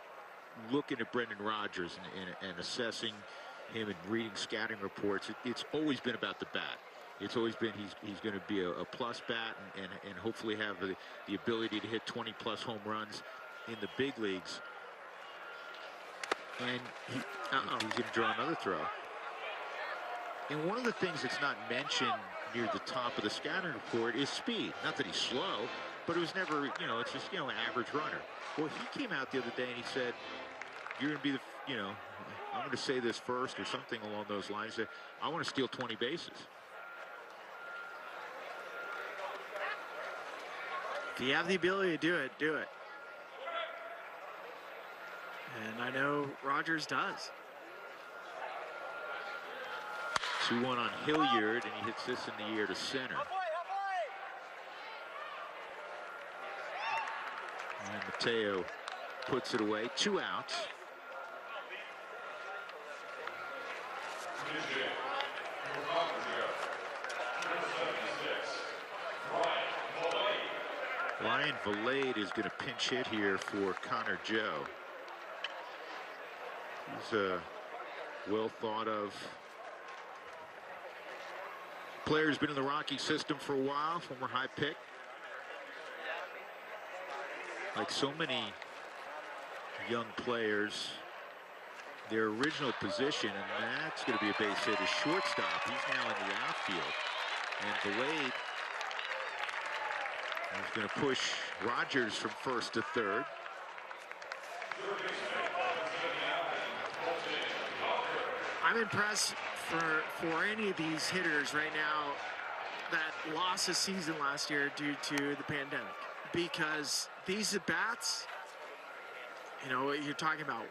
looking at Brendan Rodgers and assessing him and reading scouting reports, it's always been about the bat. It's always been he's going to be a plus bat and hopefully have the ability to hit 20-plus home runs in the big leagues. And he's going to draw another throw. And one of the things that's not mentioned near the top of the scouting report is speed. Not that he's slow, but it was never, it's just, an average runner. Well, he came out the other day and he said, you're going to be the, I'm going to say this first or something along those lines, that I want to steal 20 bases. If you have the ability to do it, do it. And I know Rodgers does. 2-1 on Hilliard, and he hits this in the air to center. And Mateo puts it away. 2 outs. Ryan Valade is going to pinch hit here for Connor Joe. He's a well thought of player who's been in the Rockies system for a while, former high pick. Like so many young players, their original position, and that's going to be a base hit, is shortstop. He's now in the outfield. And Valade is going to push Rodgers from first to third. I'm impressed for any of these hitters right now that lost a season last year due to the pandemic, because these at-bats, you're talking about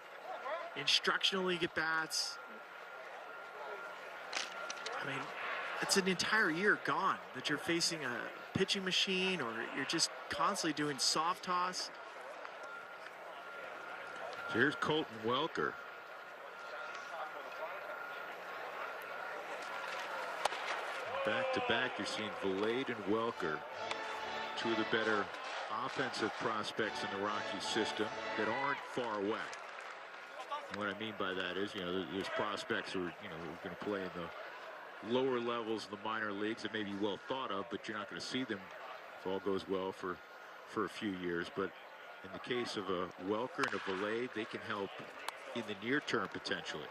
instructional league at-bats. I mean, it's an entire year gone that you're facing a pitching machine, or you're just constantly doing soft toss. So here's Colton Welker. Back to back, you're seeing Valade and Welker, two of the better offensive prospects in the Rockies system that aren't far away. And what I mean by that is, there's prospects who are, going to play in the lower levels of the minor leagues that may be well thought of, but you're not going to see them if all goes well for a few years. But in the case of a Welker and a Valade, they can help in the near term potentially.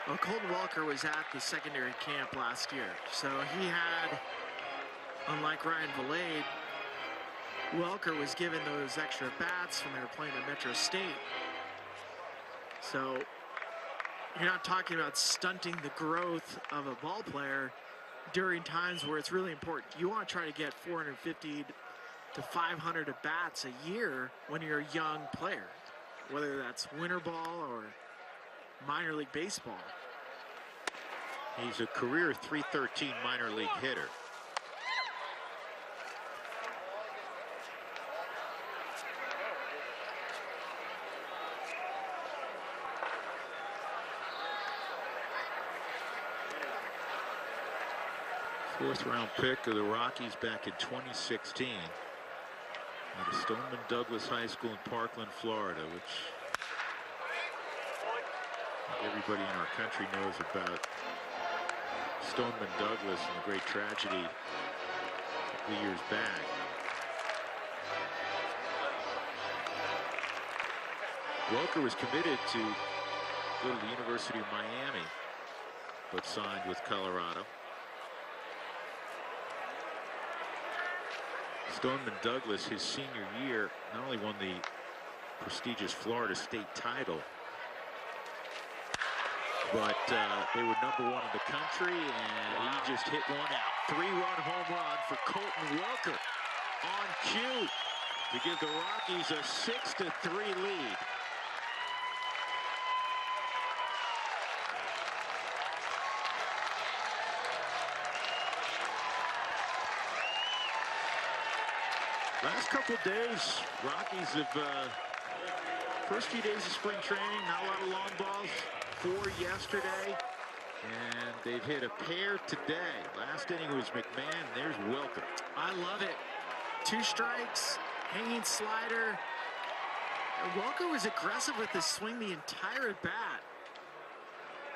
Well, Colton Welker was at the secondary camp last year, so he had, unlike Ryan Valade, Welker was given those extra bats when they were playing at Metro State. So you're not talking about stunting the growth of a ball player during times where it's really important. You want to try to get 450 to 500 at bats a year when you're a young player, whether that's winter ball or minor league baseball. He's a career .313 minor league hitter. Fourth-round pick of the Rockies back in 2016 at Stoneman Douglas High School in Parkland, Florida, which everybody in our country knows about. Stoneman Douglas and the great tragedy a couple years back. Welker was committed to go to the University of Miami, but signed with Colorado. Stoneman Douglas, his senior year, not only won the prestigious Florida State title, but they were #1 in the country, and he just hit one out. 3-run home run for Colton Welker on cue to give the Rockies a 6-3 lead. Last couple of days, Rockies have, first few days of spring training, not a lot of long balls. 4 yesterday, and they've hit a pair today. Last inning was McMahon. There's Welker. I love it. 2 strikes, hanging slider. And Welker was aggressive with his swing the entire at bat.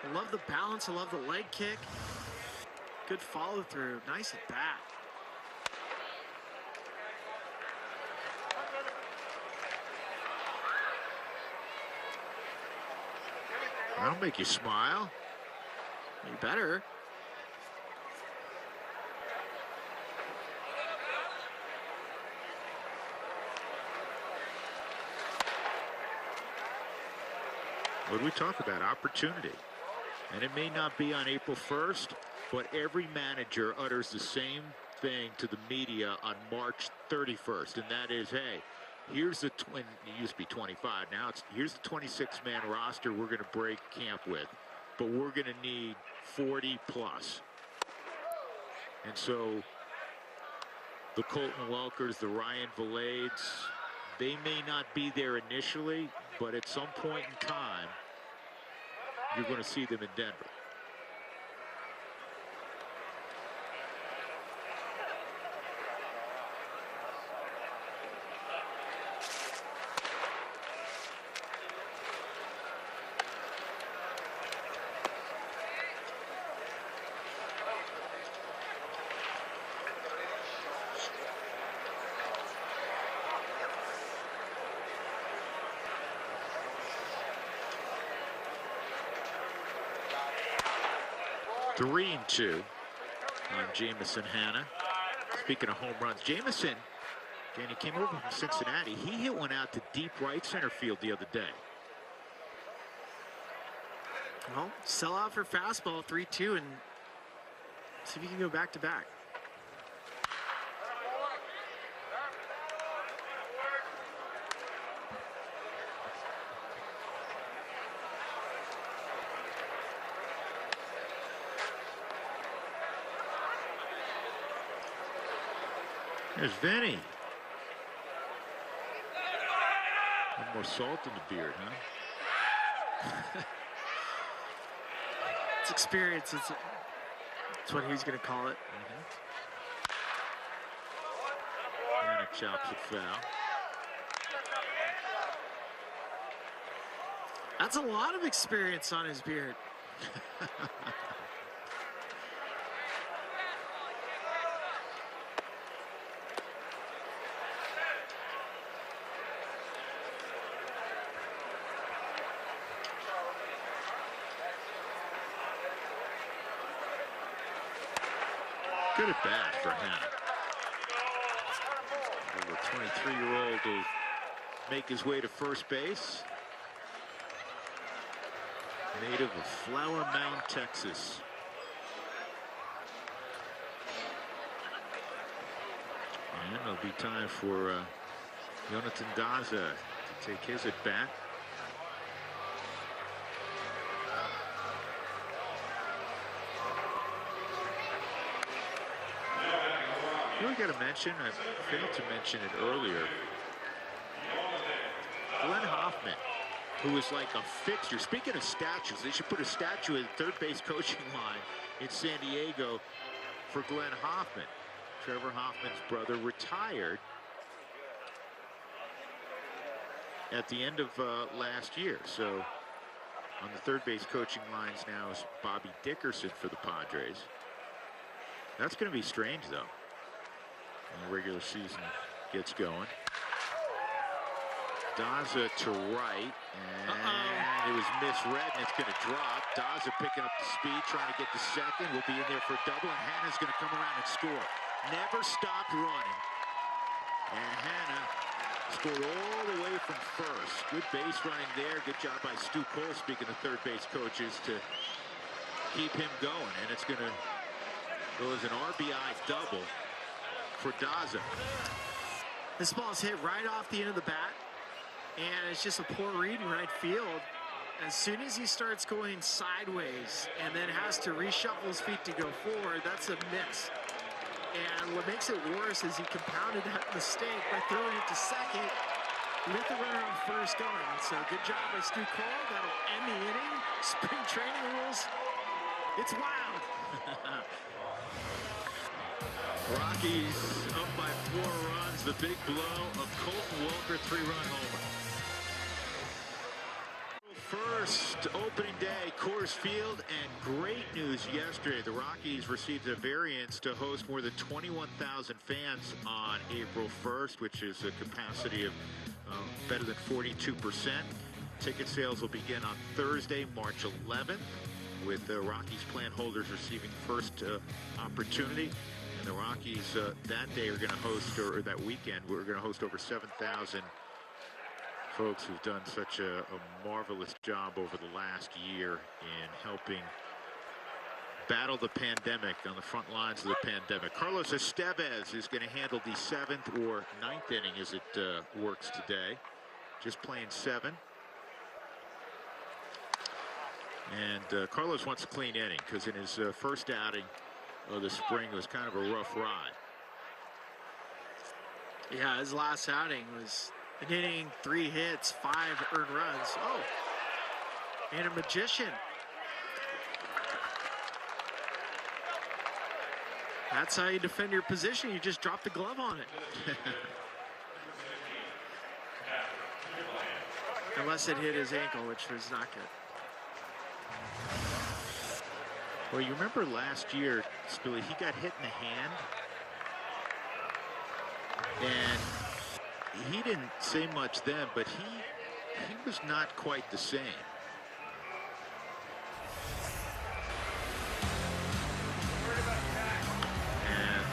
I love the balance. I love the leg kick. Good follow through. Nice at bat. That'll make you smile. You better. What do we talk about? Opportunity. And it may not be on April 1st, but every manager utters the same thing to the media on March 31st, and that is, hey, here's the it used to be 25. Now here's the 26-man roster we're going to break camp with, but we're going to need 40 plus. And so the Colton Welkers, the Ryan Valades, they may not be there initially, but at some point in time, you're going to see them in Denver. Three and two on Jamison Hanna. Speaking of home runs, Jamison, again, he came over from Cincinnati. He hit one out to deep right center field the other day. Well, sell out for fastball 3-2 and see if you can go back to back. There's Vinny. One more salt in the beard, huh? It's experience. It's what he's going to call it. And it chops it foul. That's a lot of experience on his beard. Good at bat for Hanna. The 23-year-old will make his way to first base. Native of Flower Mound, Texas. And it'll be time for Jonathan Daza to take his at bat. We got to mention, I failed to mention it earlier, Glenn Hoffman, who is like a fixture. Speaking of statues, they should put a statue at the third base coaching line in San Diego for Glenn Hoffman. Trevor Hoffman's brother retired at the end of last year. So on the third base coaching lines now is Bobby Dickerson for the Padres. That's going to be strange, though. When the regular season gets going. Daza to right, and it was misread, and it's going to drop. Daza picking up the speed, trying to get to second. Will be in there for a double, and Hanna's going to come around and score. Never stopped running. And Hanna scored all the way from first. Good base running there. Good job by Stu Cole, speaking of third base coaches, to keep him going. And it's going to go as an RBI double for Daza. This ball's hit right off the end of the bat, and it's just a poor read in right field. As soon as he starts going sideways and then has to reshuffle his feet to go forward, that's a miss. And what makes it worse is he compounded that mistake by throwing it to second with the runner on first going. So good job by Stu Cole. That'll end the inning. Spring training rules. It's wild. Rockies up by 4 runs. The big blow of Colton Welker 3-run homer. 1st, opening day, Coors Field, and great news yesterday. The Rockies received a variance to host more than 21,000 fans on April 1st, which is a capacity of better than 42%. Ticket sales will begin on Thursday, March 11th, with the Rockies plan holders receiving first opportunity. And the Rockies that day are going to host, or that weekend, we're going to host over 7,000 folks who've done such a marvelous job over the last year in helping battle the pandemic, on the front lines of the pandemic. Carlos Estevez is going to handle the 7th or 9th inning as it works today. Just playing 7. And Carlos wants a clean inning because in his first outing of the spring it was kind of a rough ride. Yeah, his last outing was an inning, 3 hits, 5 earned runs. Oh, and a magician. That's how you defend your position. You just drop the glove on it. Unless it hit his ankle, which was not good. Well, you remember last year, Spilly, he got hit in the hand. And he didn't say much then, but he was not quite the same. And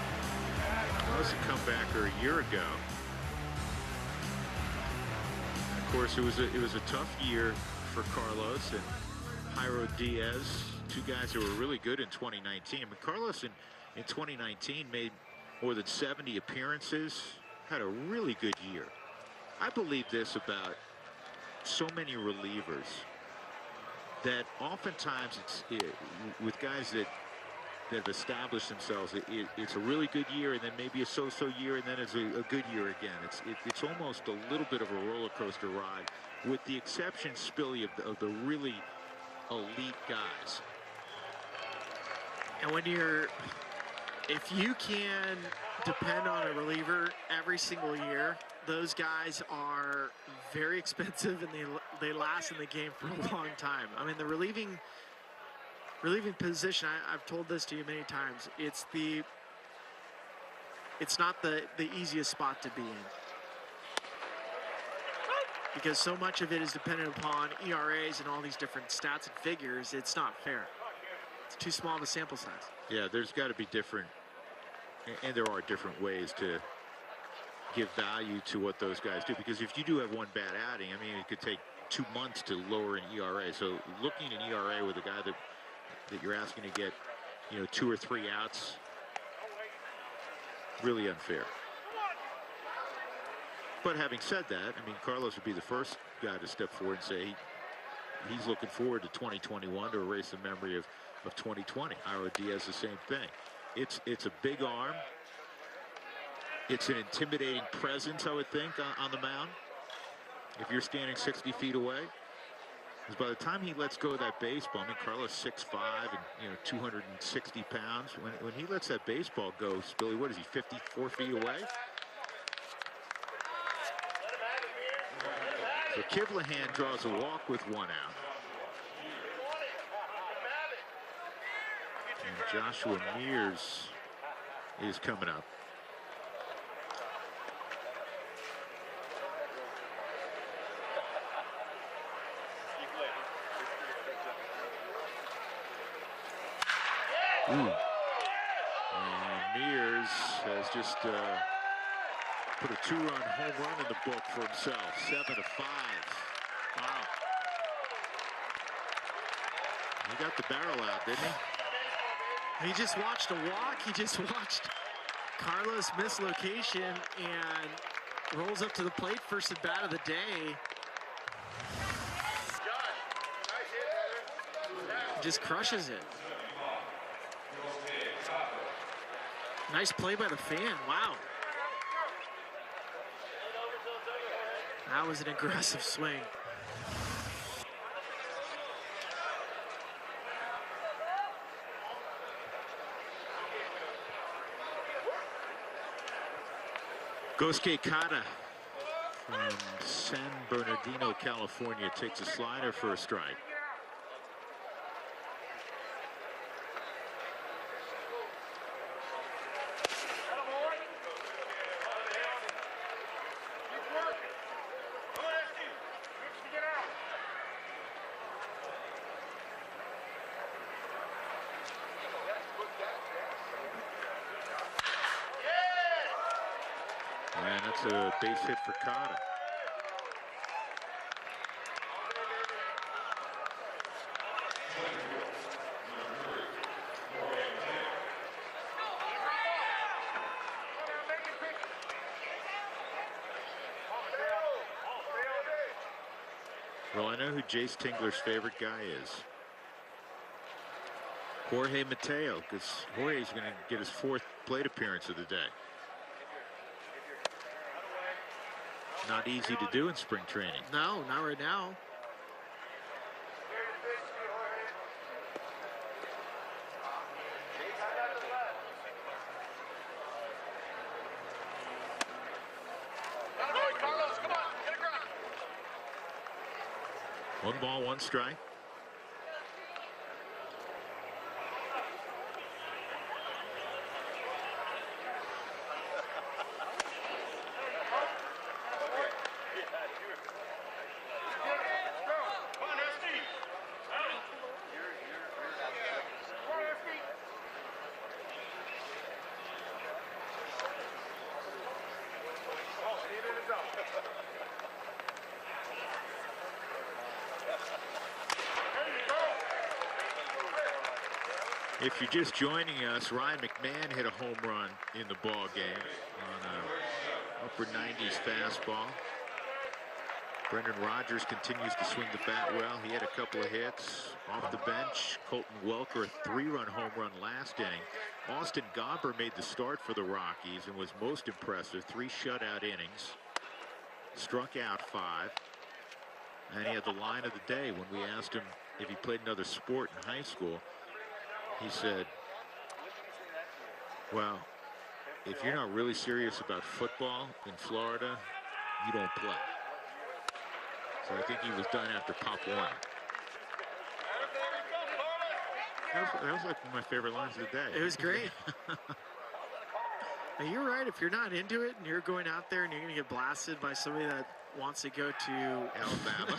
that was a comebacker a year ago. And of course, it was a tough year for Carlos and Jairo Diaz, two guys who were really good in 2019. But Carlos in 2019 made more than 70 appearances. Had a really good year. I believe this about so many relievers, that oftentimes with guys that have established themselves, it's a really good year and then maybe a so-so year and then it's a good year again. It's almost a little bit of a roller coaster ride, with the exception, Spilly, of the really elite guys. And if you can depend on a reliever every single year, those guys are very expensive and they last in the game for a long time. I mean, the relieving position, I've told this to you many times, it's not the easiest spot to be in, because so much of it is dependent upon ERAs and all these different stats and figures. It's not fair. It's too small of a sample size. Yeah, there's got to be different, and there are different ways to give value to what those guys do, because if you do have one bad outing, I mean, it could take 2 months to lower an ERA. So looking at an ERA with a guy that you're asking to get, 2 or 3 outs, really unfair. But having said that, I mean, Carlos would be the first guy to step forward and say he's looking forward to 2021 to erase the memory of 2020. Jairo Diaz, the same thing. It's a big arm. It's an intimidating presence, I would think, on the mound. If you're standing 60 feet away, because by the time he lets go of that baseball, I mean, Carlos 6'5" and 260 pounds. When he lets that baseball go, Spilly, what is he, 54 feet away? So Kivlahan draws a walk with 1 out. And Joshua Mears is coming up. And Mears has just put a 2-run home run in the book for himself. 7-5. Wow. He got the barrel out, didn't he? He just watched a walk. He just watched Carlos miss location and rolls up to the plate, first at bat of the day. Just crushes it. Nice play by the fan. Wow. That was an aggressive swing. Gosuke Kata from San Bernardino, California, takes a slider for a strike. And that's a base hit for Carter. Well, I know who Jace Tingler's favorite guy is. Jorge Mateo, because Jorge's going to get his 4th plate appearance of the day. Not easy to do in spring training. No, not right now. One ball, one strike. If you're just joining us, Ryan McMahon hit a home run in the ball game on a upper 90s fastball. Brendan Rodgers continues to swing the bat well. He had a couple of hits off the bench. Colton Welker, a 3-run home run last inning. Austin Gobber made the start for the Rockies and was most impressive. 3 shutout innings. Struck out 5. And he had the line of the day when we asked him if he played another sport in high school. He said, well, if you're not really serious about football in Florida, you don't play. So I think he was done after Pop Warner. That was like one of my favorite lines of the day. It was great. Now, you're right. If you're not into it and you're going out there and you're going to get blasted by somebody that wants to go to Alabama.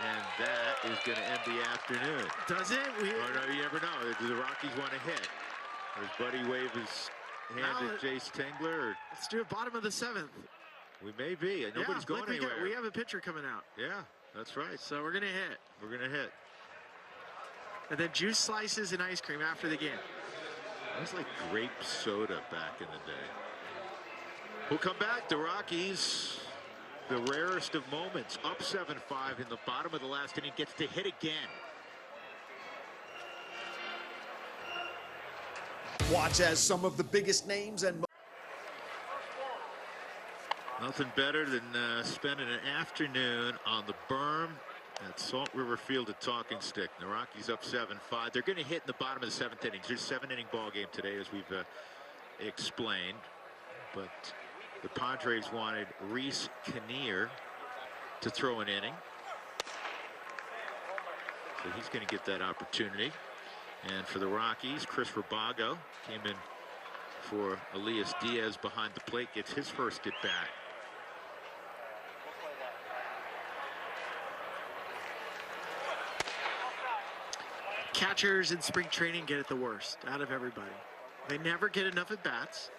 And that is going to end the afternoon. Does it? Oh, no, you never know. Do the Rockies want to hit? Or does Buddy wave his hand at Jace Tingler? Or... Let's do it bottom of the 7th. We may be. Nobody's going anywhere. We have a pitcher coming out. Yeah, that's right. So we're going to hit. We're going to hit. And then juice slices and ice cream after the game. That was like grape soda back in the day. We'll come back. The Rockies, the rarest of moments, up 7-5 in the bottom of the last inning, gets to hit again. Watch as some of the biggest names and Nothing better than spending an afternoon on the berm at Salt River Field at Talking Stick. The Rockies up 7-5. They're going to hit in the bottom of the 7th inning. There's a 7-inning ball game today, as we've explained. But the Padres wanted Reese Kinnear to throw an inning. So he's going to get that opportunity. And for the Rockies, Chris Rabago came in for Elias Diaz behind the plate, gets his first at bat. Catchers in spring training get it the worst out of everybody. They never get enough at bats.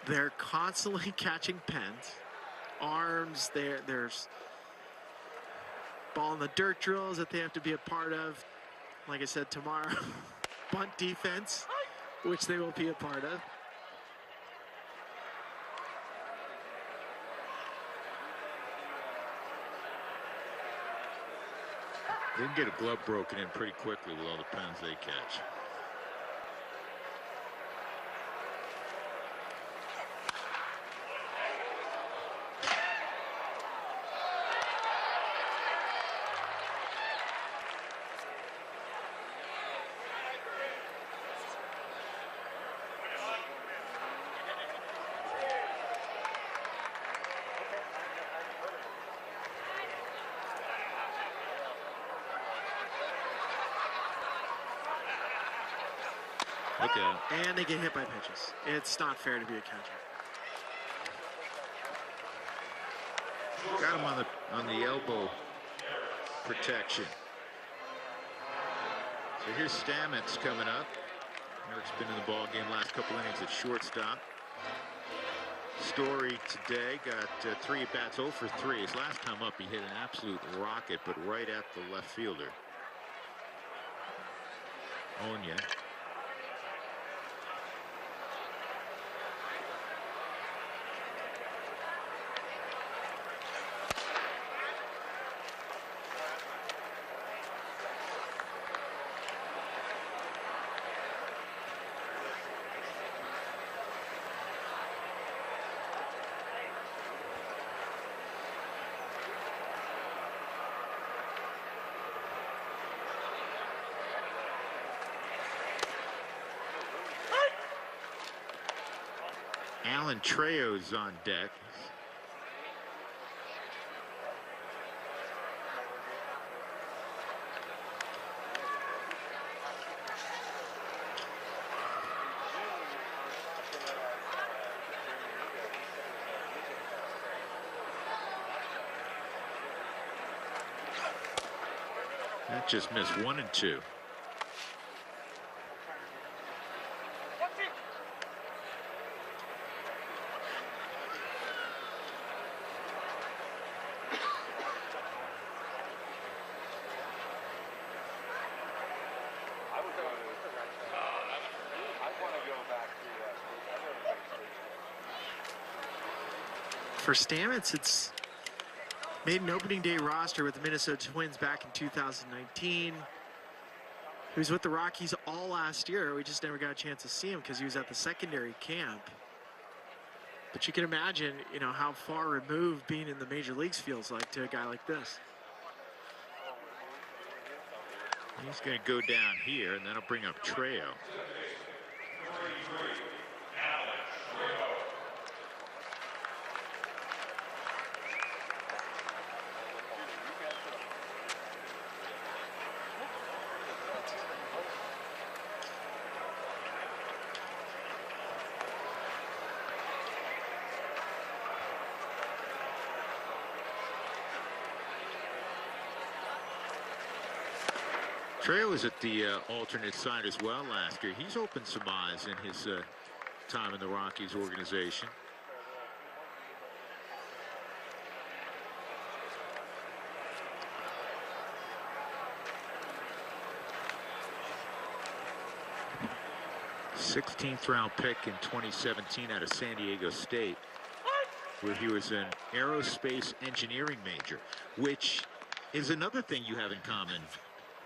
They're constantly catching pens, arms. There's ball in the dirt drills that they have to be a part of. Like I said, tomorrow, bunt defense, which they will be a part of. They can get a glove broken in pretty quickly with all the pens they catch. Look at him. And they get hit by pitches. It's not fair to be a catcher. Got him on the elbow protection. So here's Stamets coming up. Eric's been in the ball game last couple innings at shortstop. Story today got 3 at-bats, 0 for 3. His last time up, he hit an absolute rocket, but right at the left fielder. Onya. Alan Trejo's on deck. That just missed 1 and 2. For Stamets, it's made an opening day roster with the Minnesota Twins back in 2019. He was with the Rockies all last year. We just never got a chance to see him because he was at the secondary camp. But you can imagine, you know, how far removed being in the major leagues feels like to a guy like this. He's going to go down here, and then I'll bring up Trejo. Trejo was at the alternate side as well last year. He's opened some eyes in his time in the Rockies organization. '16th round pick in 2017 out of San Diego State, where he was an aerospace engineering major, which is another thing you have in common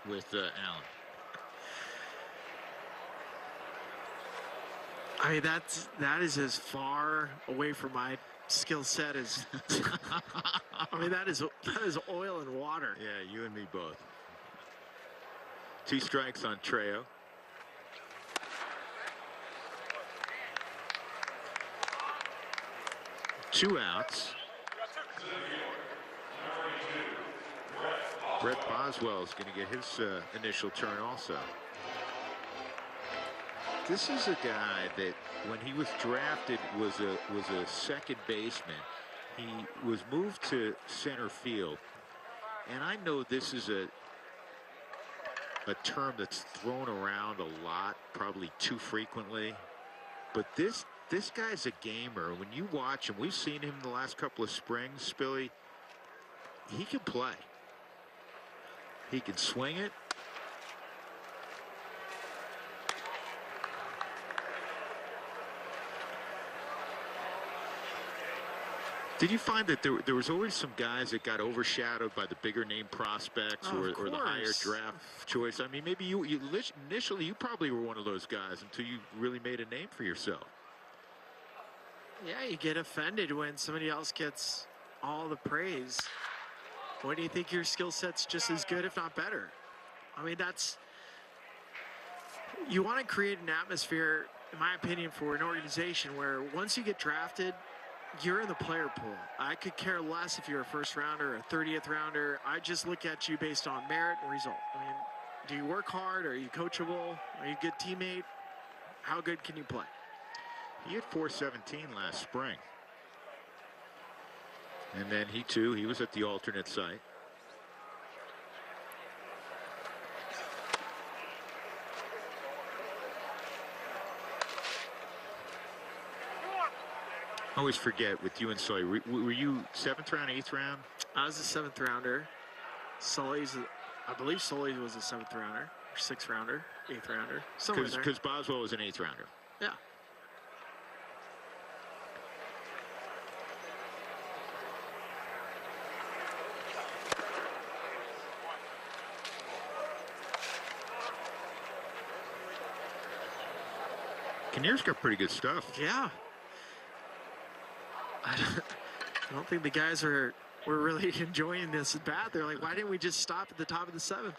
with Allen. I mean, that is as far away from my skill set as I mean, that is oil and water. Yeah, you and me both. 2 strikes on Trejo. Two outs. Brett Boswell is going to get his initial turn also. This is a guy that, when he was drafted, was a second baseman. He was moved to center field, and I know this is a term that's thrown around a lot, probably too frequently, but this guy's a gamer. When you watch him, we've seen him the last couple of springs, Spilly. He can play. He can swing it. Did you find that there was always some guys that got overshadowed by the bigger name prospects or the higher draft choice? I mean, maybe you initially you probably were one of those guys until you really made a name for yourself. Yeah, you get offended when somebody else gets all the praise. Why do you think your skill set's just as good, if not better? I mean, you want to create an atmosphere, in my opinion, for an organization where once you get drafted, you're in the player pool. I could care less if you're a first rounder or a 30th rounder. I just look at you based on merit and result. I mean, do you work hard? Are you coachable? Are you a good teammate? how good can you play? He had 417 last spring. And then he was at the alternate site. I always forget with you and Sully. Were you 7th round, 8th round? I was a 7th rounder. I believe Sully was a 7th rounder, or 6th rounder, 8th rounder, somewhere there. Because Boswell was an 8th rounder. Yeah. Kinnear's got pretty good stuff. Yeah. I don't think the guys were really enjoying this at bat. They're like, why didn't we just stop at the top of the 7th?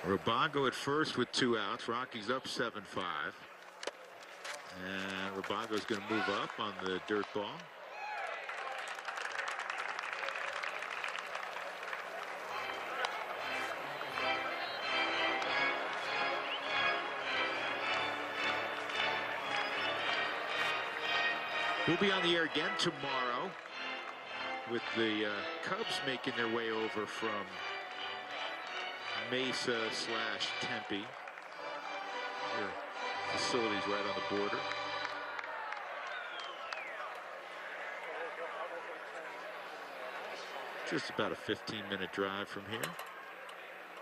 Robago at first with 2 outs. Rockies up 7-5. And Robago's going to move up on the dirt ball. We'll be on the air again tomorrow with the Cubs making their way over from Mesa/Tempe. Their facilities right on the border. Just about a 15-minute drive from here.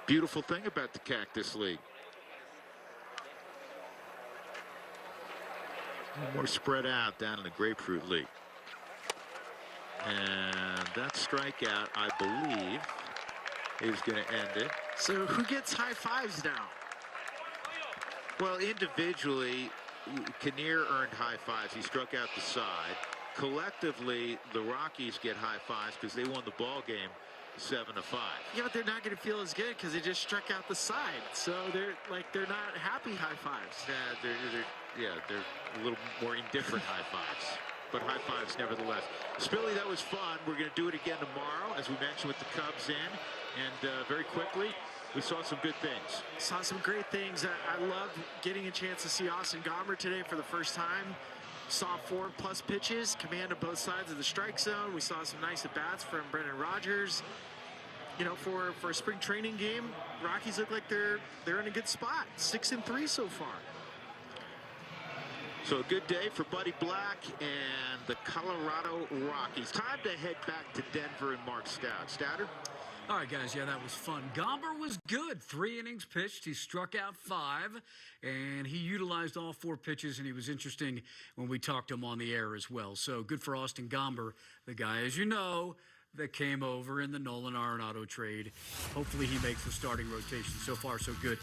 Beautiful thing about the Cactus League. More spread out down in the Grapefruit League. And that strikeout, I believe, is going to end it. So who gets high fives now? Well, individually, Kinnear earned high fives. He struck out the side. Collectively, the Rockies get high fives because they won the ball game 7-5. Yeah, but they're not going to feel as good because they just struck out the side. So they're not happy high fives. They're a little more indifferent high fives, but high fives nevertheless. Spilly, that was fun. We're going to do it again tomorrow, as we mentioned, with the Cubs in. And very quickly, we saw some good things. Saw some great things. I loved getting a chance to see Austin Gomber today for the first time. Saw 4+ pitches, command of both sides of the strike zone. We saw some nice at-bats from Brendan Rodgers. You know, for a spring training game, Rockies look like they're in a good spot. 6-3 so far. So a good day for Buddy Black and the Colorado Rockies. Time to head back to Denver and Mark Stout. Stouter? All right, guys, yeah, that was fun. Gomber was good. 3 innings pitched. He struck out 5, and he utilized all 4 pitches, and he was interesting when we talked to him on the air as well. So good for Austin Gomber, the guy, as you know, that came over in the Nolan Arenado trade. Hopefully he makes the starting rotation. So far, so good.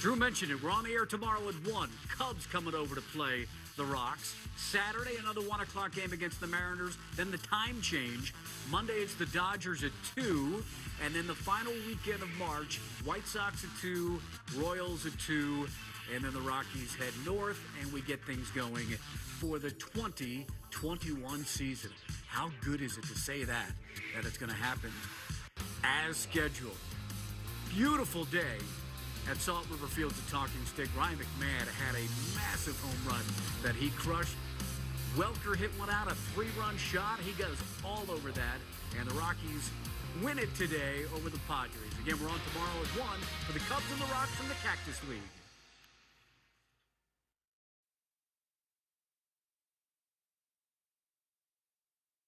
Drew mentioned it. We're on the air tomorrow at 1. Cubs coming over to play the Rocks. Saturday, another 1 o'clock game against the Mariners. Then the time change. Monday, it's the Dodgers at 2. And then the final weekend of March, White Sox at 2, Royals at 2, and then the Rockies head north, and we get things going for the 2021 season. How good is it to say that it's going to happen as scheduled? Beautiful day at Salt River Fields at Talking Stick. Ryan McMahon had a massive home run that he crushed. Welker hit one out, a 3-run shot. He goes all over that, and the Rockies win it today over the Padres. Again, we're on tomorrow at 1 for the Cubs and the Rocks from the Cactus League.